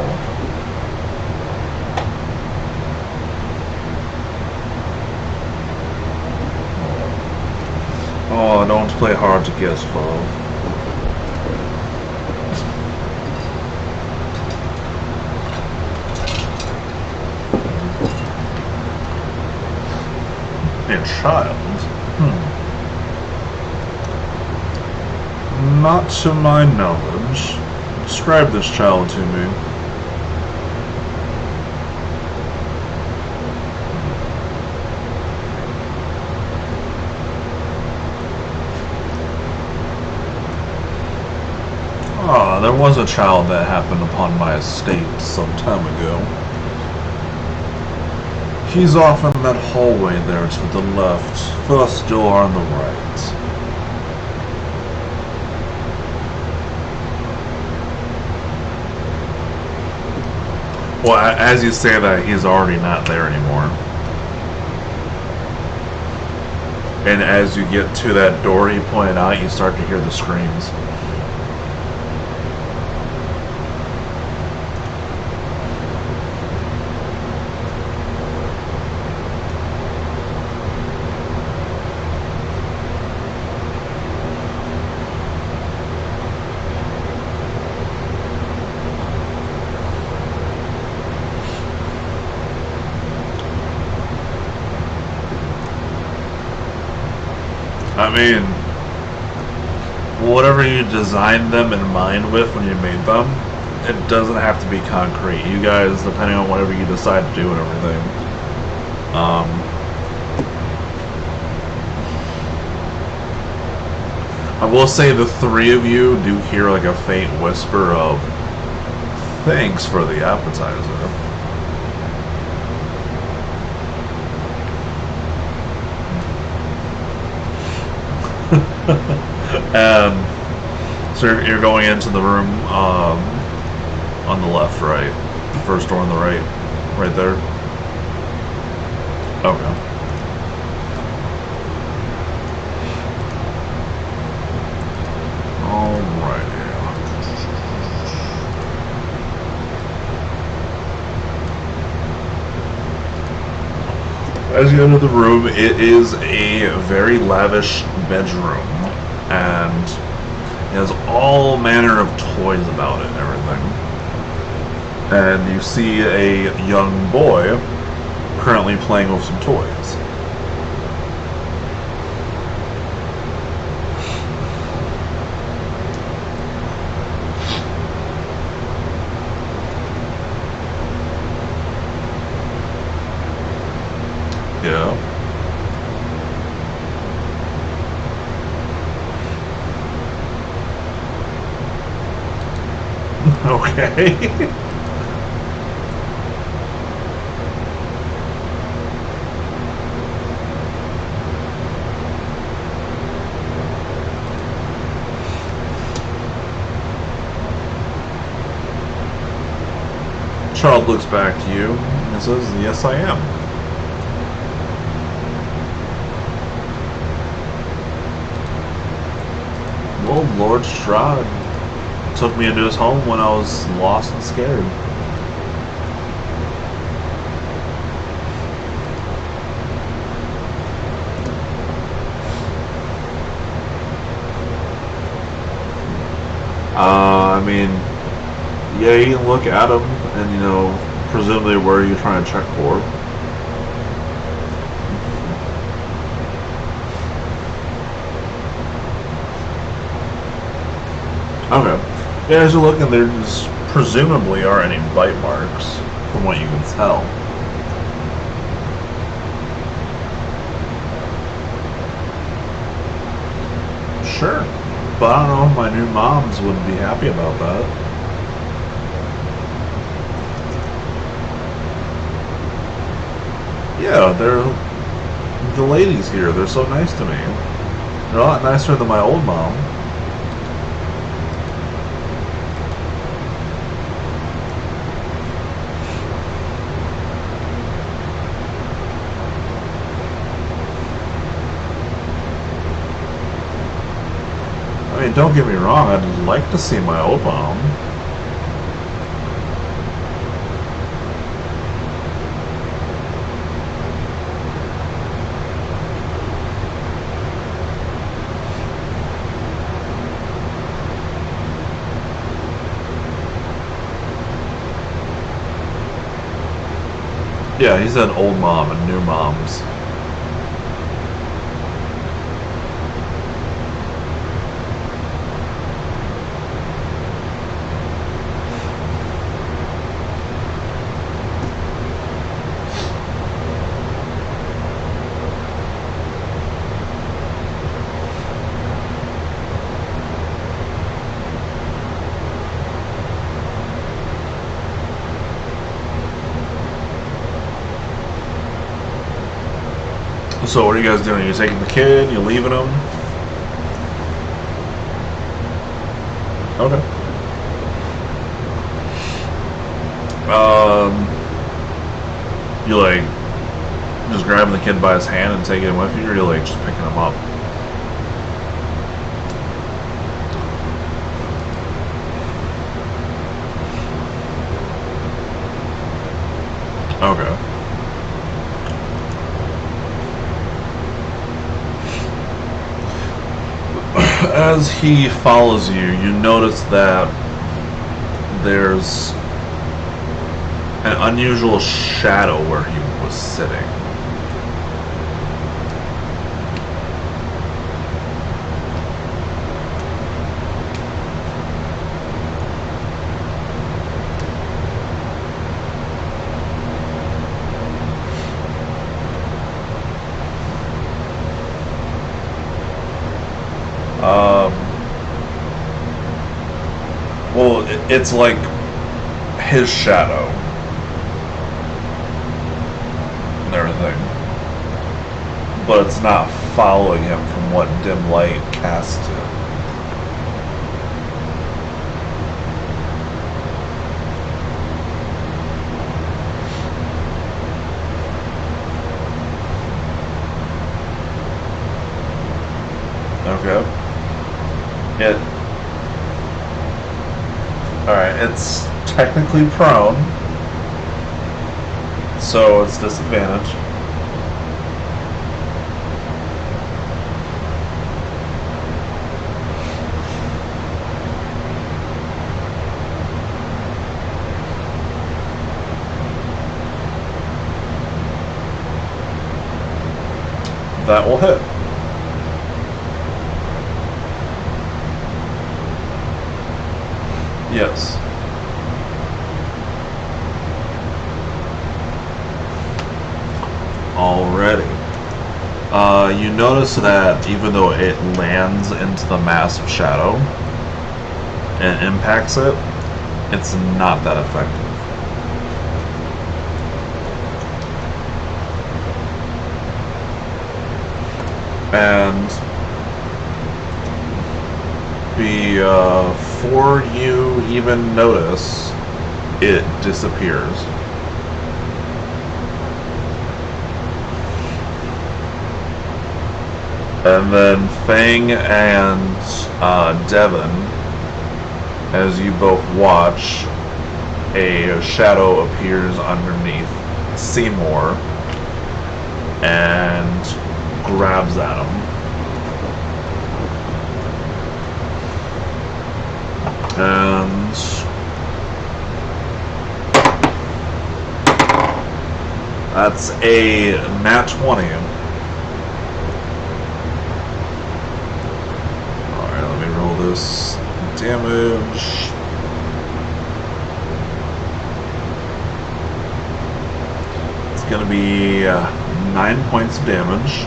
Speaker 1: Oh, don't play hard to get, love. A child? Not to my knowledge. Describe this child to me. Ah, there was a child that happened upon my estate some time ago. He's off in that hallway there to the left, first door on the right. Well, as you say that, he's already not there anymore. And as you get to that door he pointed out, you start to hear the screams. I mean, whatever you designed them in mind with when you made them, it doesn't have to be concrete. You guys, depending on whatever you decide to do and everything. I will say the three of you do hear like a faint whisper of, "Thanks for the appetizer." And so you're going into the room on the left, right? The first door on the right, right there. Okay. Alright. As you enter the room, it is a very lavish bedroom, and it has all manner of toys about it and everything. And you see a young boy currently playing with some toys. Yeah. Okay. Child looks back to you and says, "Yes, I am." Well, Lord Strahd took me into his home when I was lost and scared. I mean, yeah, you can look at him and, you know, presumably where are you trying to check for? Okay. Yeah, as you're looking, there just presumably aren't any bite marks, from what you can tell. Sure. But I don't know if my new moms would be happy about that. Yeah, the ladies here, they're so nice to me. They're a lot nicer than my old mom. I mean, don't get me wrong, I'd like to see my old mom. Yeah, he said old mom and new moms. So what are you guys doing? You taking the kid? You leaving him? Okay. You like just grabbing the kid by his hand and taking him with you, or you like just picking him up? Okay. As he follows you, you notice that there's an unusual shadow where he was sitting. Well, it's like his shadow and everything, but it's not following him from what dim light casts it. Okay. Alright, it's technically prone, so it's disadvantage. That will hit. Yes. Already. You notice that even though it lands into the massive shadow and impacts it, it's not that effective. And before you even notice, it disappears. And then Fang and Devin, as you both watch, a shadow appears underneath Seymour and grabs at him. And that's a nat 20. Alright, let me roll this damage. It's gonna be 9 points of damage.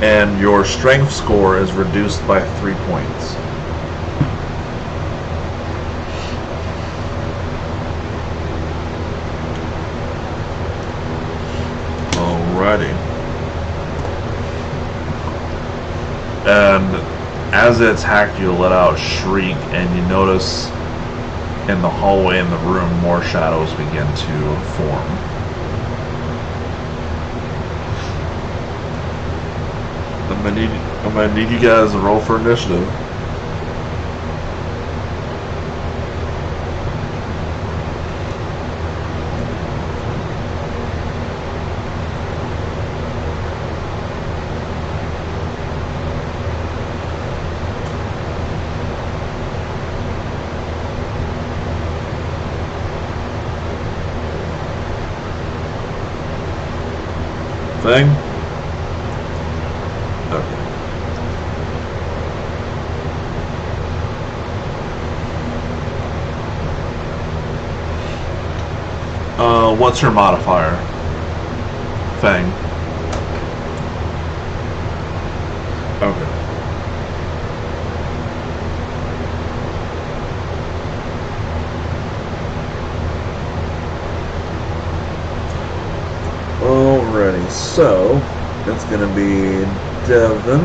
Speaker 1: And your strength score is reduced by 3 points. Alrighty. And as it attacked you, let out a shriek, and you notice in the hallway in the room more shadows begin to form. I'm gonna need you guys to roll for initiative. Thing? Okay. What's your modifier? Fang. Okay. Alrighty, so it's gonna be Devon,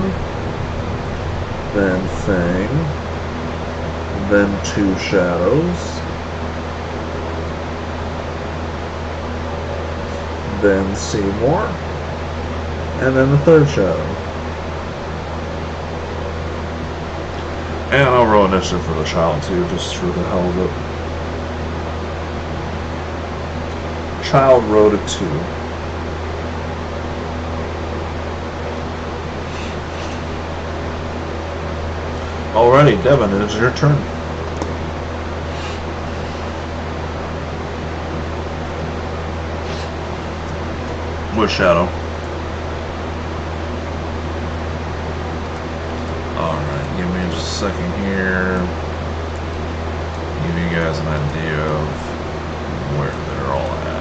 Speaker 1: then Fang, then 2 shadows, then Seymour, and then the 3rd shadow. And I'll roll initiative for the child too, just for the hell of it. Child rolled a 2. Alrighty, Devon, it is your turn. With shadow. Alright, give me just a second here. Give you guys an idea of where they're all at.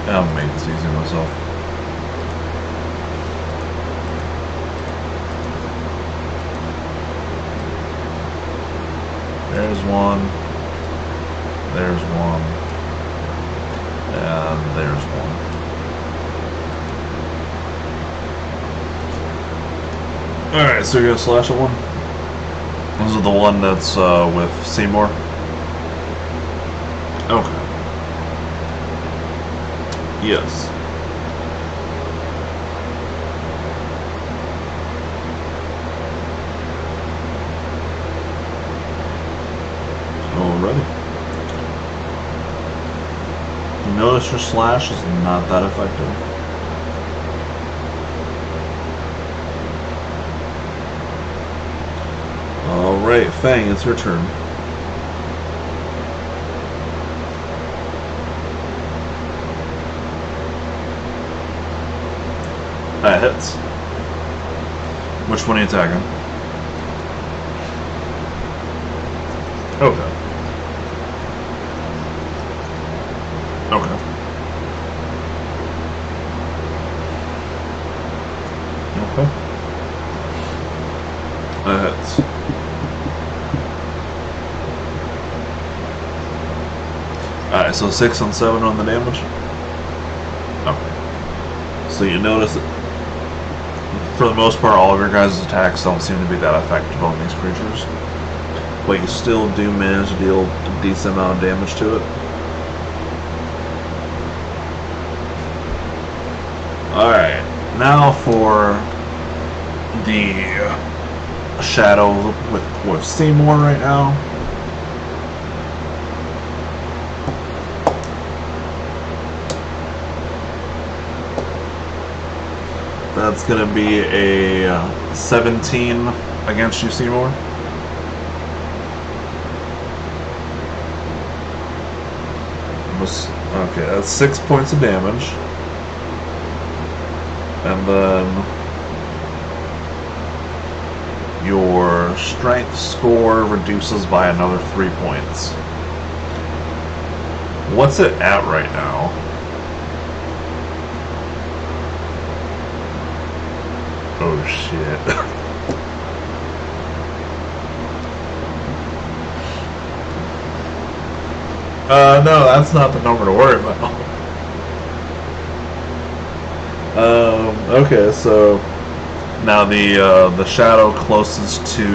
Speaker 1: I'll make this easy myself. There's one. There's one. And there's one. Alright, so you're gonna slash at one? This is the one that's with Seymour? Okay. Yes. Alrighty. You notice your slash is not that effective. Alright, Fang, it's your turn. That hits. Which one are you attacking? Okay. Okay. Okay. That hits. Alright, so 6 and 7 on the damage? Okay. So you notice that for the most part, all of your guys' attacks don't seem to be that effective on these creatures. But you still do manage to deal a decent amount of damage to it. Alright, now for the shadow with Seymour right now. That's going to be a 17 against you, Seymour. Okay, that's 6 points of damage. And then your strength score reduces by another 3 points. What's it at right now? Oh shit. No, that's not the number to worry about. Okay, so now the shadow closest to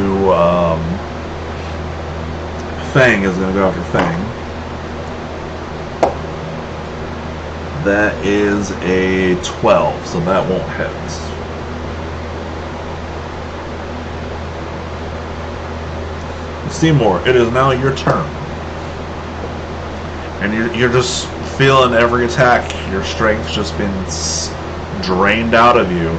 Speaker 1: Fang is gonna go after Fang. That is a 12, so that won't hit. Seymour, it is now your turn. And you're just feeling every attack, your strength's just been drained out of you.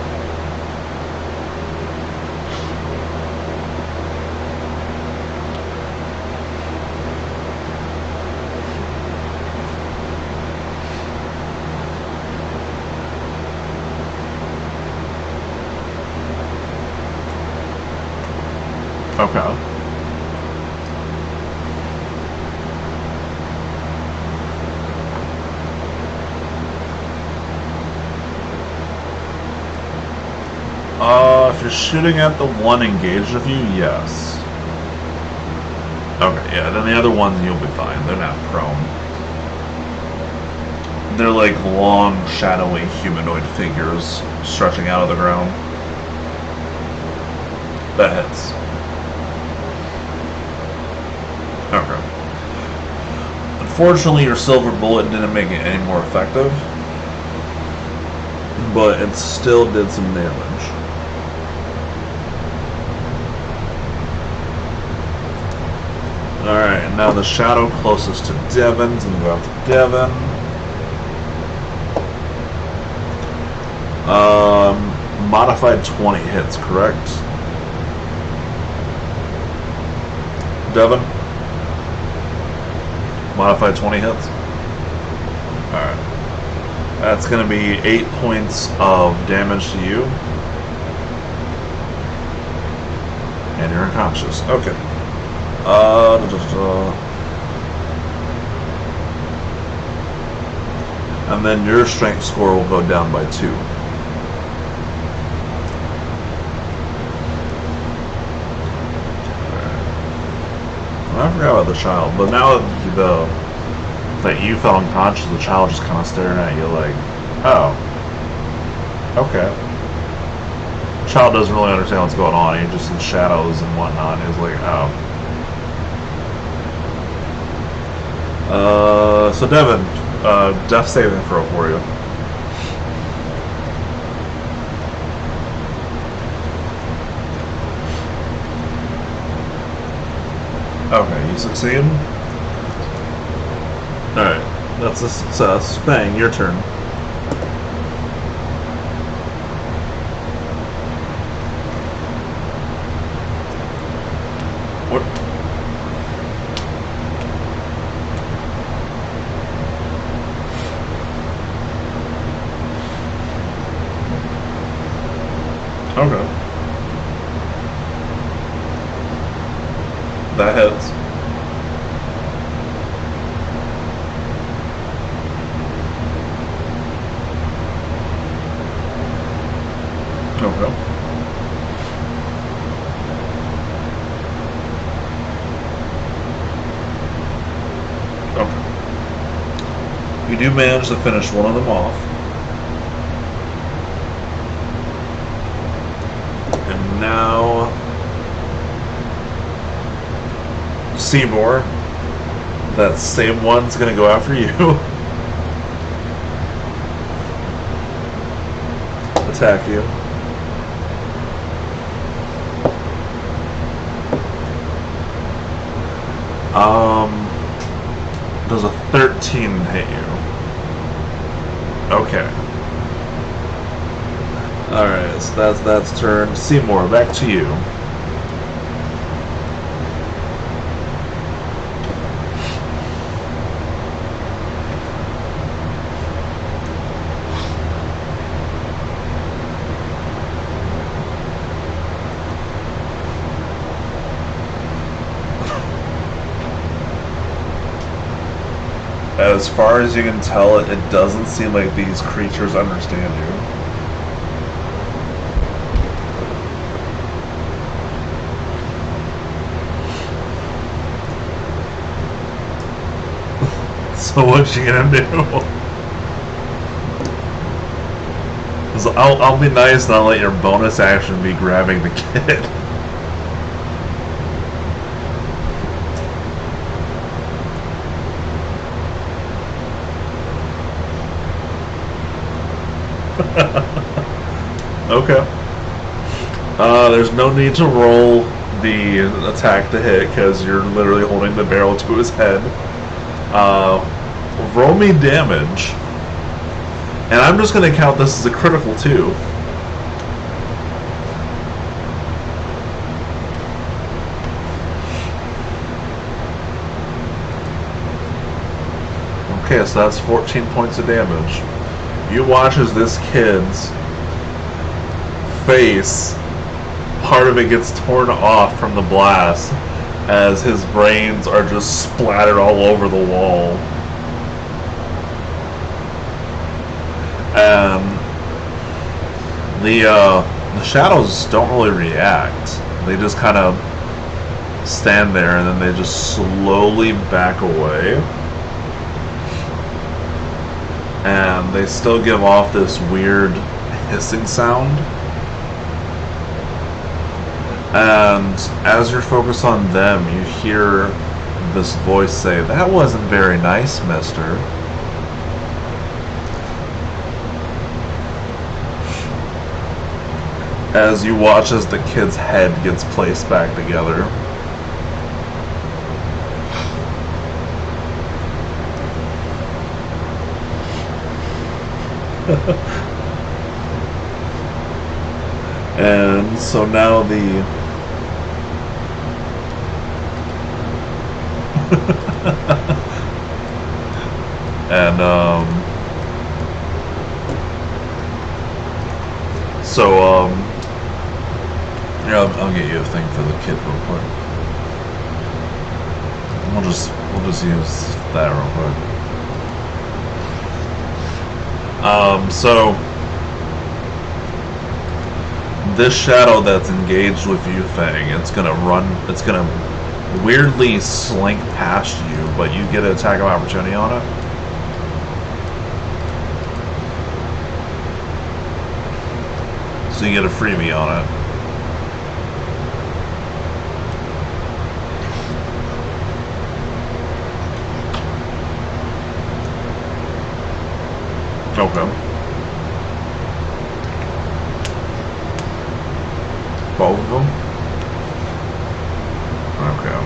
Speaker 1: Okay. If you're shooting at the one engaged of you, yes. Okay, yeah, then the other ones you'll be fine. They're not prone. They're like long, shadowy humanoid figures stretching out of the ground. That hits. Okay. Unfortunately, your silver bullet didn't make it any more effective, but it still did some damage. Alright, now the shadow closest to Devon's going to go after Devon. Modified 20 hits, correct? Devon? Modified 20 hits? Alright. That's going to be 8 points of damage to you. And you're unconscious. Okay. And then your strength score will go down by 2. I forgot about the child, but now that you felt unconscious, the child just kind of staring at you like, oh, okay. The child doesn't really understand what's going on. He just sees shadows and whatnot. He's like, oh. So Devon, death saving throw for you. Okay, you succeed. Alright, that's a success. Bang, your turn. What? Okay. That hits. Okay. Okay. You do manage to finish one of them off. And now Seymour, that same one's gonna go after you. Attack you. Does a 13 hit you? Okay. Alright, so that's turn. Seymour, back to you. As far as you can tell, it doesn't seem like these creatures understand you. So what's she gonna do? 'Cause I'll be nice and I'll let your bonus action be grabbing the kid. Okay. There's no need to roll the attack to hit because you're literally holding the barrel to his head. Roll me damage. And I'm just going to count this as a critical too. Okay, so that's 14 points of damage. You watch as this kid's face, part of it gets torn off from the blast as his brains are just splattered all over the wall. And the shadows don't really react. They just kind of stand there and then they just slowly back away. And they still give off this weird hissing sound. And as you're focused on them, you hear this voice say, "That wasn't very nice, mister." As you watch as the kid's head gets placed back together. And so now the and yeah, I'll get you a thing for the kid real quick. We'll just use that real quick. So this shadow that's engaged with you thing, it's gonna weirdly slink past you, but you get an attack of opportunity on it. So you get a freebie on it. Okay. Both of them? Okay.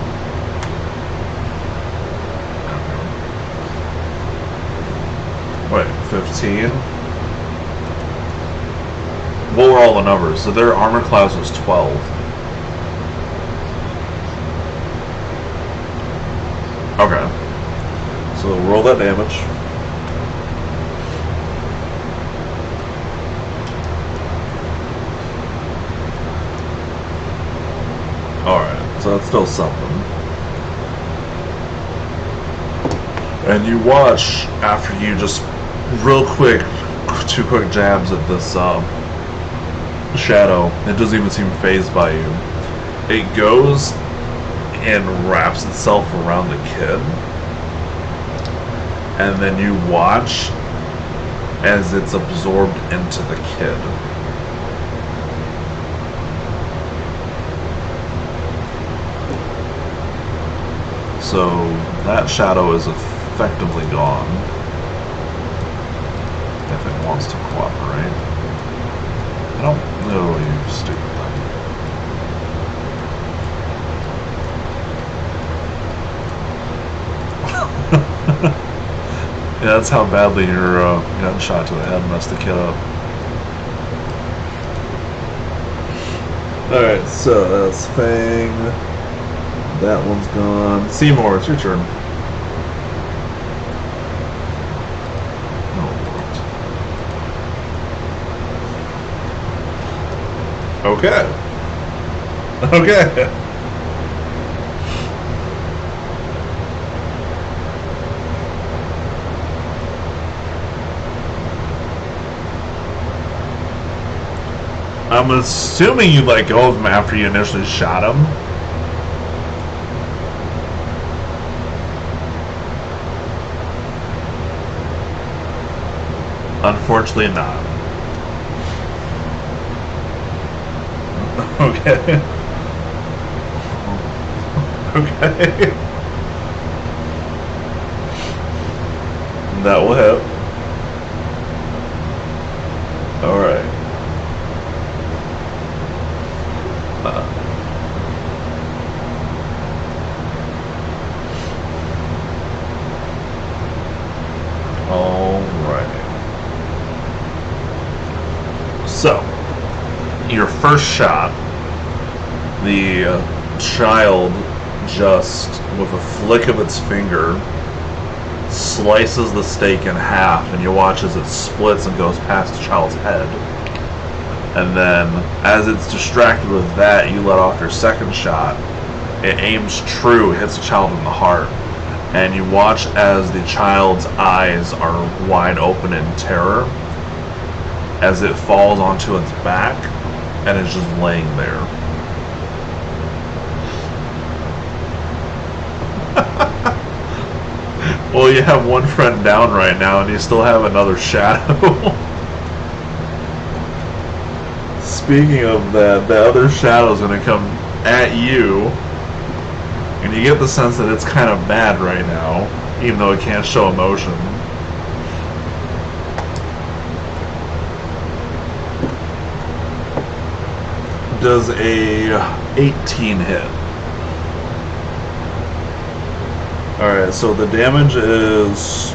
Speaker 1: Wait, 15? What were all the numbers? So their armor class was 12. Okay. So roll that damage. Alright, so that's still something. And you watch after you just real quick, 2 quick jabs at this shadow. It doesn't even seem fazed by you. It goes and wraps itself around the kid. And then you watch as it's absorbed into the kid. So that shadow is effectively gone. If it wants to cooperate. I don't know, you stupid thing. Yeah, that's how badly your gunshot to the head messed the kid up. Alright, so that's Fang. That one's gone. Seymour, it's your turn. Okay. Okay. I'm assuming you let go of him after you initially shot him. Unfortunately not. Okay. Okay. That will hit. All right. All right. So, your first shot, the child just, with a flick of its finger, slices the steak in half, and you watch as it splits and goes past the child's head. And then, as it's distracted with that, you let off your second shot. It aims true, hits the child in the heart, and you watch as the child's eyes are wide open in terror as it falls onto its back and is just laying there. Well, you have one friend down right now, and you still have another shadow. Speaking of that, the other shadow is going to come at you, and you get the sense that it's kind of mad right now, even though it can't show emotion. Does a 18 hit? Alright, so the damage is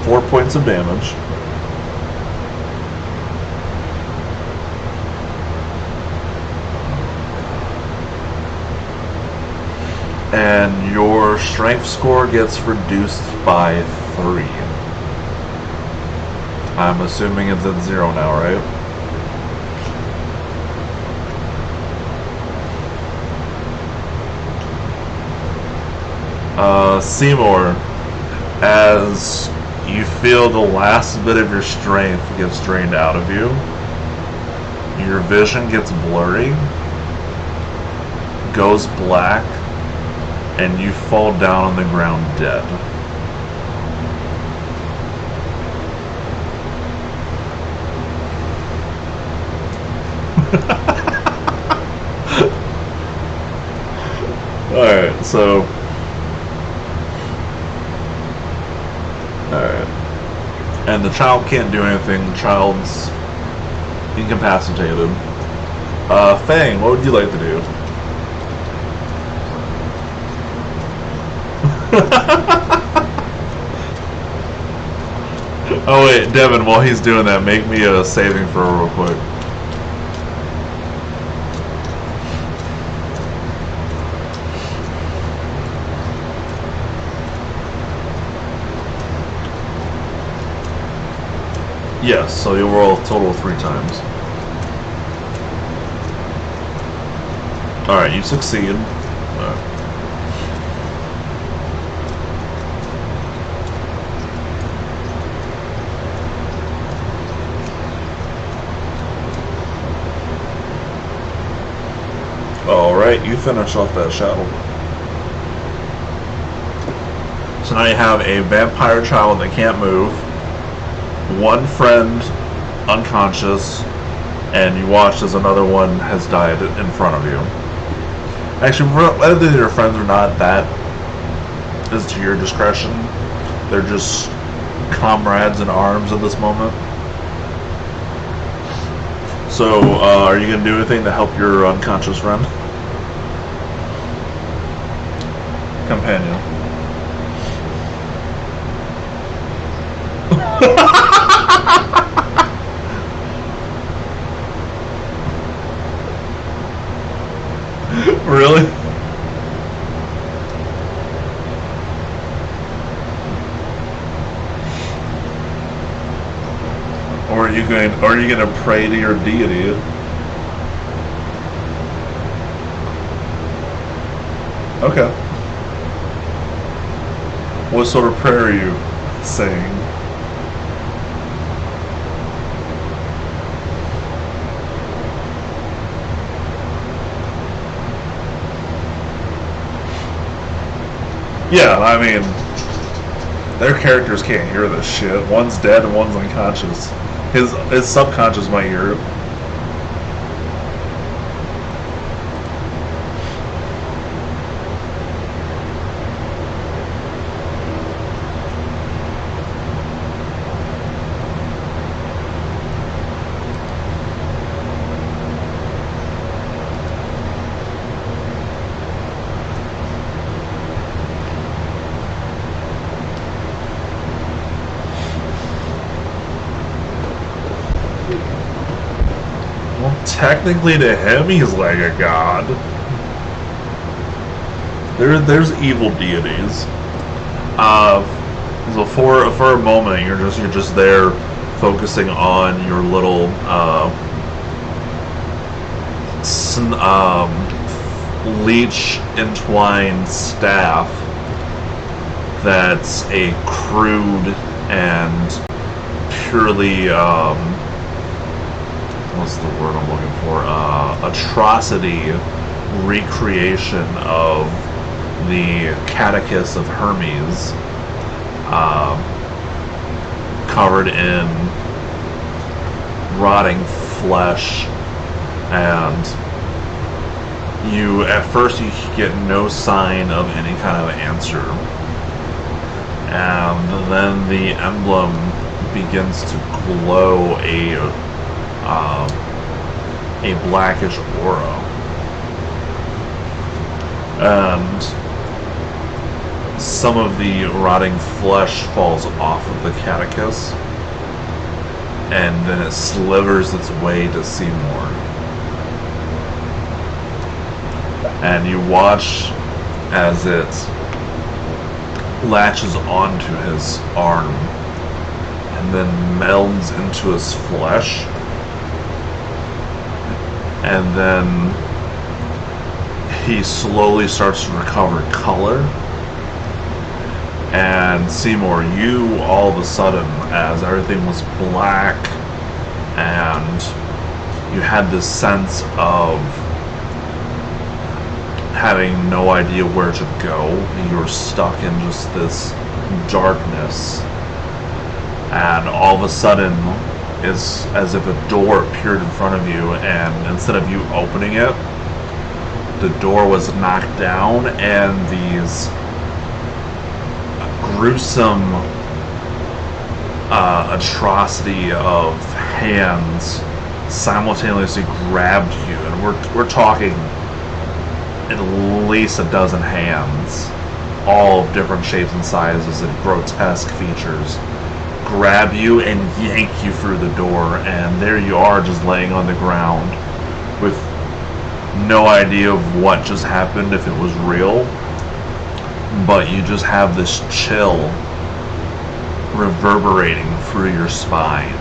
Speaker 1: 4 points of damage. And your strength score gets reduced by 3. I'm assuming it's at 0 now, right? Seymour, as you feel the last bit of your strength gets drained out of you, your vision gets blurry, goes black, and you fall down on the ground dead. Alright, so... Alright. And the child can't do anything. The child's incapacitated. Fang, what would you like to do? Oh wait, Devin, while he's doing that, make me a saving throw real quick. Yes, so you'll roll a total of 3 times. Alright, you succeed. Alright, you finish off that shadow. So now you have a vampire child that can't move, one friend unconscious, and you watch as another one has died in front of you. Actually, whether your friends or not, that is to your discretion. They're just comrades in arms at this moment. So, are you going to do anything to help your unconscious friend? Companion. Really? Or are you going to pray to your deity? Okay. What sort of prayer are you saying? Yeah, I mean, their characters can't hear this shit. One's dead and one's unconscious. His subconscious might hear it. technically to him, he's like a god. There's evil deities. So for a moment, you're just there, focusing on your little leech entwined staff. That's a crude and purely what's the word I'm looking for? Atrocity recreation of the Catechus of Hermes, covered in rotting flesh, and at first you get no sign of any kind of answer, and then the emblem begins to glow a blackish aura, and some of the rotting flesh falls off of the Catechus, and then it slivers its way to Seymour. And you watch as it latches onto his arm and then melds into his flesh, and then he slowly starts to recover color. And Seymour, you all of a sudden, as everything was black and you had this sense of having no idea where to go, you were stuck in just this darkness, and all of a sudden it's as if a door appeared in front of you, and instead of you opening it, the door was knocked down, and these gruesome atrocity of hands simultaneously grabbed you, and we're talking at least a dozen hands, all of different shapes and sizes and grotesque features, grab you and yank you through the door, and there you are, just laying on the ground with no idea of what just happened, if it was real, but you just have this chill reverberating through your spine.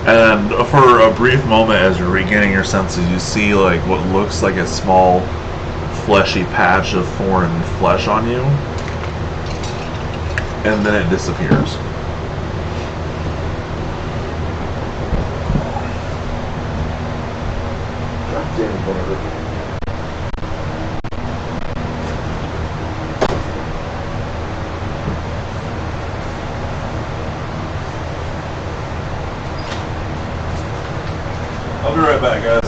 Speaker 1: And for a brief moment, as you're regaining your senses, you see like what looks like a small fleshy patch of foreign flesh on you, and then it disappears. I'll be right back, guys.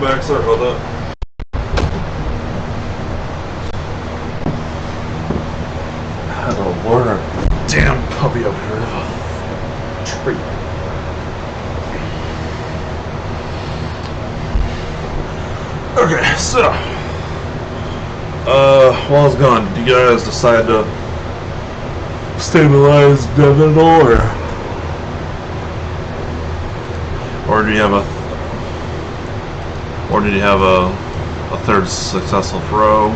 Speaker 1: back, sorry about that. Had to lure a damn puppy up here. Tree. Okay, so while I was gone, did you guys decide to stabilize Devin or do you have did you have a third successful throw?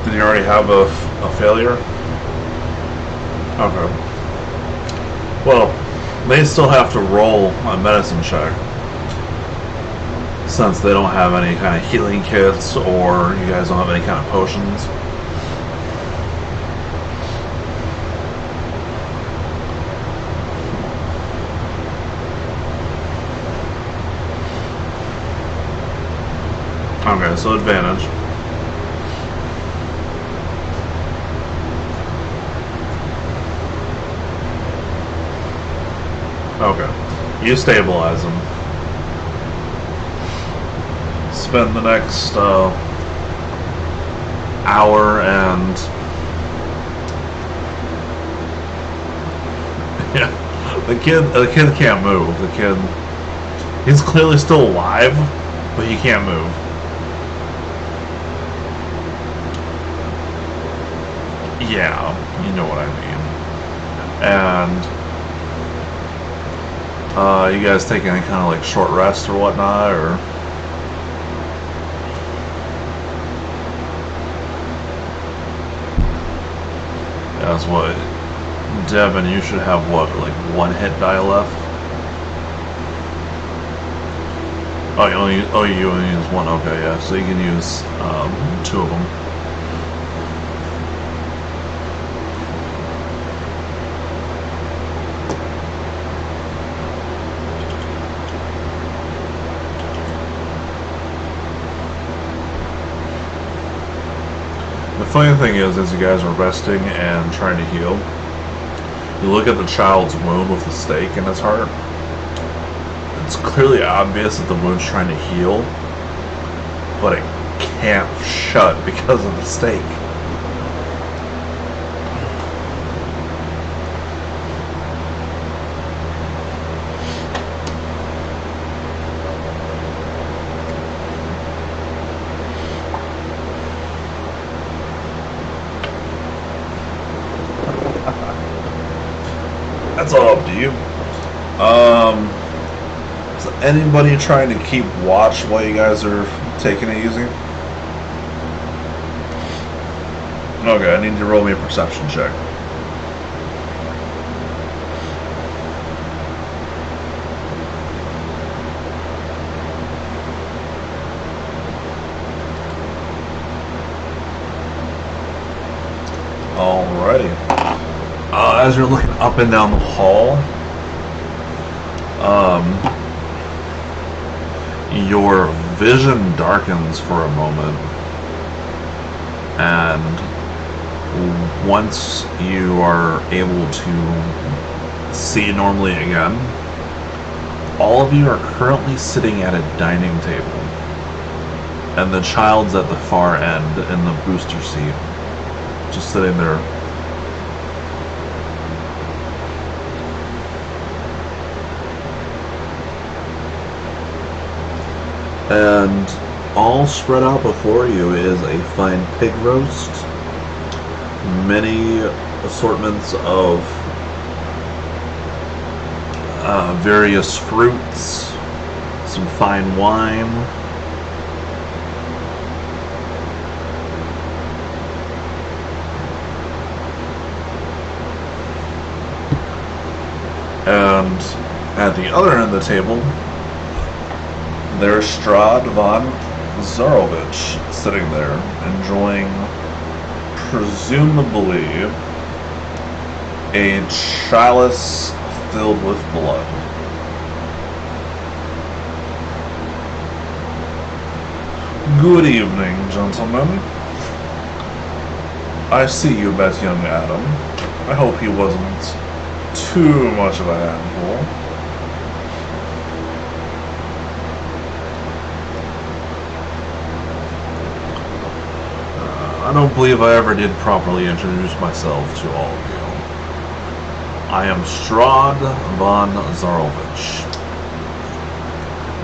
Speaker 1: Did you already have a failure? Okay. Well, they still have to roll a medicine check since they don't have any kind of healing kits or you guys don't have any kind of potions. Okay, so advantage. Okay. You stabilize them. Spend the next hour and yeah, the kid can't move. He's clearly still alive, but he can't move. Yeah, you know what I mean. And you guys taking any kind of like short rest or whatnot, or? That's what, Devin, you should have what, like one hit die left? Oh, you only use one, okay, yeah, so you can use two of them. The funny thing is, as you guys are resting and trying to heal, you look at the child's wound with the stake in its heart. It's clearly obvious that the wound's trying to heal, but it can't shut because of the stake. That's all up to you. Is anybody trying to keep watch while you guys are taking it easy? Okay, I need to roll me a perception check. Alrighty. As you're looking up and down the hall, your vision darkens for a moment, and once you are able to see normally again, all of you are currently sitting at a dining table, and the child's at the far end in the booster seat, just sitting there. And all spread out before you is a fine pig roast, many assortments of various fruits, some fine wine, and at the other end of the table, there's Strahd von Zarovich sitting there, enjoying, presumably, a chalice filled with blood. Good evening, gentlemen. I see you met young Adam. I hope he wasn't too much of a handful. I don't believe I ever did properly introduce myself to all of you. I am Strahd von Zarovich.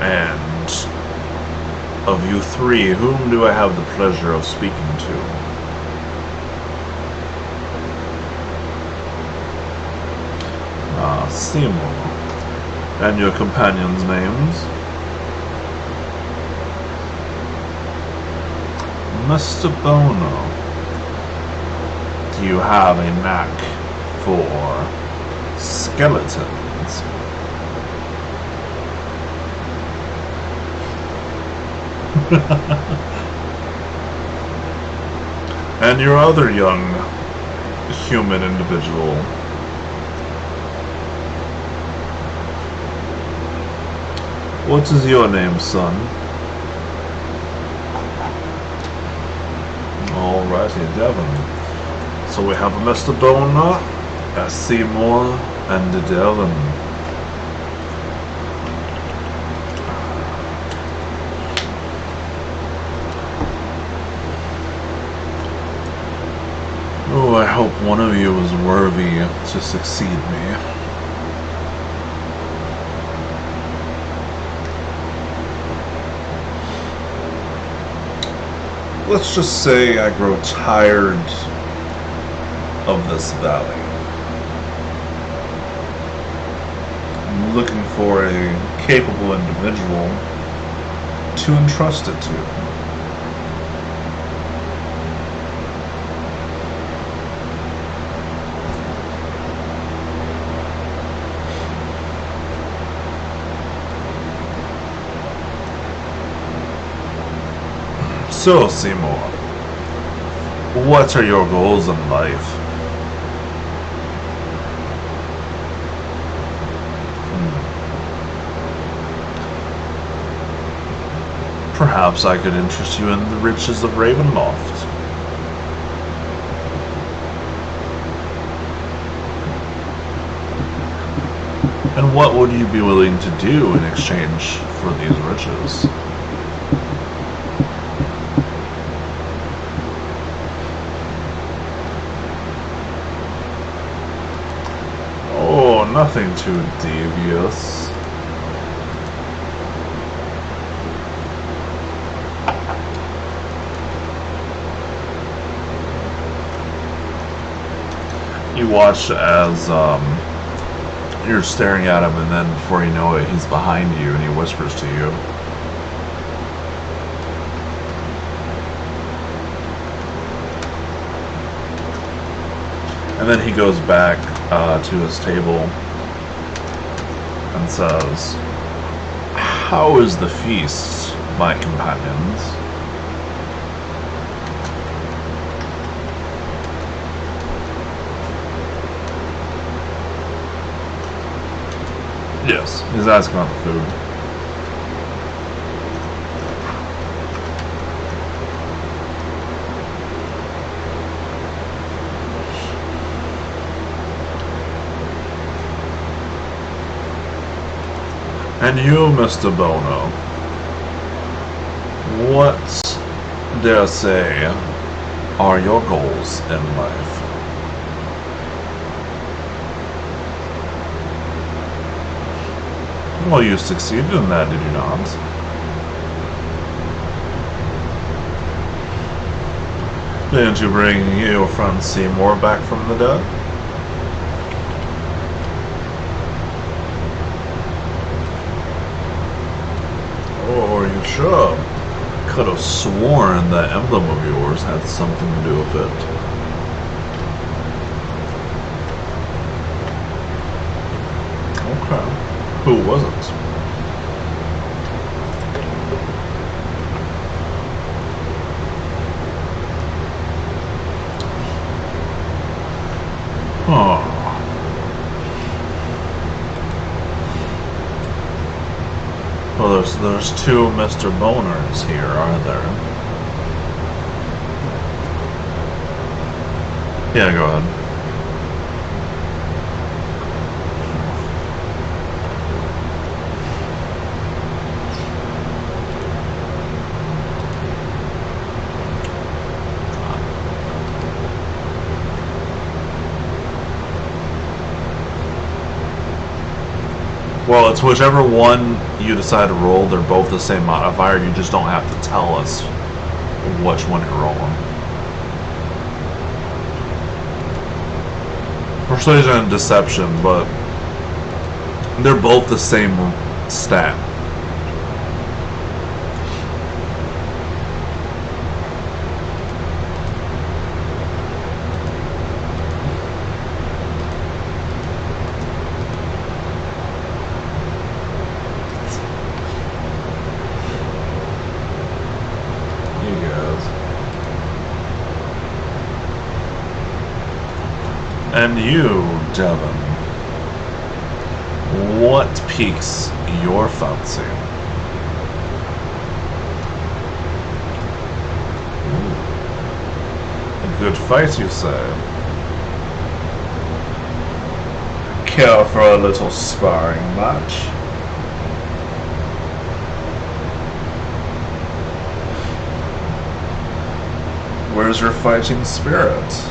Speaker 1: And of you three, whom do I have the pleasure of speaking to? Seymour. And your companions' names? Mr. Bono, do you have a knack for skeletons? And your other young human individual? What is your name, son? Alrighty, Devon. So we have Mr. Boner, a Seymour, and a Devon. Oh, I hope one of you is worthy to succeed me. Let's just say I grow tired of this valley. I'm looking for a capable individual to entrust it to. So, Seymour, what are your goals in life? Perhaps I could interest you in the riches of Ravenloft. And what would you be willing to do in exchange for these riches? Nothing too devious. You watch as you're staring at him, and then before you know it, he's behind you and he whispers to you. And then he goes back to his table and says, "How is the feast, my companions?" Yes, he's asking about the food. And you, Mr. Bono, what, dare say, are your goals in life? Well, you succeeded in that, did you not? Didn't you bring your friend Seymour back from the dead? Oh, are you sure? Could have sworn that emblem of yours had something to do with it. Okay. Who wasn't? Huh. Well, there's two Mr. Boners here, are there? Yeah, go ahead. Well, it's whichever one you decide to roll. They're both the same modifier. You just don't have to tell us which one you're rolling. Persuasion and deception, but they're both the same stat. And you, Devon, what piques your fancy? Ooh. A good fight, you say? Care for a little sparring match? Where's your fighting spirit?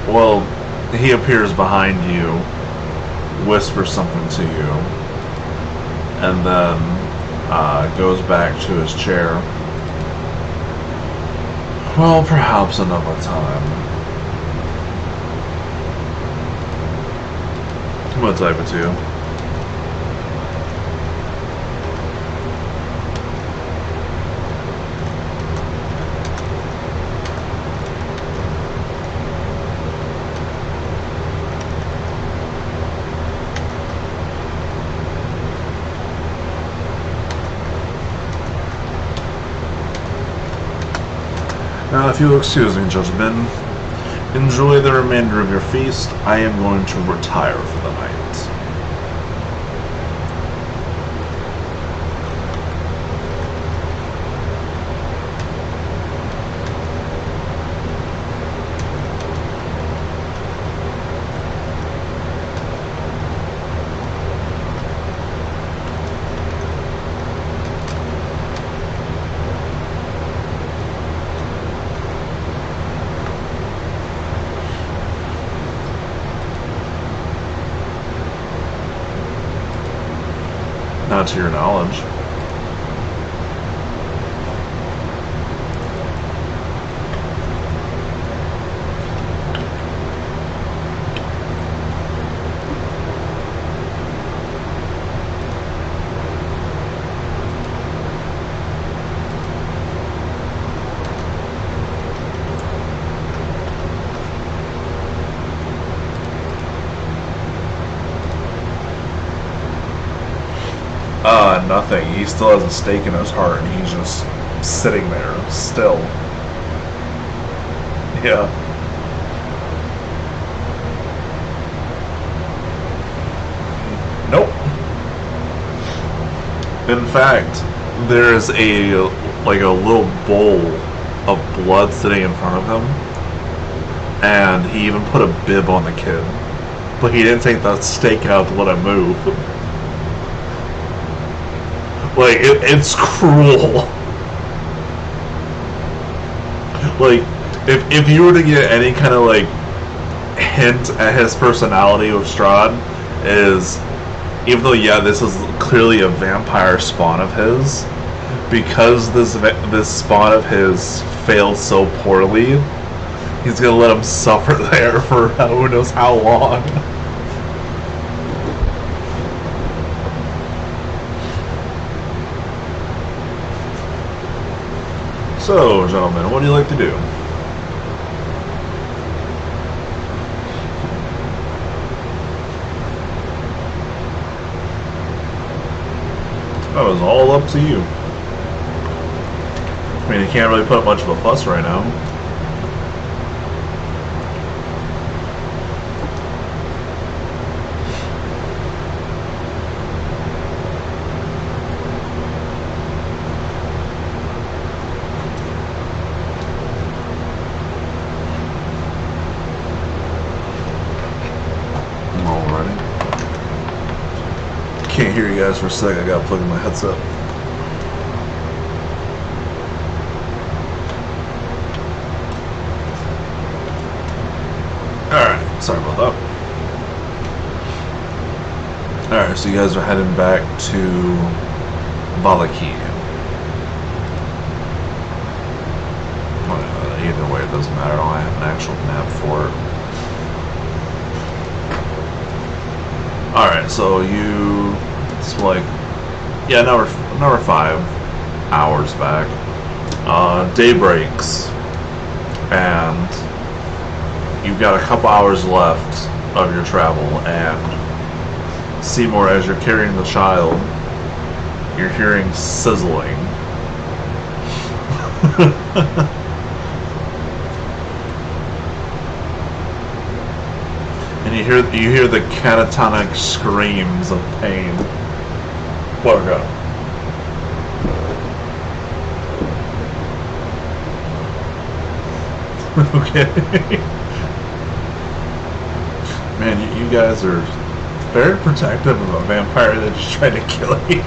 Speaker 1: Well, he appears behind you, whispers something to you, and then goes back to his chair. Well, perhaps another time. I'm gonna type it to you. Now, if you'll excuse me, gentlemen, enjoy the remainder of your feast. I am going to retire for the night. Not to your knowledge. Nothing. He still has a stake in his heart, and he's just sitting there, still. Yeah. Nope. In fact, there's a little bowl of blood sitting in front of him, and he even put a bib on the kid, but he didn't take that stake out to let him move. Like, it's cruel. Like, if you were to get any kind of, like, hint at his personality with Strahd, is, even though, yeah, this is clearly a vampire spawn of his, because this spawn of his failed so poorly, he's gonna let him suffer there for who knows how long. So, gentlemen, what do you like to do? That was all up to you. I mean, you can't really put much of a fuss right now. hear you guys for a sec. I gotta plug in my headset. Alright, sorry about that. Alright, so you guys are heading back to Valaki. Either way, it doesn't matter. I don't have an actual map for it. Alright, so it's like, yeah, another 5 hours back. Day breaks, and you've got a couple hours left of your travel, and Seymour, as you're carrying the child, you're hearing sizzling. And you hear the catatonic screams of pain. What go? Okay. Man, you guys are very protective of a vampire that just tried to kill you.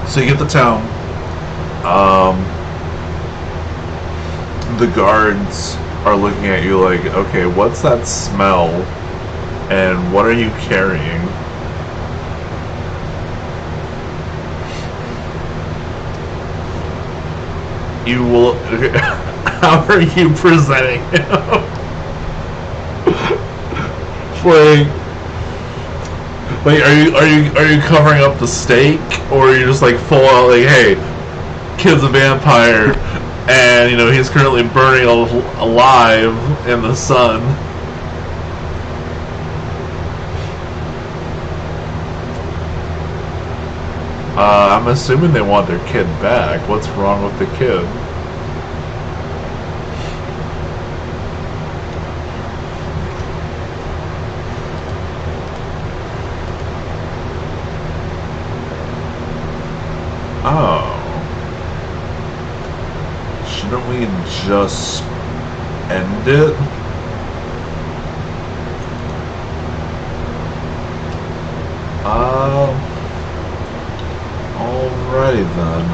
Speaker 1: So you get to town. The guards are looking at you like, okay, what's that smell? And what are you carrying? You will... How are you presenting him? Like, are you covering up the steak, or are you just like full out like, hey, kid's a vampire, and you know he's currently burning alive in the sun? I'm assuming they want their kid back. What's wrong with the kid? Oh. Shouldn't we just end it? Alrighty then.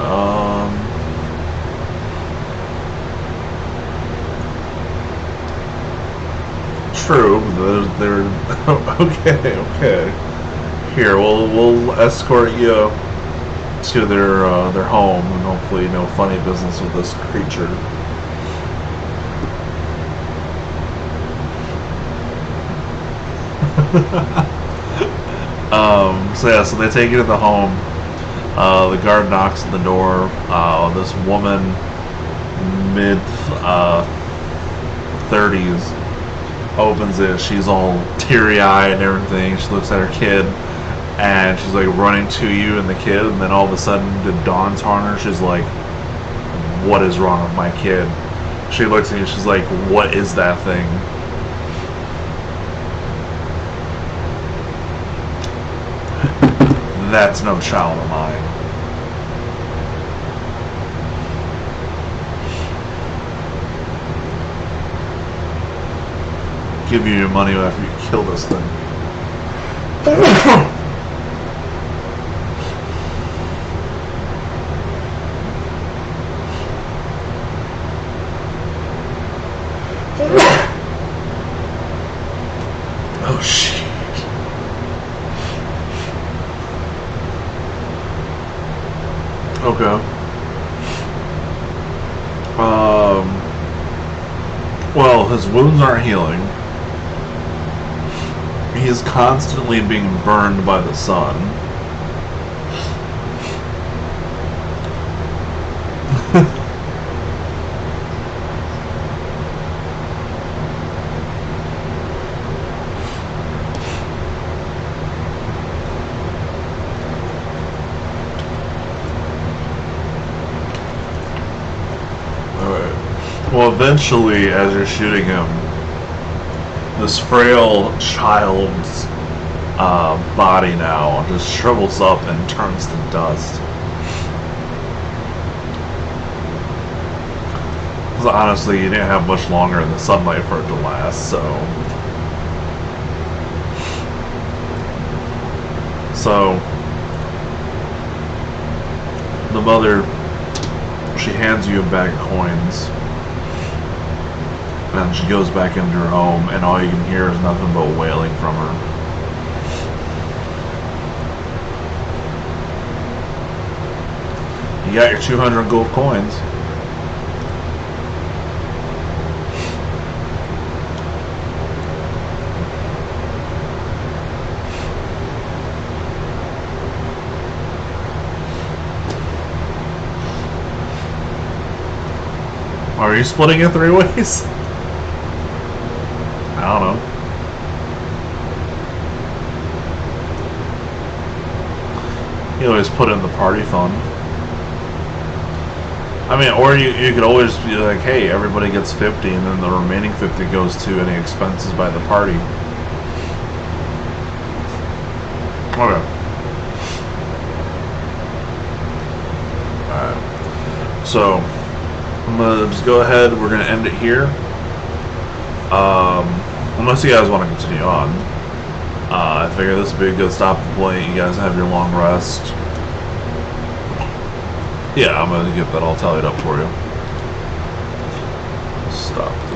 Speaker 1: True. They're okay. Here, we'll escort you to their home, and hopefully no funny business with this creature. So they take you to the home. The guard knocks on the door. This woman, mid 30s, opens it. She's all teary-eyed and everything. She looks at her kid, and she's like running to you and the kid, and then all of a sudden it dawns on her. She's like, what is wrong with my kid? She looks at you, she's like, what is that thing? That's no child of mine. Give you your money after you kill this thing. Oh shit. Okay. Well, his wounds aren't healing. He is constantly being burned by the sun. Well, eventually, as you're shooting him, this frail child's body now just shrivels up and turns to dust. Because honestly, you didn't have much longer in the sunlight for it to last, so... the mother, she hands you a bag of coins, and she goes back into her home, and all you can hear is nothing but wailing from her. You got your 200 gold coins. Are you splitting it 3 ways? I don't know. You always put in the party fund. I mean, or you could always be like, hey, everybody gets 50, and then the remaining 50 goes to any expenses by the party. Okay. Alright. So, I'm going to just go ahead. We're going to end it here. Unless you guys want to continue on. I figure this would be a good stopping point. You guys have your long rest. Yeah, I'm going to get that all tallied up for you.